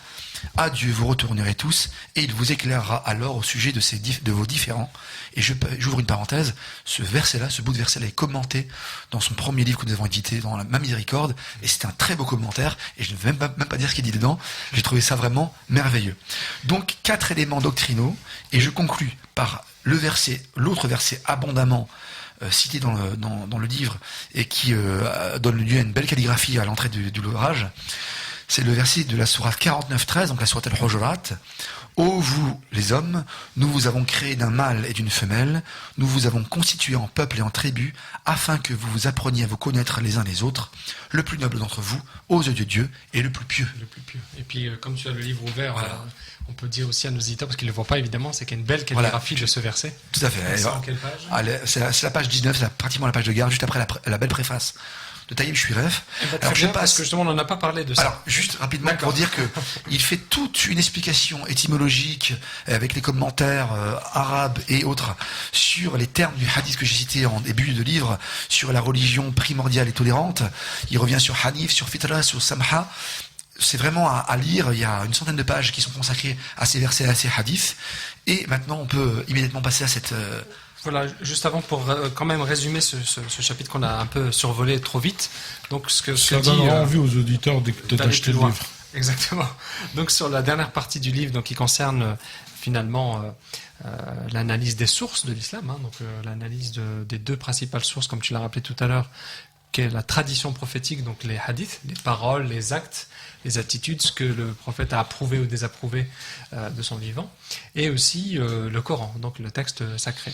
À Dieu vous retournerez tous, et il vous éclairera alors au sujet de vos différends. Et j'ouvre une parenthèse, ce bout de verset-là est commenté dans son premier livre que nous avons édité, dans Ma Miséricorde, et c'est un très beau commentaire, et je ne vais même pas dire ce qu'il dit dedans, j'ai trouvé ça vraiment merveilleux. Donc 4 éléments doctrinaux, et je conclus par l'autre verset abondamment cité dans le livre, et qui donne lieu à une belle calligraphie à l'entrée de l'ouvrage. C'est le verset de la sourate 49-13, donc la sourate Al-Hujurat. Ô vous, les hommes, nous vous avons créé d'un mâle et d'une femelle, nous vous avons constitué en peuple et en tribu, afin que vous vous appreniez à vous connaître les uns les autres. Le plus noble d'entre vous, aux yeux de Dieu, est le plus pieux. Le plus pieux. Et puis, comme tu as le livre ouvert, voilà. On peut dire aussi à nos éditeurs, parce qu'ils ne le voient pas évidemment, c'est qu'il y a une belle calligraphie de ce verset. Tout à fait. C'est en quelle page ? C'est la page 19, c'est pratiquement la page de garde, juste après la belle préface de Taïeb Chouiref. Alors je passe, parce que justement on n'en a pas parlé de ça. Alors juste rapidement pour dire que il fait toute une explication étymologique avec les commentaires arabes et autres sur les termes du hadith que j'ai cité en début de livre, sur la religion primordiale et tolérante. Il revient sur Hanif, sur Fitra, sur Samha. C'est vraiment à lire, il y a une centaine de pages qui sont consacrées à ces versets, à ces hadiths. Et maintenant on peut immédiatement passer à cette... Voilà, juste avant pour quand même résumer ce chapitre qu'on a un peu survolé trop vite. Donc ça donnera envie aux auditeurs d'acheter le livre. Exactement. Donc sur la dernière partie du livre, donc qui concerne finalement l'analyse des sources de l'islam, hein, donc l'analyse des deux principales sources, comme tu l'as rappelé tout à l'heure, qui est la tradition prophétique, donc les hadiths, les paroles, les actes, les attitudes, ce que le prophète a approuvé ou désapprouvé de son vivant, et aussi le Coran, donc le texte sacré.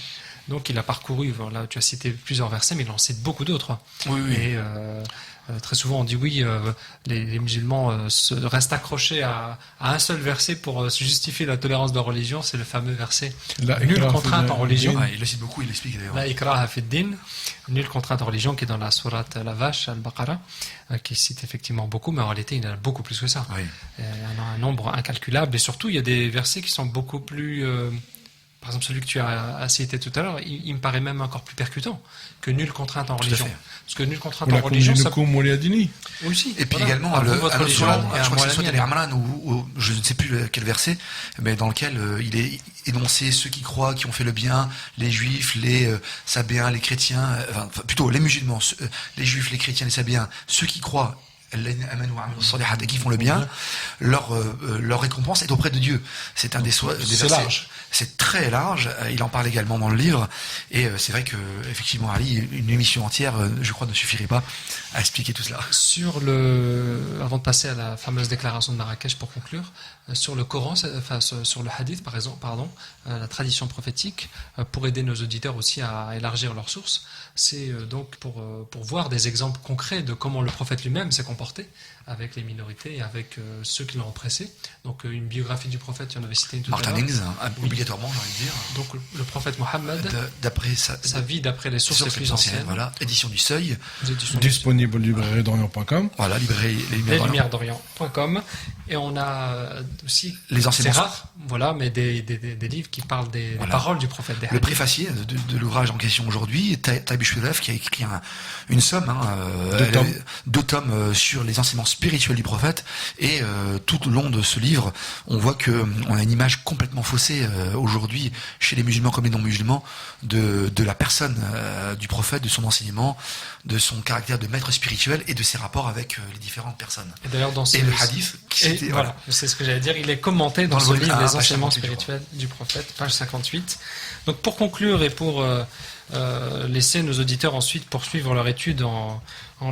Donc il a parcouru, là tu as cité plusieurs versets, mais il en cite beaucoup d'autres. Oui, oui. Et très souvent on dit oui, les musulmans restent accrochés à un seul verset pour se justifier la tolérance de la religion, c'est le fameux verset nulle contrainte en religion. Ouais, il le cite beaucoup, il l'explique d'ailleurs. La ikraha fi din, nulle contrainte en religion, qui est dans la sourate la vache, al-Baqarah, qui cite effectivement beaucoup, mais en réalité il y en a beaucoup plus que ça. Oui. Il y en a un nombre incalculable, et surtout il y a des versets qui sont beaucoup plus... par exemple, celui que tu as cité tout à l'heure, il me paraît même encore plus percutant que nulle contrainte en religion. fait. Parce que nulle contrainte en religion, ça... aussi. Et puis voilà. également, Votre religion, je crois que c'est soit la mienne. Al-Imran ou je ne sais plus quel verset, mais dans lequel il est énoncé ceux qui croient, qui ont fait le bien, les juifs, les sabéens, les chrétiens, enfin plutôt les musulmans, les juifs, les chrétiens, les sabéens, ceux qui croient, et qui font le bien, leur récompense est auprès de Dieu. C'est un des versets. Large. C'est très large. Il en parle également dans le livre. Et c'est vrai que effectivement, Ali, une émission entière, je crois, ne suffirait pas à expliquer tout cela. Avant de passer à la fameuse déclaration de Marrakech pour conclure, sur le Coran, sur le hadith, la tradition prophétique, pour aider nos auditeurs aussi à élargir leurs sources, c'est donc pour voir des exemples concrets de comment le prophète lui-même s'est comporté avec les minorités et avec ceux qui l'ont oppressé. Donc une biographie du prophète, tu en avais cité une tout à l'heure. Martin Hings, obligatoirement, j'ai envie de dire. Donc le prophète Mohammed, d'après sa vie d'après les sources les plus anciennes. Voilà, édition du Seuil. Disponible librairie-d'orient.com. Voilà, leslumièresdorient.com. Et on a aussi, les enseignements. C'est rare, voilà, mais des livres qui parlent des paroles du prophète. Le préfacier de l'ouvrage en question aujourd'hui, Taib Shuref, qui a écrit une somme, 2 tomes sur les enseignements spirituels du prophète, et tout au long de ce livre, on voit que on a une image complètement faussée aujourd'hui chez les musulmans comme les non-musulmans de la personne du prophète, de son enseignement, de son caractère de maître spirituel et de ses rapports avec les différentes personnes. Et d'ailleurs dans le hadith, voilà, c'est ce que j'allais dire, il est commenté dans ce livre, les enseignements spirituels du prophète, page 58. Donc pour conclure et pour laisser nos auditeurs ensuite poursuivre leur étude en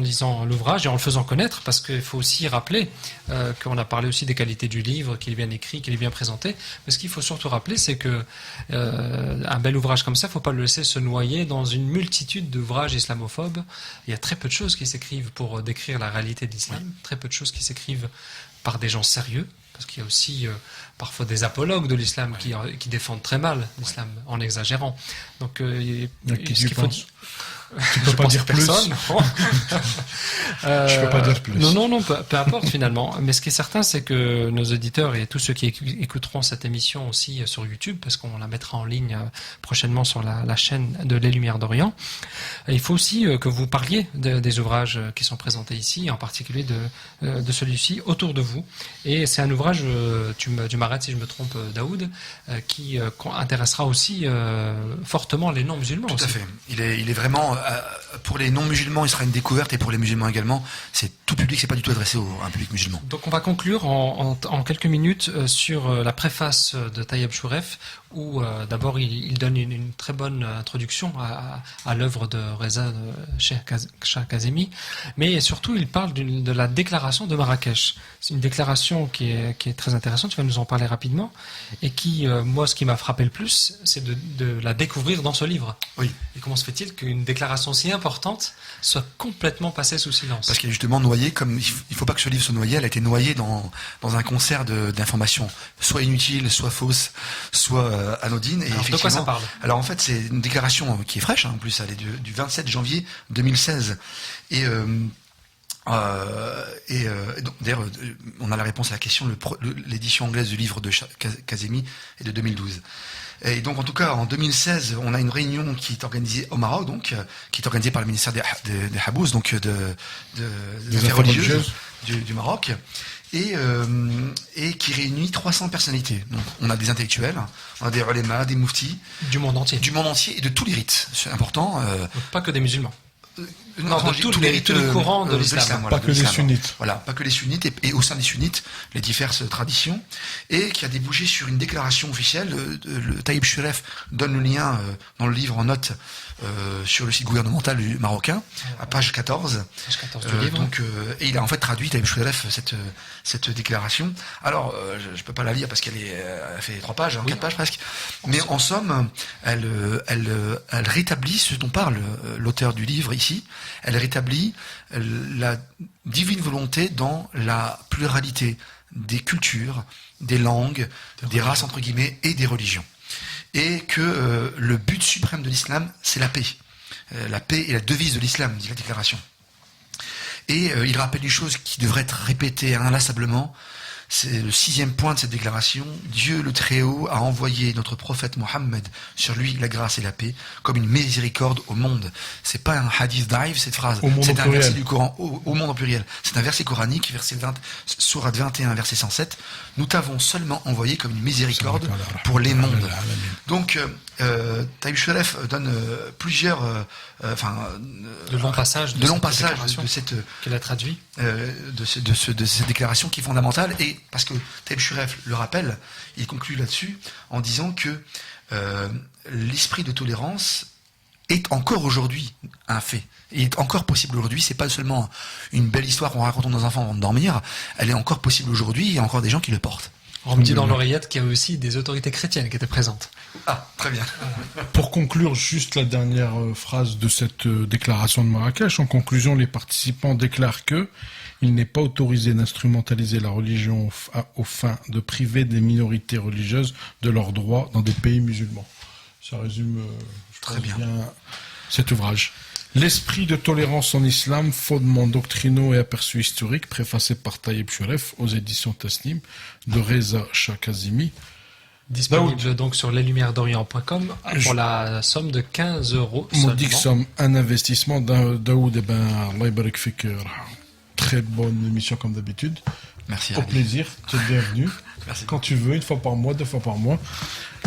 lisant l'ouvrage et en le faisant connaître, parce qu'il faut aussi rappeler qu'on a parlé aussi des qualités du livre, qu'il est bien écrit, qu'il est bien présenté, mais ce qu'il faut surtout rappeler, c'est que un bel ouvrage comme ça, il ne faut pas le laisser se noyer dans une multitude d'ouvrages islamophobes. Il y a très peu de choses qui s'écrivent pour décrire la réalité de l'islam, très peu de choses qui s'écrivent par des gens sérieux, parce qu'il y a aussi parfois des apologues de l'islam qui défendent très mal l'islam en exagérant. Donc, tu peux pas dire plus. Je peux pas dire plus. Non, peu importe finalement. Mais ce qui est certain, c'est que nos auditeurs et tous ceux qui écouteront cette émission aussi sur YouTube, parce qu'on la mettra en ligne prochainement sur la chaîne de Les Lumières d'Orient, il faut aussi que vous parliez des ouvrages qui sont présentés ici, en particulier de celui-ci, autour de vous. Et c'est un ouvrage, tu m'arrêtes si je me trompe, Daoud, qui intéressera aussi fortement les non-musulmans. Tout à fait. Il est vraiment, pour les non-musulmans, il sera une découverte, et pour les musulmans également. C'est tout public, c'est pas du tout adressé à un public musulman. Donc on va conclure en quelques minutes sur la préface de Taïeb Shuref, où d'abord il donne une très bonne introduction à l'œuvre de Reza Shah Kazemi, mais surtout il parle de la déclaration de Marrakech. C'est une déclaration qui est très intéressante, tu vas nous en parler rapidement, et qui, moi, ce qui m'a frappé le plus, c'est de la découvrir dans ce livre. Oui. Et comment se fait-il qu'une déclaration si importante soit complètement passée sous silence? Parce qu'elle est justement noyée, comme il faut pas que ce livre soit noyé, elle a été noyée dans un concert d'informations, soit inutiles, soit fausses, soit anodines. Alors, de quoi ça parle? Alors en fait, c'est une déclaration qui est fraîche, en plus, elle est du 27 janvier 2016. Et donc, d'ailleurs, on a la réponse à la question. L'édition anglaise du livre de Kazemi est de 2012. Et donc, en tout cas, en 2016, on a une réunion qui est organisée au Maroc, donc, qui est organisée par le ministère des Habous, donc des affaires religieuses du Maroc, et qui réunit 300 personnalités. Donc, on a des intellectuels, on a des ulémas, des mouftis. Du monde entier. Du monde entier et de tous les rites. C'est important. Donc, pas que des musulmans. Non, de j'ai tous tous les rites, courants de l'islam. voilà, Pas de que les l'islam. sunnites. Voilà, pas que les sunnites, et au sein des sunnites, les diverses traditions, et qui a débouché sur une déclaration officielle. Le Taïb Shuref donne le lien dans le livre en note sur le site gouvernemental marocain, à page 14. Page 14 du livre. Donc, et il a en fait traduit, Taïb Shuref, cette déclaration. Alors, je peux pas la lire parce qu'elle elle fait 3 pages, 4 pages presque. Mais en somme, elle rétablit ce dont parle l'auteur du livre ici. Elle rétablit la divine volonté dans la pluralité des cultures, des langues, des races entre guillemets et des religions. Et que le but suprême de l'islam, c'est la paix. La paix est la devise de l'islam, dit la déclaration. Et il rappelle une chose qui devrait être répétée inlassablement. C'est le 6e point de cette déclaration. Dieu le Très-Haut a envoyé notre prophète Mohammed, sur lui la grâce et la paix, comme une miséricorde au monde. C'est pas un hadith daïf, cette phrase. Au monde C'est au un verset pluriel. du Coran, au monde en pluriel. C'est un verset coranique, sourate 21, verset 107. Nous t'avons seulement envoyé comme une miséricorde pour les mondes. Donc, Taïb Shuref donne plusieurs, De longs passages de longs cette passages déclaration de cette qu'il a traduit. de cette déclaration qui est fondamentale, et parce que Taïb Shuref le rappelle, il conclut là-dessus en disant que l'esprit de tolérance est encore aujourd'hui un fait. Il est encore possible aujourd'hui, c'est pas seulement une belle histoire qu'on raconte à nos enfants avant de dormir, elle est encore possible aujourd'hui, il y a encore des gens qui le portent. On me dit dans l'oreillette qu'il y a aussi des autorités chrétiennes qui étaient présentes. Ah, très bien. Pour conclure juste la dernière phrase de cette déclaration de Marrakech, en conclusion, les participants déclarent que il n'est pas autorisé d'instrumentaliser la religion aux fins de priver des minorités religieuses de leurs droits dans des pays musulmans. Ça résume Très bien. cet ouvrage. L'esprit de tolérance en islam, fondements doctrinaux et aperçus historiques, préfacé par Taïb Shuref aux éditions Tasnim de Reza Shah Kazimi. Disponible donc sur leslumièresdorient.com pour la somme de 15 € Modique seulement. somme, un investissement. Daoud, eh ben, Allah yabarak fik, très bonne émission comme d'habitude. Merci. Au Ali. plaisir, tu es bienvenu. Merci. Quand tu veux, 1 fois par mois, 2 fois par mois.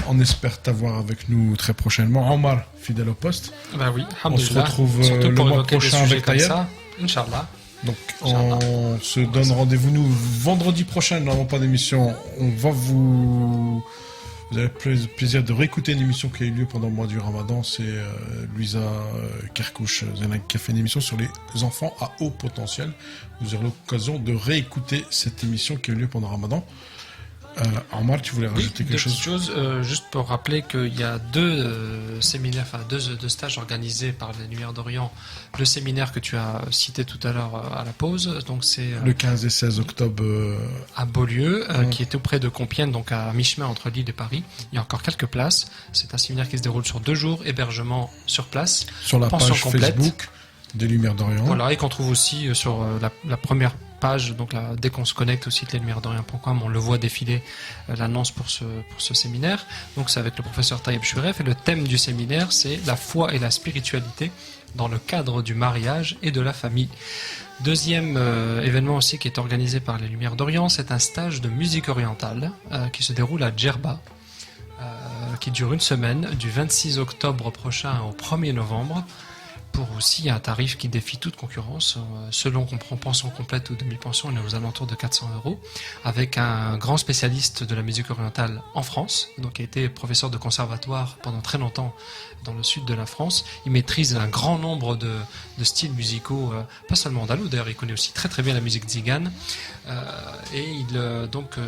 On espère t'avoir avec nous très prochainement. Omar, fidèle au poste. Bah oui, On se alhamdoulilah. retrouve Surtout le pour mois évoquer des prochain sujets avec comme Taïeb. ça. Inch'Allah. Donc, on se donne rendez-vous, nous, vendredi prochain. Nous n'avons pas d'émission. Vous avez le plaisir de réécouter une émission qui a eu lieu pendant le mois du Ramadan. C'est Louisa Kerkouche Zenak qui a fait une émission sur les enfants à haut potentiel. Vous aurez l'occasion de réécouter cette émission qui a eu lieu pendant le Ramadan. Omar, tu voulais rajouter quelque deux chose? petites choses, juste pour rappeler qu'il y a deux séminaires, enfin deux stages organisés par les Lumières d'Orient. Le séminaire que tu as cité tout à l'heure à la pause, donc c'est Le 15 et 16 octobre. à Beaulieu, qui est auprès de Compiègne, donc à mi-chemin entre Lille et Paris. Il y a encore quelques places. C'est un séminaire qui se déroule sur 2 jours, hébergement sur place. Sur la Pension page complète. Facebook des Lumières d'Orient. Voilà, et qu'on trouve aussi sur la première page, donc dès qu'on se connecte au site leslumièresdorient.com, on le voit défiler l'annonce pour ce séminaire. Donc c'est avec le professeur Taïeb Shuref, et le thème du séminaire, c'est la foi et la spiritualité dans le cadre du mariage et de la famille. Deuxième événement aussi qui est organisé par les Lumières d'Orient, c'est un stage de musique orientale qui se déroule à Djerba, qui dure 1 semaine, du 26 octobre prochain au 1er novembre, pour aussi un tarif qui défie toute concurrence. Selon qu'on prend pension complète ou demi-pension, on est aux alentours de 400 €, avec un grand spécialiste de la musique orientale en France, donc qui a été professeur de conservatoire pendant très longtemps dans le sud de la France. Il maîtrise un grand nombre de styles musicaux, pas seulement andalous, d'ailleurs il connaît aussi très très bien la musique tzigane, et il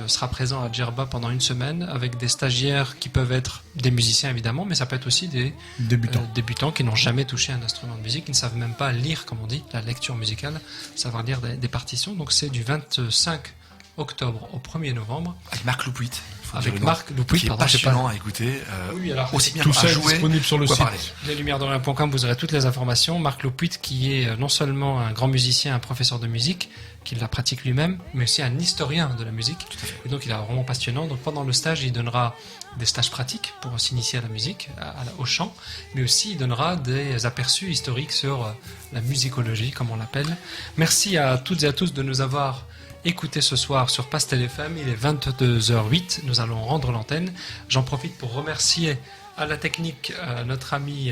sera présent à Djerba pendant 1 semaine avec des stagiaires qui peuvent être des musiciens évidemment, mais ça peut être aussi des débutants qui n'ont jamais touché un instrument de musique, qui ne savent même pas lire, comme on dit, la lecture musicale, savoir lire des partitions. Donc c'est du 25 octobre au 1er novembre. Avec Marc Loupuit. Avec Marc Loupuit, qui est pardon, j'ai pas- passionnant à écouter. Oui, alors, aussi bien Tout à ça est jouer disponible sur le qu'à site. parler. leslumièresdorient.com, vous aurez toutes les informations. Marc Loupuit, qui est non seulement un grand musicien, un professeur de musique, qui la pratique lui-même, mais aussi un historien de la musique. Et donc il est vraiment passionnant. Donc pendant le stage, il donnera des stages pratiques pour s'initier à la musique, au chant, mais aussi il donnera des aperçus historiques sur la musicologie, comme on l'appelle. Merci à toutes et à tous de nous avoir écoutés ce soir sur Pastel FM. Il est 22h08. Nous allons rendre l'antenne. J'en profite pour remercier À la technique, notre ami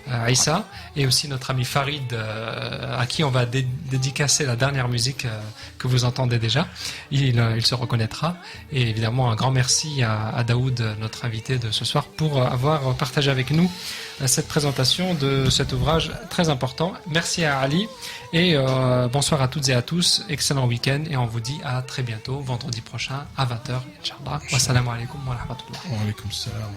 Aïssa et aussi notre ami Farid, à qui on va dédicacer la dernière musique que vous entendez déjà. Il se reconnaîtra. Et évidemment, un grand merci à Daoud, notre invité de ce soir, pour avoir partagé avec nous cette présentation de cet ouvrage très important. Merci à Ali et bonsoir à toutes et à tous. Excellent week-end et on vous dit à très bientôt, vendredi prochain à 20h, Inch'Allah. Wassalamu alaikum wa rahmatullah. Wa alaykum salam.